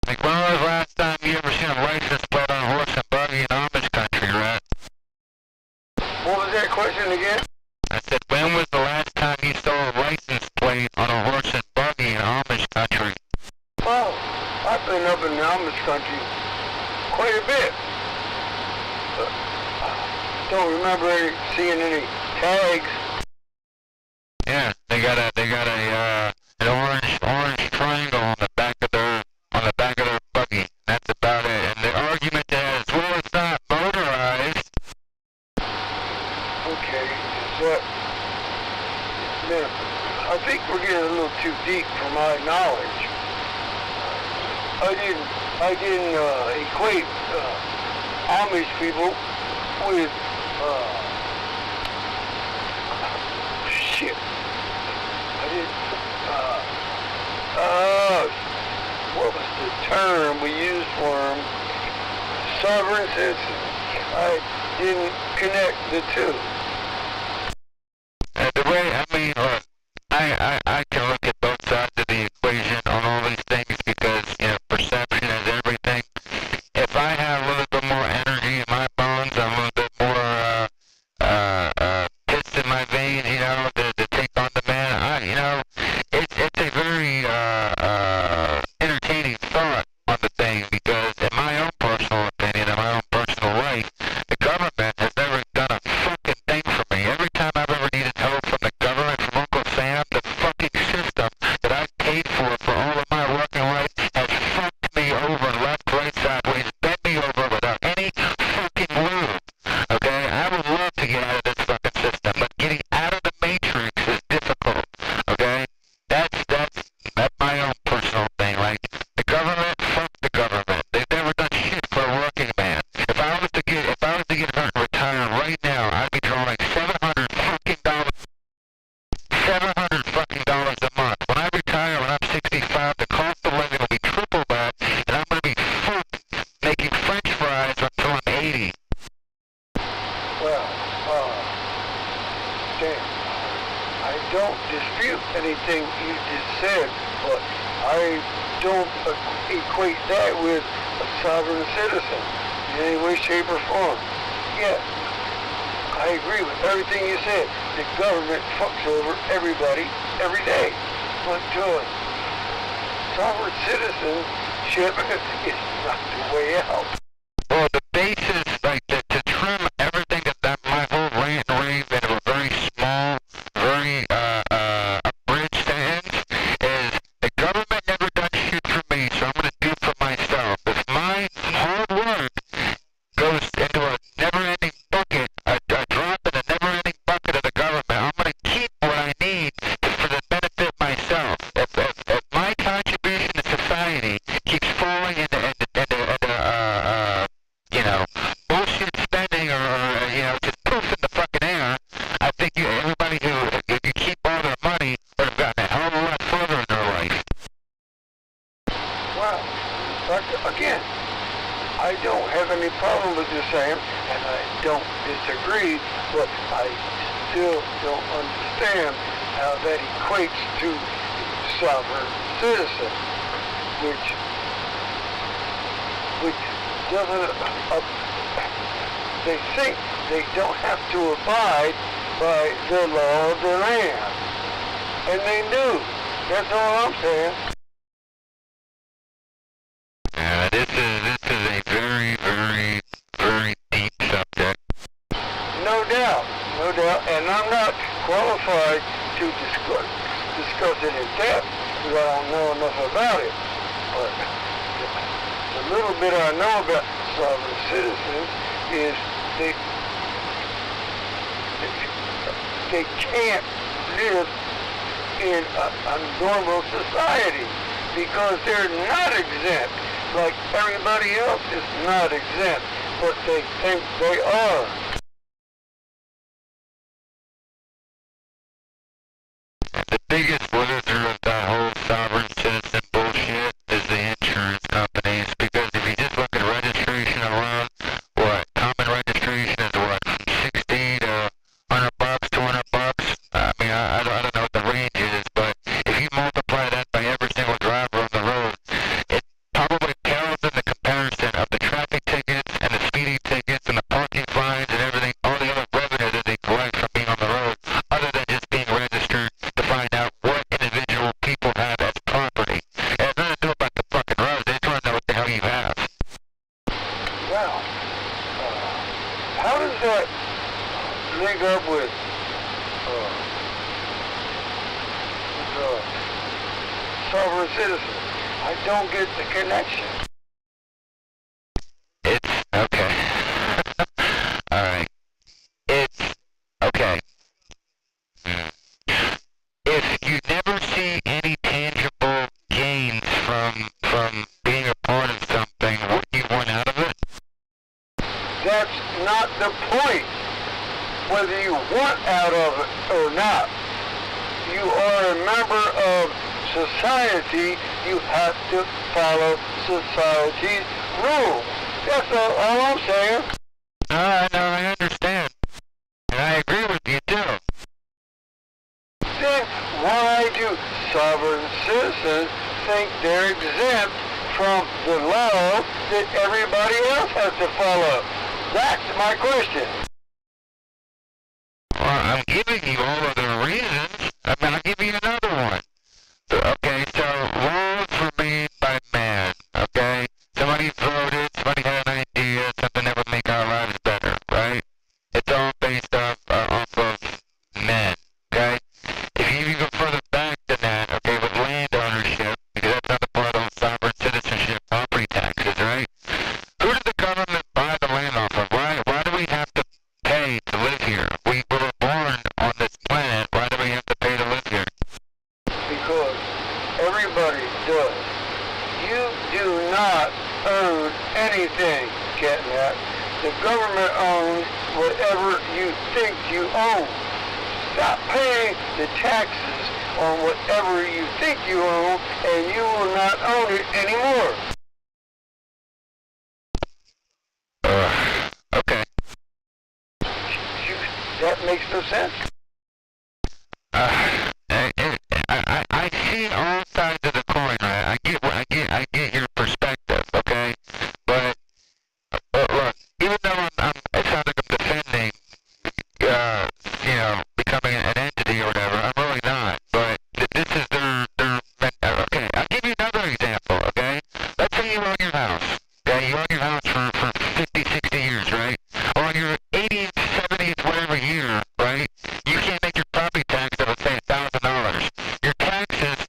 Like, when was the last time you ever seen a license plate on a horse and buggy in Amish country, right? What was that question again? I said, when was the last time you saw a license plate on a horse and buggy in Amish country? Well, I've been up in the Amish country quite a bit. But don't remember seeing any tags. Yeah, they got an orange triangle on the back of their buggy. That's about it. And the argument is, well, it's not motorized. Okay, so now, I think we're getting a little too deep for my knowledge. I didn't equate Amish people with shit. I didn't. What was the term we used for them? Sovereign citizen. I didn't connect the two. The way, I mean, look, I can look at both sides of the equation on all these things because, perception is everything. If I have a little bit more energy in my bones, I'm a little bit more, pissed in my veins, to take on the man, it's a very, entertaining thought on the thing because in my own personal opinion, in my own personal life, the government has never done a fucking thing understand. I don't dispute anything you just said, but I don't equate that with a sovereign citizen in any way, shape, or form. Yes, I agree with everything you said. The government fucks over everybody every day. But sovereign citizenship is not the way out. Well, the basis, like, to trim everything that my whole rant and rave into a very small, very, abridged ends, is the government never done shit for me, so I'm gonna do for myself. If my hard work goes into a never-ending bucket, a drop in a never-ending bucket of the government, I'm gonna keep what I need for the benefit myself. If my contribution to society keeps falling into you know, bullshit spending or you know, just poof in the fucking air, I think everybody who could keep all their money would have gotten a hell of a lot further in their life. Well, again, I don't have any problem with you saying, and I don't disagree, but I still don't understand how that equates to sovereign citizen, which doesn't, they think they don't have to abide by the law of the land. And they do. That's all I'm saying. This is a very, very, very deep subject. No doubt. And I'm not qualified to discuss it in depth because I don't know enough about it. But the little bit I know about sovereign citizens is they can't live in a normal society because they're not exempt. Like everybody else is not exempt, but they think they are. The biggest loser of that whole sovereign citizen bullshit is the insurance companies, because if you just look at registration alone, what, common registration is what, from 60 to 100 bucks, 200 bucks? I mean, I don't know what the range is, but if you multiply that by every single driver on the road, it probably pales in the comparison of the traffic tickets and the speeding tickets and the parking fines and everything, all the other revenue that they collect from being on the road, other than just being registered to find out what individual people have as property. It has nothing to do about the fucking road. They just want to know what the hell you have. Well, how does that link up with sovereign citizen? I don't get the connection. It's okay. Alright. It's okay. If you never see any tangible gains from being a part of something, what do you want out of it? That's not the point. Whether you want out of it or not, you are a member of society. You have to follow society's rules. That's all I'm saying. No, I understand. And I agree with you too. Then why do sovereign citizens think they're exempt from the law that everybody else has to follow? That's my question. Well, I'm giving you all of the reasons. I mean, I'll give you another one. Okay, so laws were made by man, okay? Somebody voted, somebody had an idea, something that would make our lives better, right? It's all based off of men, okay? If you even go further back than that, okay, with land ownership, because that's not a part of sovereign citizenship, property taxes, right? Who did the government buy the land off of? Why do we have to pay to live here? We were born on this planet. Why do we have to pay to live here? Because everybody does. You do not own anything, Catnap. The government owns whatever you think you own. Stop paying the taxes on whatever you think you own, and you will not own it anymore. Okay. That makes no sense. I see all sides of the coin, right? I get your perspective, okay? But look, even though it sounds like I'm defending, becoming an entity or whatever, I'm really not. But this is okay. I'll give you another example, okay? Let's say you own your house, okay? You own your house for 50, 60 years, right? On your 80th, 70th, whatever year, right? You can't make your property tax of, let's say, $1,000. Your taxes,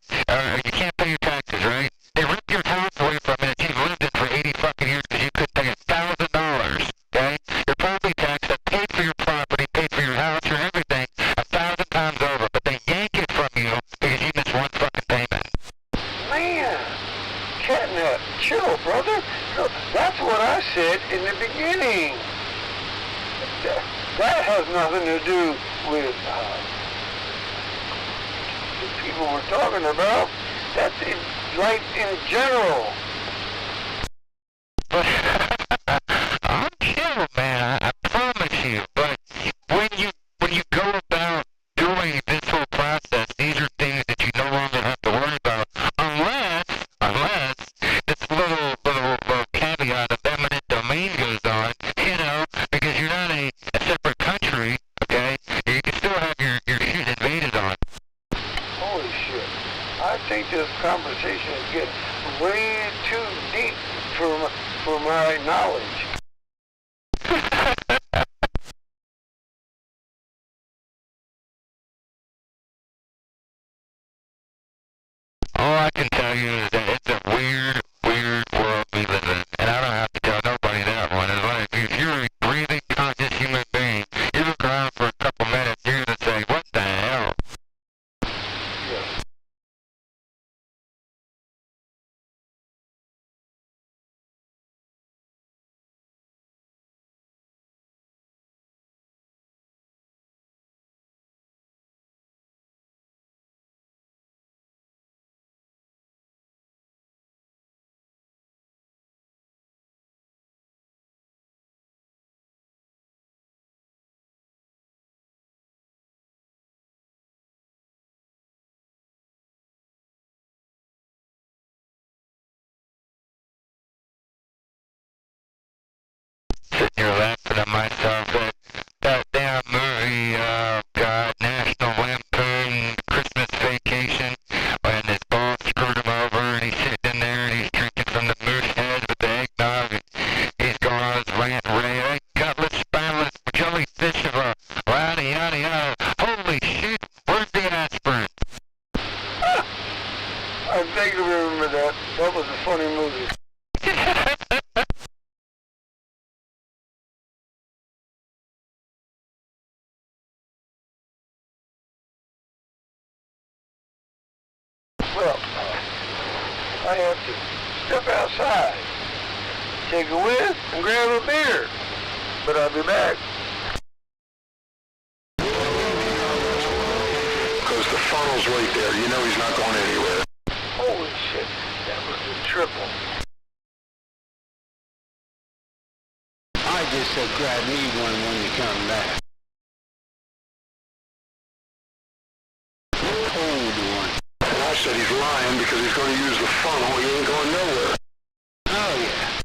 you can't pay your taxes, right? They rip your house away from it that you've lived in for 80 fucking years because you couldn't pay $1,000, okay? Your property tax that paid for your property, paid for your house, your everything, 1,000 times over, but they yank it from you because you missed one fucking payment. Man, Catnap, chill, brother. Look, that's what I said in the beginning. That has nothing to do with the people we're talking about. That's in life in general. I'm chill, man. I promise you. But when you go about doing this whole process, these are things that you no longer have to worry about, unless this little caveat of eminent domain goes on, because you're not a separate country, okay? You can still have your shit invaded on. Holy shit. I think this conversation is getting way too deep for my knowledge. All I can tell you is that it's a weird, weird world we live in, and I don't have to tell nobody that one. It's like, if you're a breathing, conscious human being, you look around for a couple minutes, you're gonna say, what the hell? Yes. Sitting here laughing at myself that damn movie, God, National Lampoon Christmas Vacation, when his boss screwed him over and he's sitting in there and he's drinking from the moose head with the eggnog and he's going on his rant and rave, hey, gutless, spineless, jellyfish of a yada yada yada. Holy shit, where's the aspirin? I vaguely remember that. That was a funny movie. Well, I have to step outside, take a whiff, and grab a beer. But I'll be back. Because the funnel's right there. You know he's not going anywhere. Holy shit, that was a triple. I just said grab me one when you come back. Hold one. And I said he's lying because he's going to use the funnel. He ain't going nowhere. Oh yeah.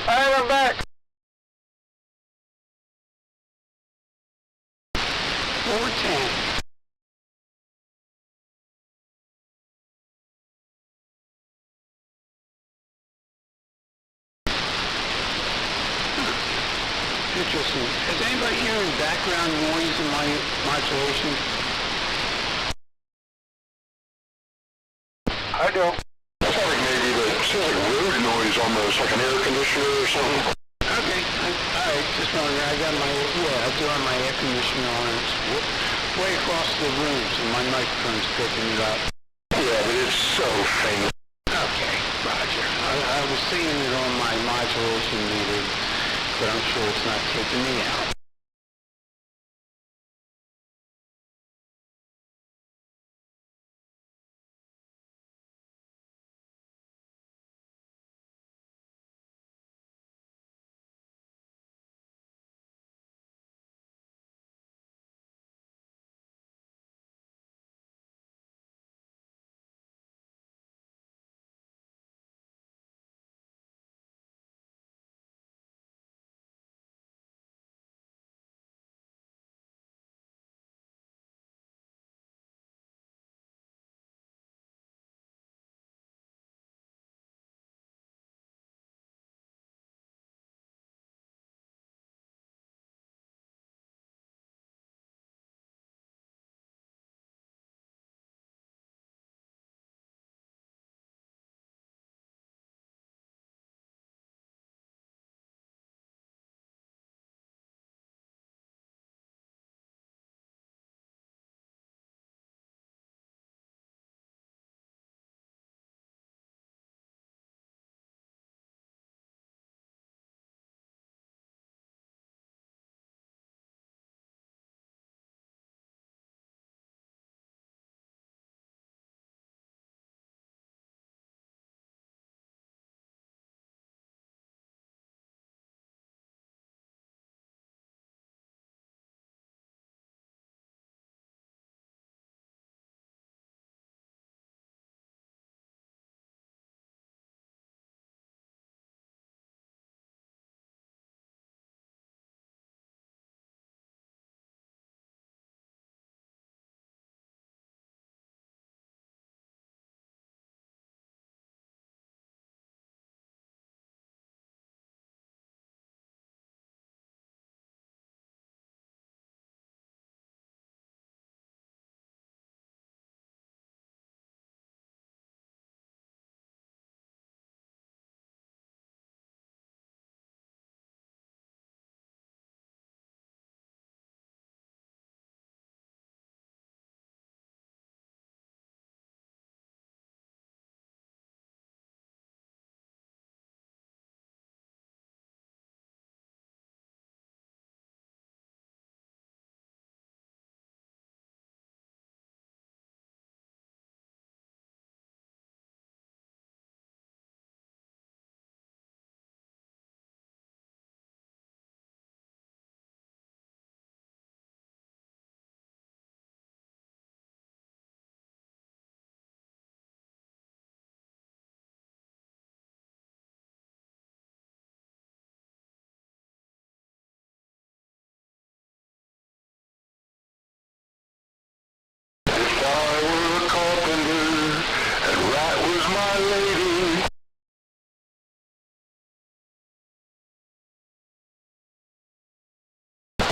Alright, I'm back. 410. Interesting. Is anybody hearing background noise in my modulation? I don't. Sounds like maybe sounds like road noise almost, like an air conditioner or something. Okay. Alright, just wondering. I got my, I do have my air conditioner on. It's way across the room, so my microphone's picking it up. Yeah, but it's so faint. Okay, Roger. I was seeing it on my modulation meter, but I'm sure it's not taking me out.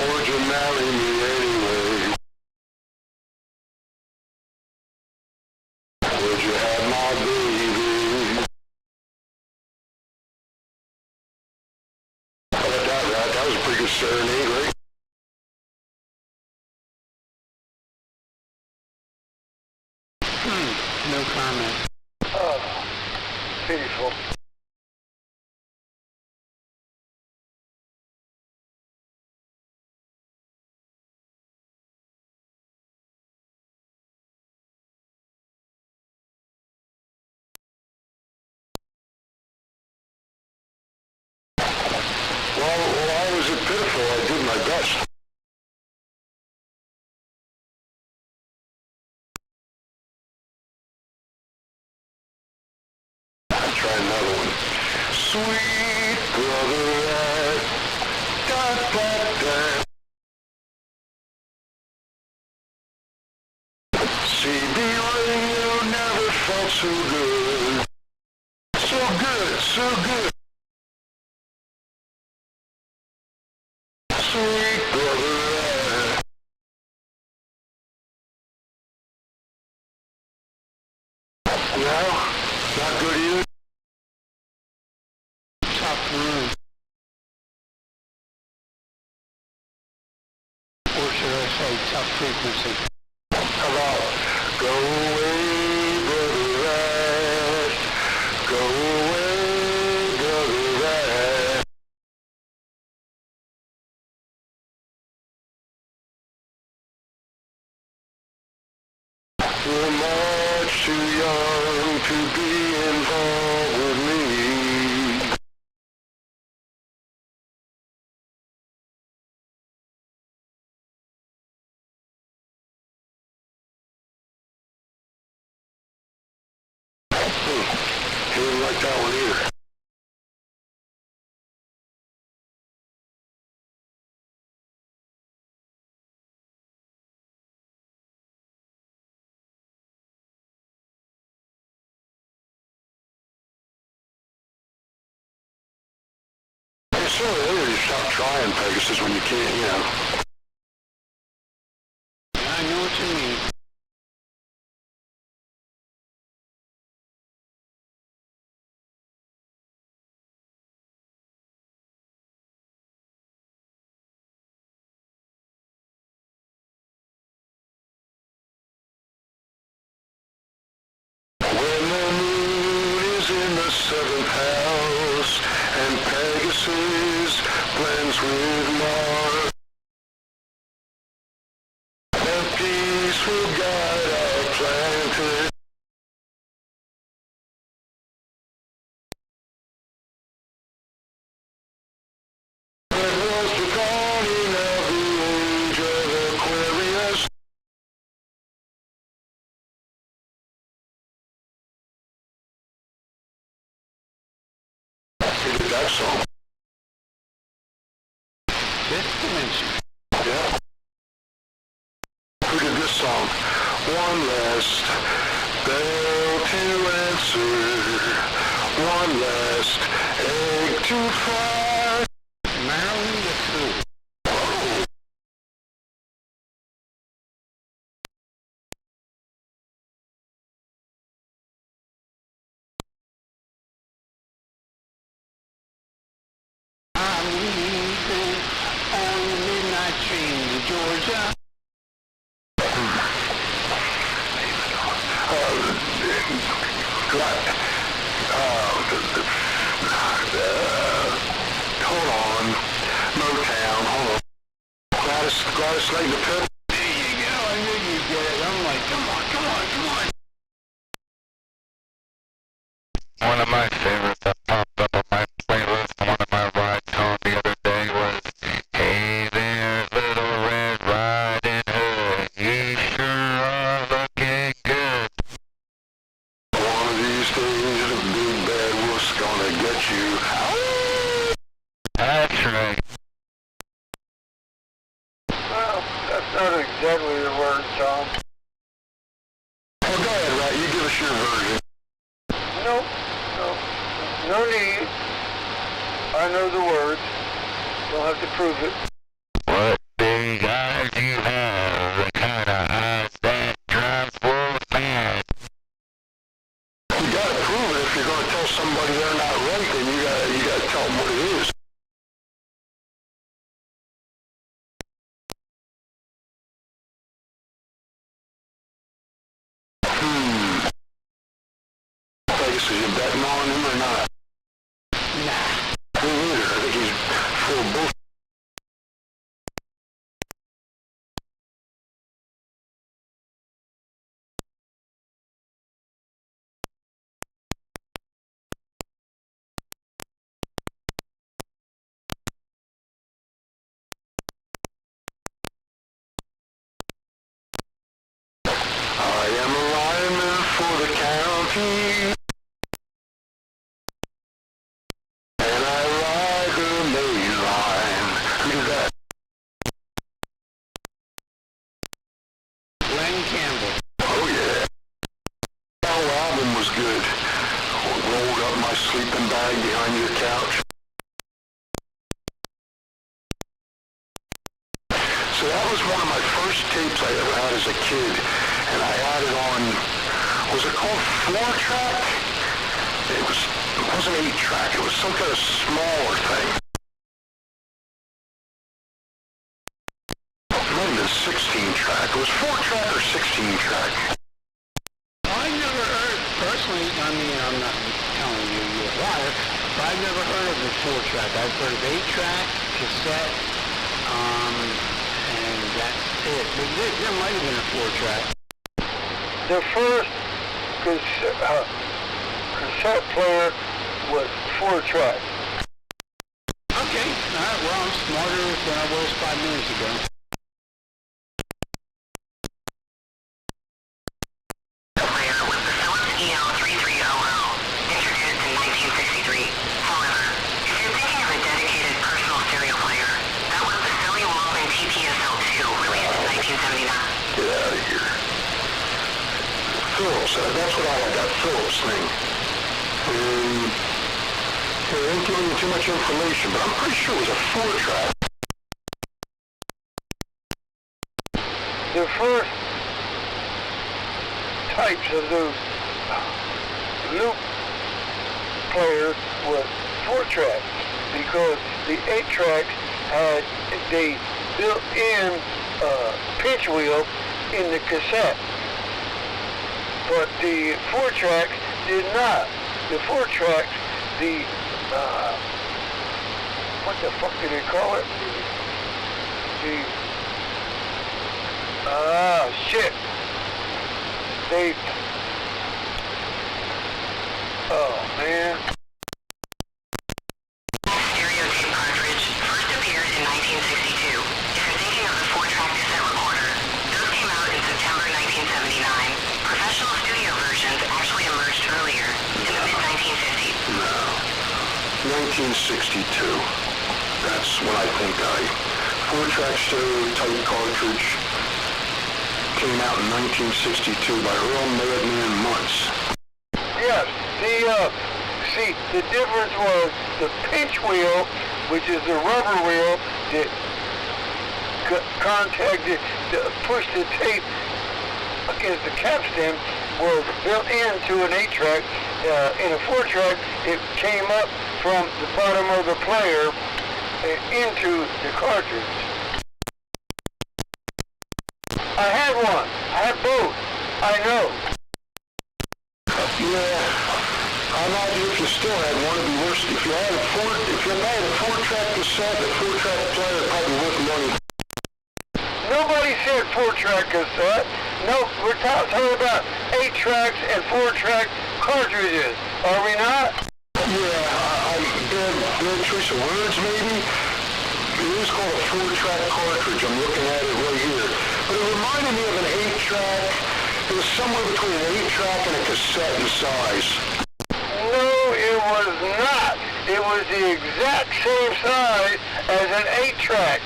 Would you marry me anyway? Would you have my baby? How about that, right? That was a pretty good serenade, right? No comment. Oh, peaceful. Why was it pitiful? I did my best. I'll try another one. Sweet brother Rat. Da, da, da. CB radio never felt so good. So good, so good. Sweet brother Rat. No? Not good either? Tough room. Or should I say tough frequency? How about go away, brother Rat. Go away, brother Rat. You're much too young to be involved with me. He didn't like that one either. It's so early to stop trying Pegasus when you can't, you know. I know what you mean. When the moon is in the seventh house and Pegasus blends with Mars, and peace will guide our planet. It was the dawning of the age of Aquarius. He did that song. Fifth dimension. Yeah. Who did this song? One last bell to answer. One last egg to fry. Marilyn the Fool. Oh. I'm leaving on the midnight train to Georgia. Hold on. Motown, hold on. Gladys Lane the Pit. There you go. I knew you'd get it. I'm like, come on, come on, come on. One of my favorites that popped up on my playlist on one of my rides home the other day was Hey There, Little Red Riding Hood, you sure are looking good. One of these days, the big bad wolf's gonna get you. That's right. Well, that's not exactly the word, Tom. Well, go ahead, Rat. You give us your version. Nope, no need. I know the words. Don't have to prove it. What big eyes you have, the kind of eyes that drives wolves mad. You gotta prove it. If you're gonna tell somebody they're not right, then you gotta tell them what it is. Pegasus, you betting on him or not? Nah. Me neither. I think he's full of bullshit. from your couch. So that was one of my first tapes I ever had as a kid, and I had it on, was it called 4-track? It wasn't 8-track, it was some kind of smaller thing. It might have been 16-track. It was 4-track or 16-track. I never heard, personally, I mean, I'm not telling you you're a liar, but I've never heard of a 4-track. I've heard of 8-track, cassette, and that's it. But there might have been a 4-track. The first cassette player was 4-track. Okay, all right, well, I'm smarter than I was 5 minutes ago. Phillips, that's what I had, that Phillips thing. They didn't give me too much information, but I'm pretty sure it was a 4-track. The first types of those loop players was 4-track, because the 8-track had the built-in pinch wheel in the cassette. But the 4-track did not. The 4-track, what the fuck do they call it? Shit. Oh man. Stereo tape cartridge first appeared in 1962. If you're thinking of the 4-track cassette recorder, those came out in September 1979. Professional studio versions actually emerged earlier, in the mid-1950s. No. 1962. That's when I think 4-track stereo type cartridge came out in 1962 by Earl Madman Muntz. Yes, the difference was the pinch wheel, which is the rubber wheel that pushed the tape against the capstan, was built into an 8-track. In a 4-track, it came up from the bottom of the player into the cartridge. I had one. I had both. I know. Yeah, I imagine if you still had one, it'd be worse. If you had a 4-track cassette, the 4-track player would probably worth money. Nobody said 4-track cassette. No, we're talking about 8-tracks and 4-track cartridges. Are we not? Yeah, bad choice of words maybe. It is called a 4-track cartridge. I'm looking at it right here. But it reminded me of an 8-track. It was somewhere between an 8-track and a cassette in size. No, it was not. It was the exact same size as an 8-track.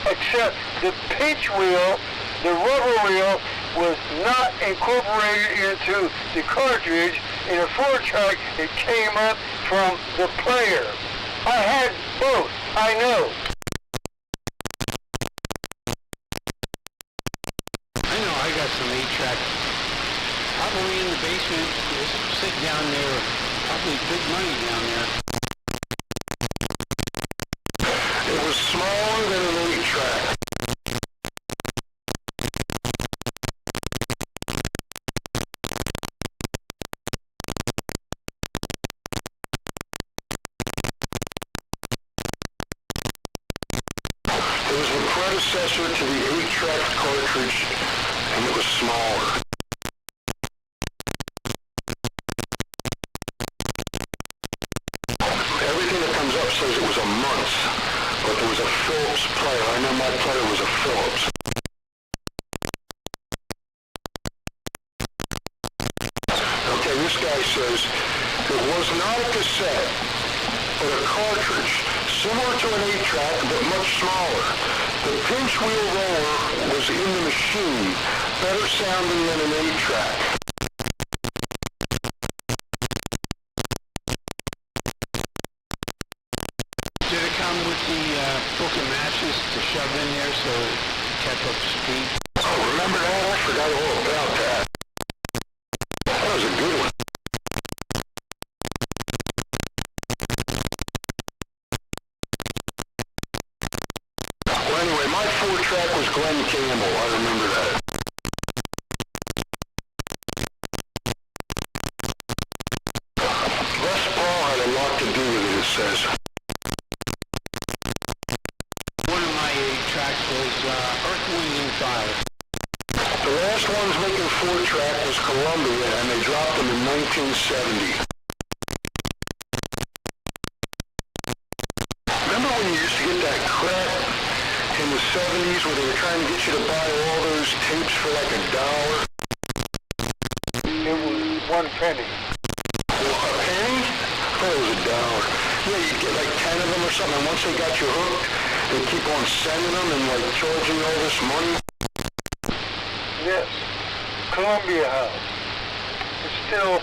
Except the pinch wheel, the rubber wheel, was not incorporated into the cartridge. In a 4-track, it came up from the player. I had both. I know. I know, I got some 8-track, probably in the basement, just sit down there, probably big money down there. It was smaller than an 8-track. It was the predecessor to the 8-track cartridge, and it was smaller. Everything that comes up says it was a Muntz, but there was a Phillips player. I know my player was a Phillips. Okay, this guy says it was not a cassette, but a cartridge, similar to an 8-track, but much smaller. The pinch wheel roller was in the machine, better sounding than an 8-track. with the book of matches to shove in there so it kept up to speed? Oh, remember that? I forgot all about that. That was a good one. Well, anyway, my 4-track was Glenn Campbell. I remember that. Les Paul had a lot to do with it, it says. One of my 8 tracks was Earth, Wind and Fire. The last ones making 4-track was Columbia, and they dropped them in 1970. Remember when you used to get that crap in the 70s where they were trying to get you to buy all those tapes for like $1? It was 1 penny. Well, a penny? I thought it was $1. Yeah, you'd get like 10 of them or something, and once they got you hooked, they'd keep on sending them and like charging you all this money. Yes, Columbia House. It's still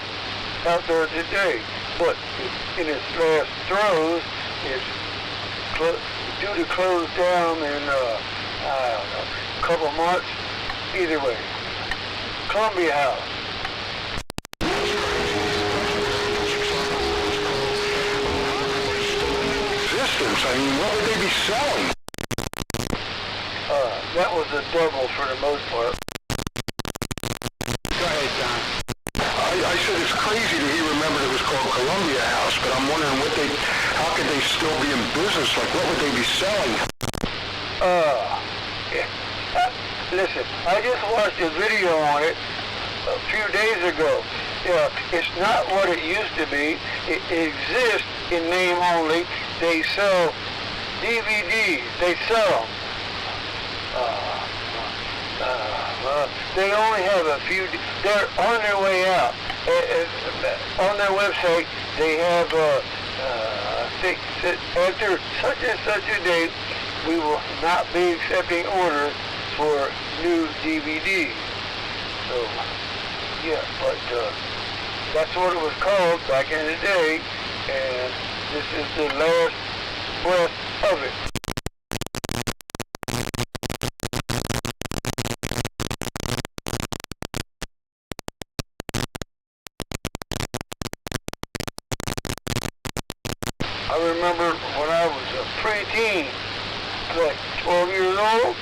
out there today, but in its last throes, it's due to close down in, I don't know, a couple months. Either way, Columbia House. Existence, I mean, what would they be selling? That was a double for the most part. Go ahead, John. I said it's crazy that he remembered it was called Columbia House, but I'm wondering how could they still be in business? Like, what would they be selling? Listen, I just watched a video on it a few days ago. It's not what it used to be. It exists in name only. They sell DVDs. They sell them. They only have a few. They're on their way out. On their website, they have. After such and such a date, we will not be accepting orders for new DVDs. So, yeah, but that's what it was called back in the day, and this is the last breath of it. I remember when I was a preteen, like 12 years old,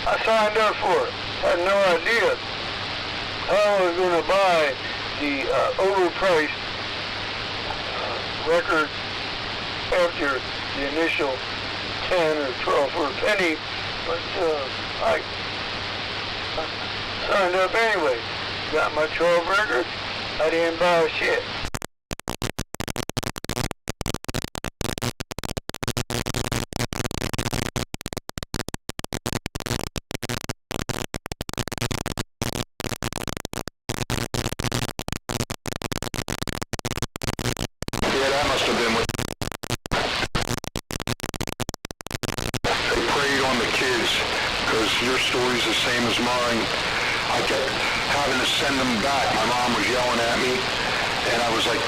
I signed up for it. Had no idea how I was going to buy the overpriced record after the initial 10 or 12 for a penny, but I signed up anyway. Got my 12 records. I didn't buy shit. Must have been what they preyed on the kids, because your story's the same as mine. I kept having to send them back. My mom was yelling at me, and I was like,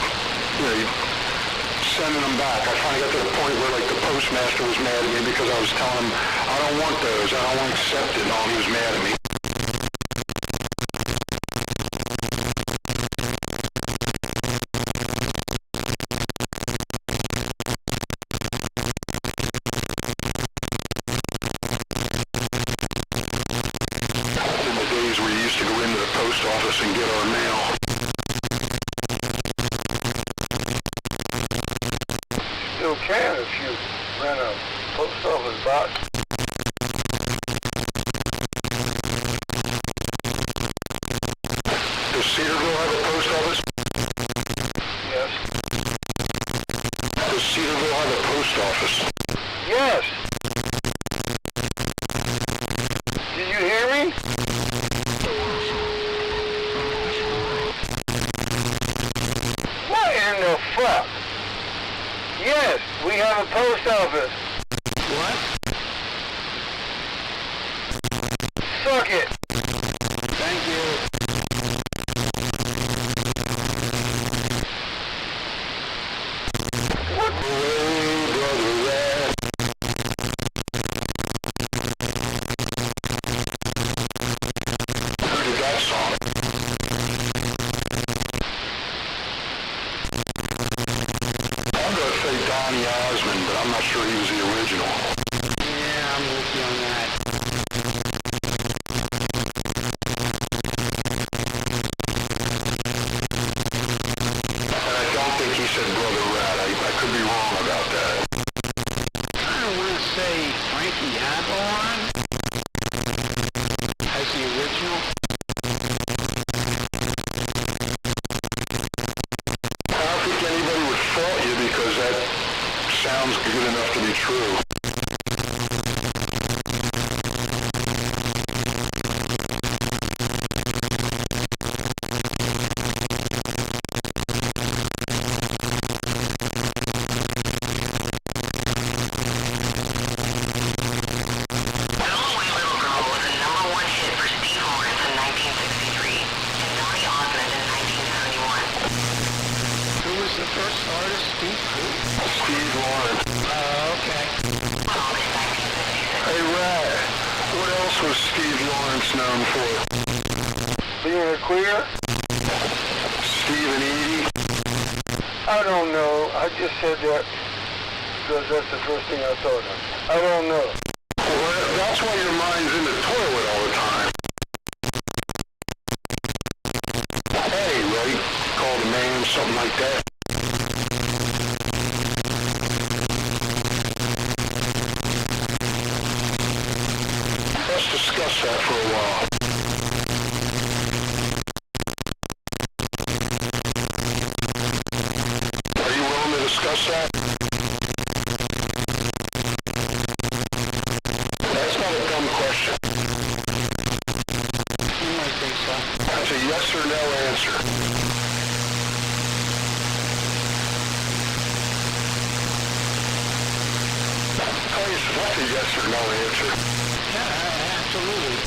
sending them back. I finally got to the point where like the postmaster was mad at me because I was telling him, I don't want those, I don't want to accept it, and all he was mad at me. Where you used to go into the post office and get our mail. Still can if you rent a post office box. Does Cedarville have a post office? Yes. Does Cedarville have a post office? Yes. Did you hear me? What in the fuck? Yes, we have a post office. What? Suck it. Thank you. What Donny Osmond, but I'm not sure he was the original. Yeah, I'm with you on that. And I don't think he said Brother Rat. I could be wrong about that. I don't want to say Frankie Avalon as the original. I don't think anybody would fault you because that sounds good enough to be true. Steve Lawrence. Oh, okay. Hey, Rat, what else was Steve Lawrence known for? Being a queer? Steve and Edie? I don't know. I just said that because that's the first thing I thought of. I don't know. Well, that's why your mind's in the toilet all the time. Hey, right? Call the man, something like that. Let's discuss that for a while. Are you willing to discuss that? That's not a dumb question. You might think so. That's a yes or no answer. Oh, yes, that's a yes or no answer. Yeah, absolutely.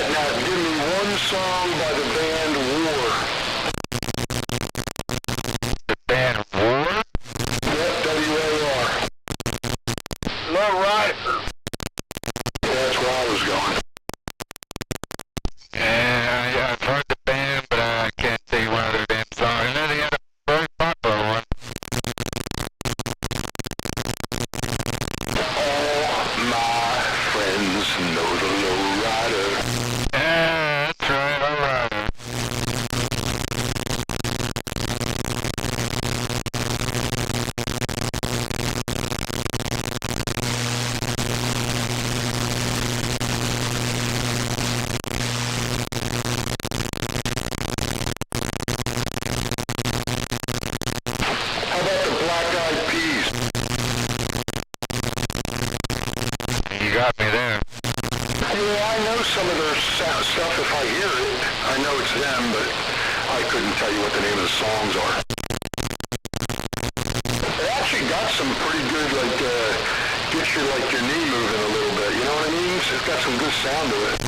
Now, give me one song by the band War. The band War? Yep, W-A-R. Low Rider. Yeah, that's where I was going. Yeah, I've heard the band, but I can't tell you one of their damn songs. I know they had a very popular one. All my friends know the Low Rider. Yeah, that's right, alright. How about the Black Eyed Peas? You got me there. Yeah, I know some of their stuff if I hear it. I know it's them, but I couldn't tell you what the name of the songs are. They actually got some pretty good, like, get your knee moving a little bit, you know what I mean? It's got some good sound to it.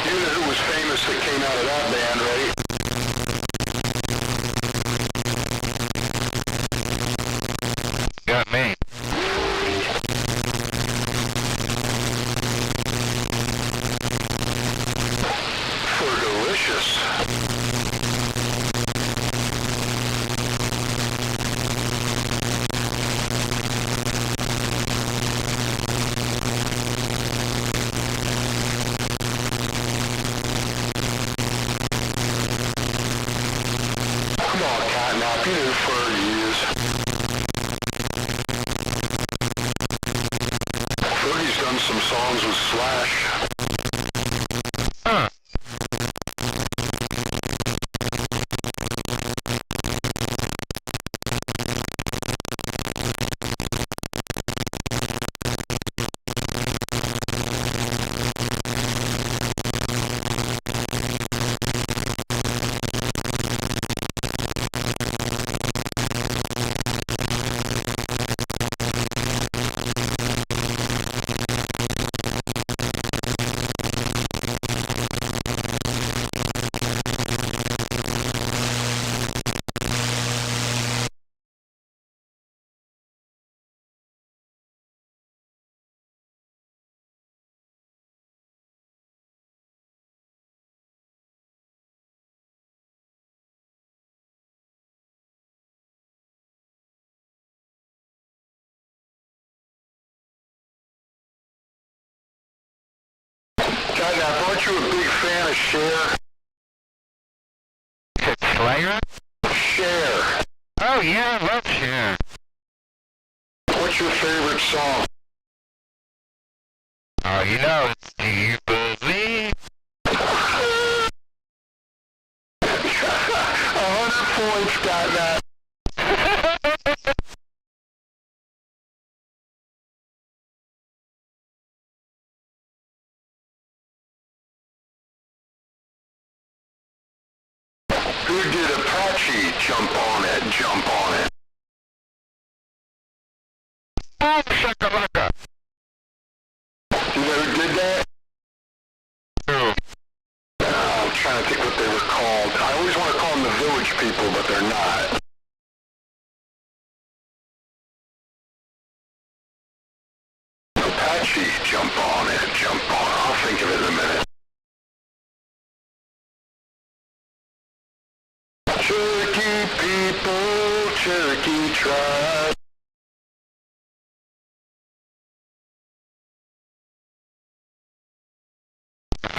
You know who was famous that came out of that band, right? Got me. For Delicious. Come on, Cottonmouth, you knew Fergie is. Fergie's done some songs with Slash. Huh. Now, aren't you a big fan of Cher? Is it Slayer? Cher. Oh yeah, I love Cher. What's your favorite song? Oh, you know, it's Do You Believe? 100 points, got that. Who did Apache jump on it, jump on it? Boom shakalaka. You know who did that? Who? I'm trying to think what they were called. I always want to call them the Village People, but they're not. Apache, jump on it, jump on it. I'll think of it in a minute. Cherokee people, Cherokee tribe.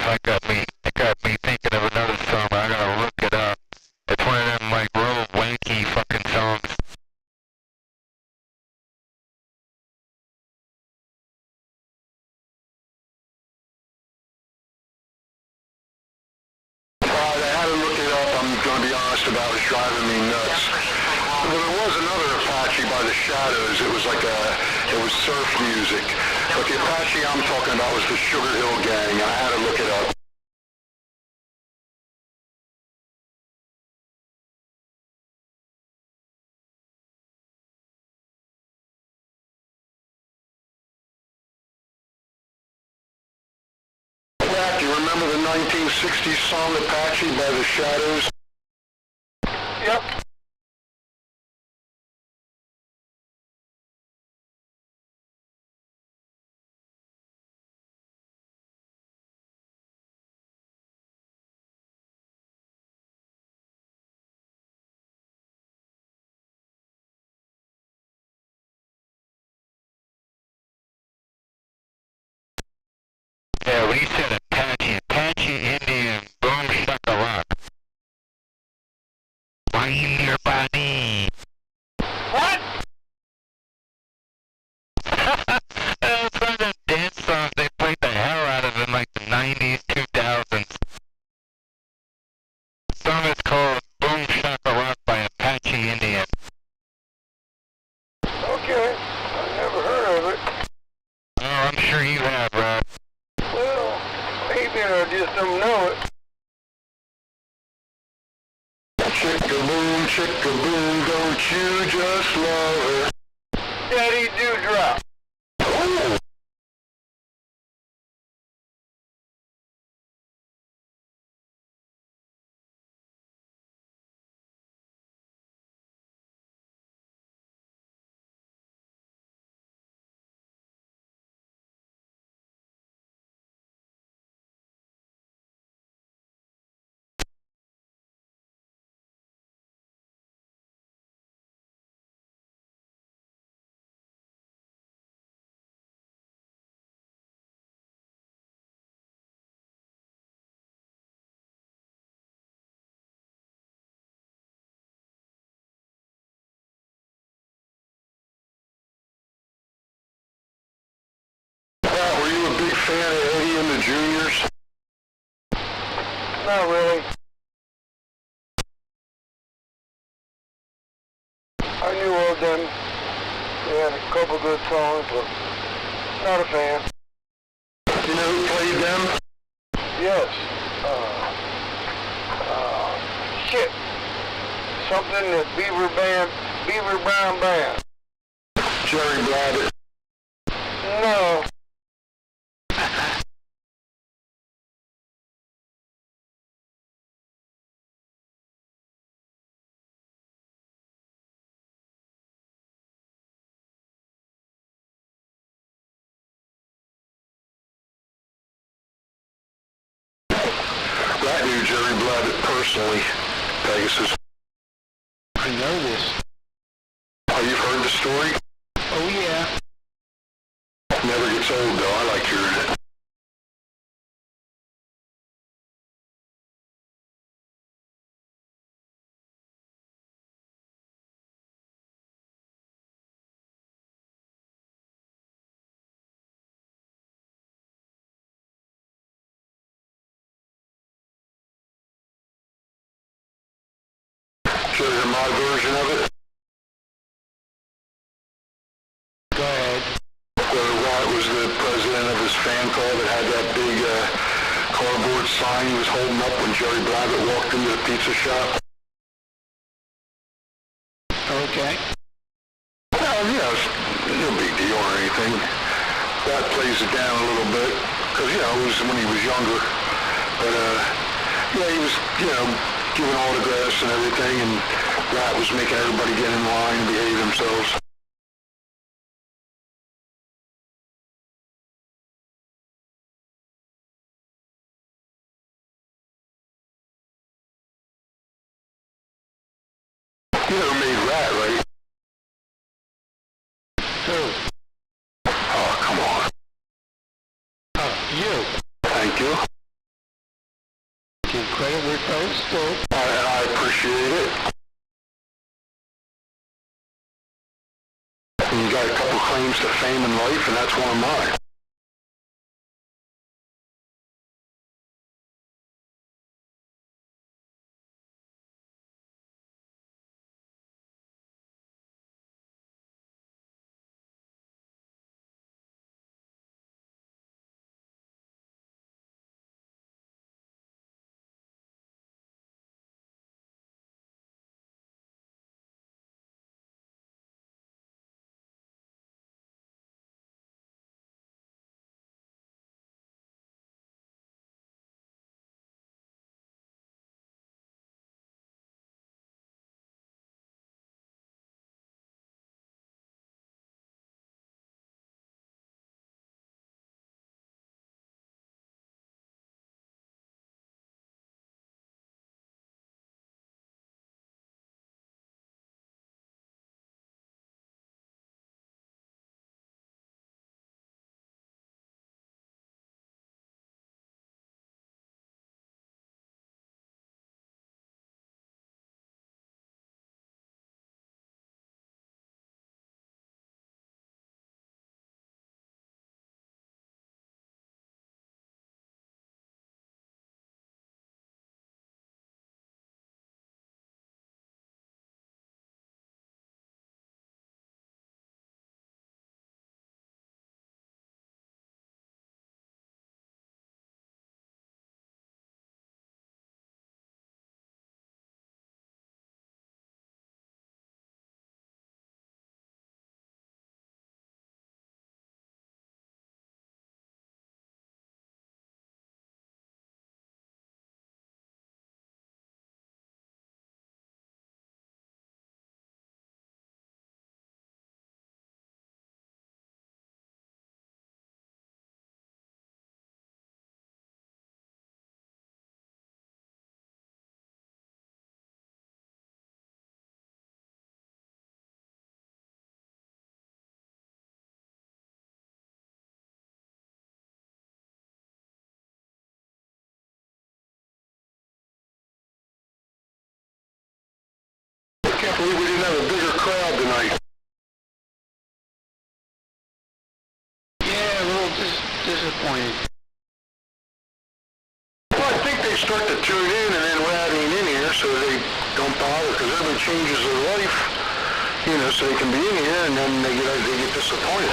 That got me thinking of another song. I gotta look it up. It's one of them like real wanky fucking songs. I had to look it up. I'm going to be honest about it. It's driving me nuts. Well, there was another Apache by the Shadows. It was like it was surf music. But the Apache I'm talking about was the Sugar Hill Gang. I had to look it up. Jack, you remember the 1960s song Apache by the Shadows? Yep. Yeah, when he said Apache Indian, boom shakalaka. Why you nearby me? What? It's one of those dance songs they played the hell out of in like the 90s, 2000s. The song is called Boom Shakalaka by Apache Indian. Okay. I never heard of it. Oh, I'm sure you have, Rob. Well, maybe I just don't know it. Chicka-boom, don't you just love her? Daddy Dewdrop. Oh. Wow, were you a big fan of Eddie and the Juniors? Not really. I knew of them. They had a couple good songs, but not a fan. You know who played them? Yes. Shit. Something that Beaver Brown Band. Jerry Blabbett. No. I knew Jerry Blabbett personally, Pegasus. I know this. Oh, you've heard the story? Oh, yeah. Never gets old, though. I like hearing it. you hear my version of it? Go ahead. Whether Watt was the president of his fan club that had that big cardboard sign he was holding up when Jerry Blackett walked into the pizza shop. Okay. Well, it's no big deal or anything. That plays it down a little bit, because, it was when he was younger. But, he was, giving autographs and everything, and Rat was making everybody get in line and behave themselves. You never made Rat, right? Who? Oh, come on. You. Thank you. Give credit where credit's due. I appreciate it. And you got a couple claims to fame in life, and that's one of mine. I can't believe we didn't have a bigger crowd tonight. Yeah, a little disappointed. Well, I think they start to tune in and then Rat ain't in here, so they don't bother, because everybody changes their life, so they can be in here, and then they get disappointed.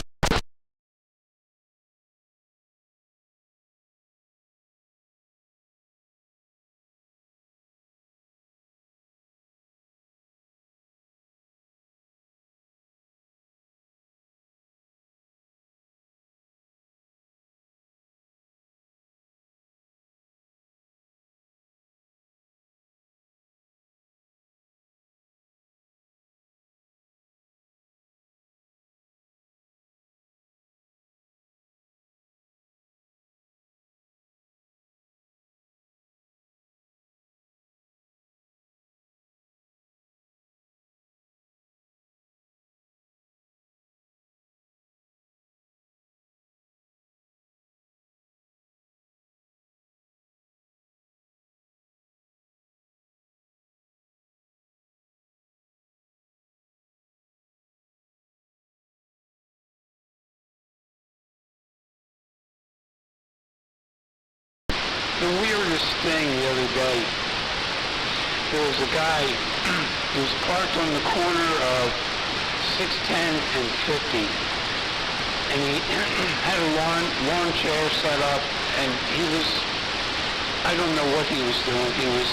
The weirdest thing the other day, there was a guy who was parked on the corner of 610 and 50, and he had a lawn chair set up, and he was, I don't know what he was doing. He was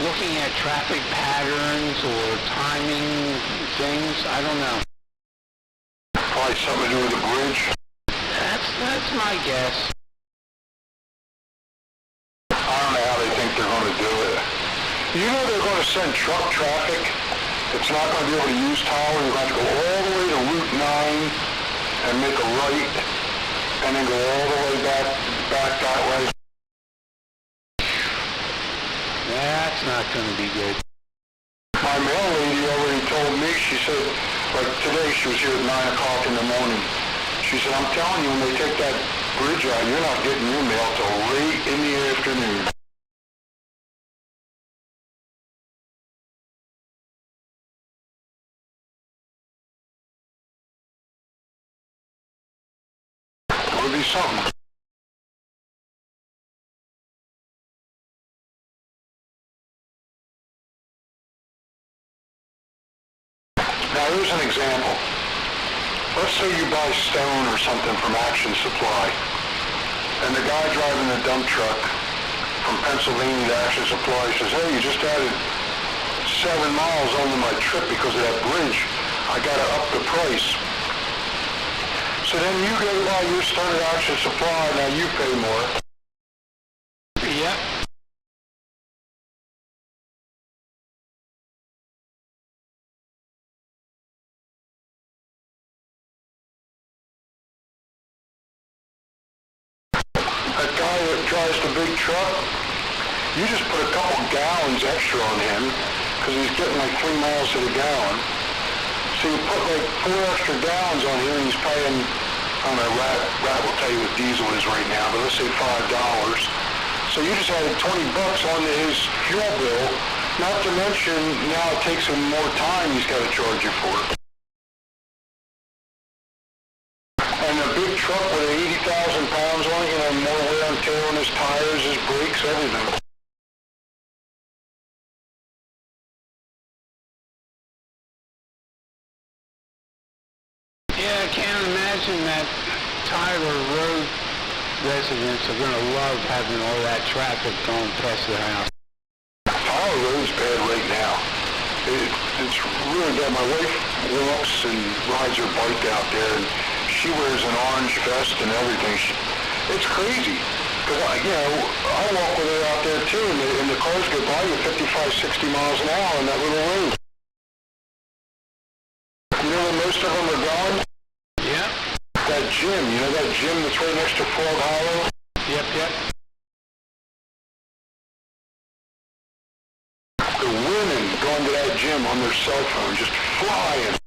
looking at traffic patterns or timing things. I don't know. Probably something to do with the bridge. That's my guess. I don't know how they think they're going to do it. You know they're going to send truck traffic. It's not going to be able to use Tyler. You're going to have to go all the way to Route 9 and make a right, and then go all the way back that way. That's not going to be good. My mail lady already told me, she said, like today she was here at 9 o'clock in the morning. She said, I'm telling you, when they take that bridge out, you're not getting your mail till late in the afternoon. It would be something. Now here's an example. Let's say you buy stone or something from Action Supply, and the guy driving the dump truck from Pennsylvania to Action Supply says, hey, you just added 7 miles onto my trip because of that bridge. I gotta up the price. So then you go buy your stone at Action Supply, now you pay more. Yep. That guy that drives the big truck, you just put a couple gallons extra on him because he's getting like 3 miles to the gallon. So you put like 4 extra gallons on him and he's paying, I don't know, Rat will tell you what diesel is right now, but let's say $5. So you just added 20 bucks onto his fuel bill, not to mention now it takes him more time he's got to charge you for it. And a big truck with 80,000 pounds on it, you know, more wear and tear on his tires, his brakes, everything. Yeah, I can't imagine that Tyler Road residents are going to love having all that traffic going past their house. Tyler Road's bad right now. It's really bad. My wife walks and rides her bike out there, and she wears an orange vest and everything. It's crazy. Because, I walk with her out there too, and the cars go by you 55, 60 miles an hour on that little road. You know where most of them are going? Yep. That gym. You know that gym that's right next to Frog Hollow? Yep. The women going to that gym on their cell phone, just flying.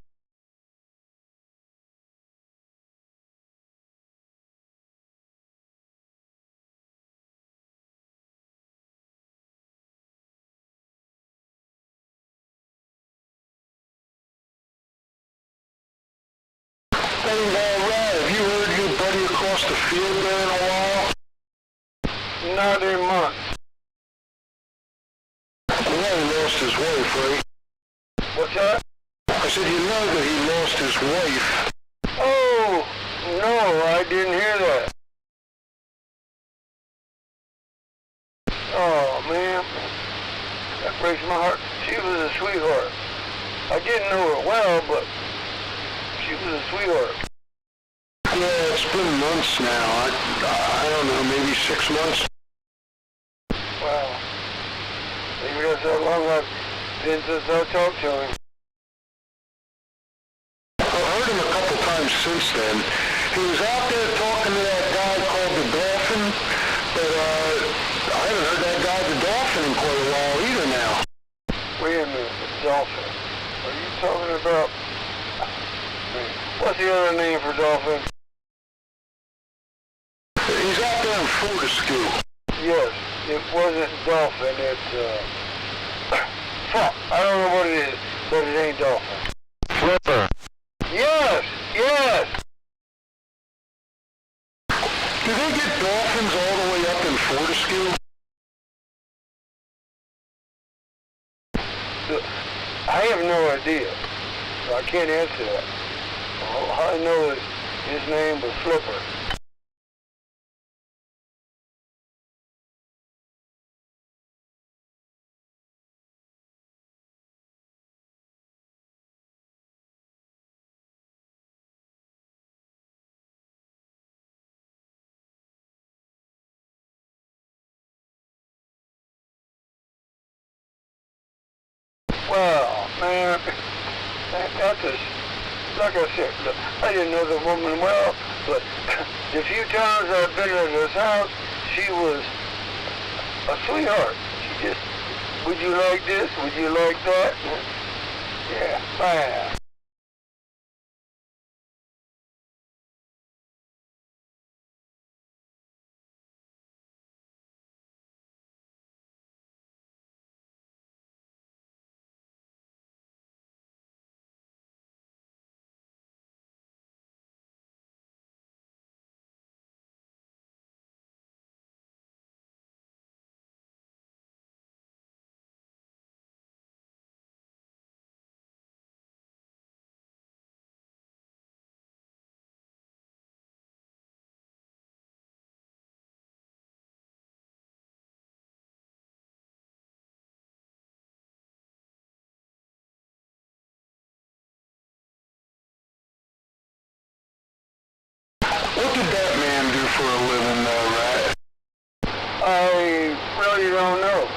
Hey, Rat, have you heard your buddy across the field there in a while? Not in months. You know he lost his wife, right? What's that? I said, you know that he lost his wife. Oh, no, I didn't hear that. Oh, man. That breaks my heart. She was a sweetheart. I didn't know her well, but she was a sweetheart. Yeah, it's been months now. I don't know, maybe 6 months. Wow. Maybe that's how long I've been since I talked to him. I've heard him a couple times since then. He was out there talking to that guy called the Dolphin, but I haven't heard that guy the Dolphin in quite a while either now. Wait a minute, the Dolphin. Are you talking about... What's the other name for Dolphin? He's out there in Fortescue. Yes, it wasn't Dolphin, it's, fuck, I don't know what it is, but it ain't Dolphin. Flipper. Yes! Do they get dolphins all the way up in Fortescue? Look, I have no idea. So I can't answer that. All I know is his name was Flipper. Well, man, that's a, like I said, look, I didn't know the woman well, but the few times I've been at his house, she was a sweetheart. She just, would you like this? Would you like that? Yeah, man. What did that man do for a living, Rat? I really don't know.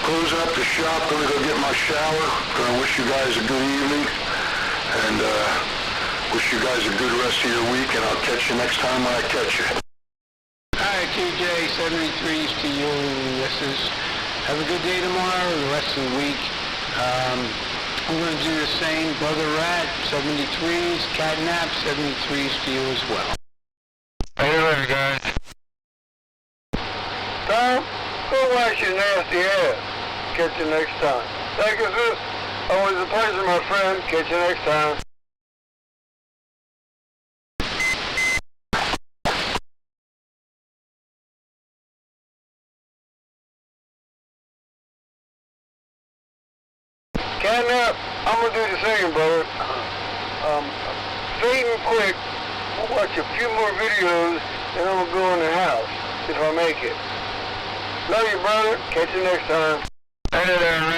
Close up the shop, gonna go get my shower. Gonna wish you guys a good evening, and wish you guys a good rest of your week, and I'll catch you next time when I catch you. All right, TJ, 73s to you. Have a good day tomorrow. rest of the week. I'm going to do the same. Brother Rat, 73s. Catnap, 73s to you as well. Later, guys. Tom, go wash your nasty ass. Catch you next time. Thank you, sis. Always a pleasure, my friend. Catch you next time. Catnap, I'm gonna do the same, brother. Fading quick. We'll watch a few more videos, and I'm gonna go in the house if I make it. Love you, brother. Catch you next time. Later,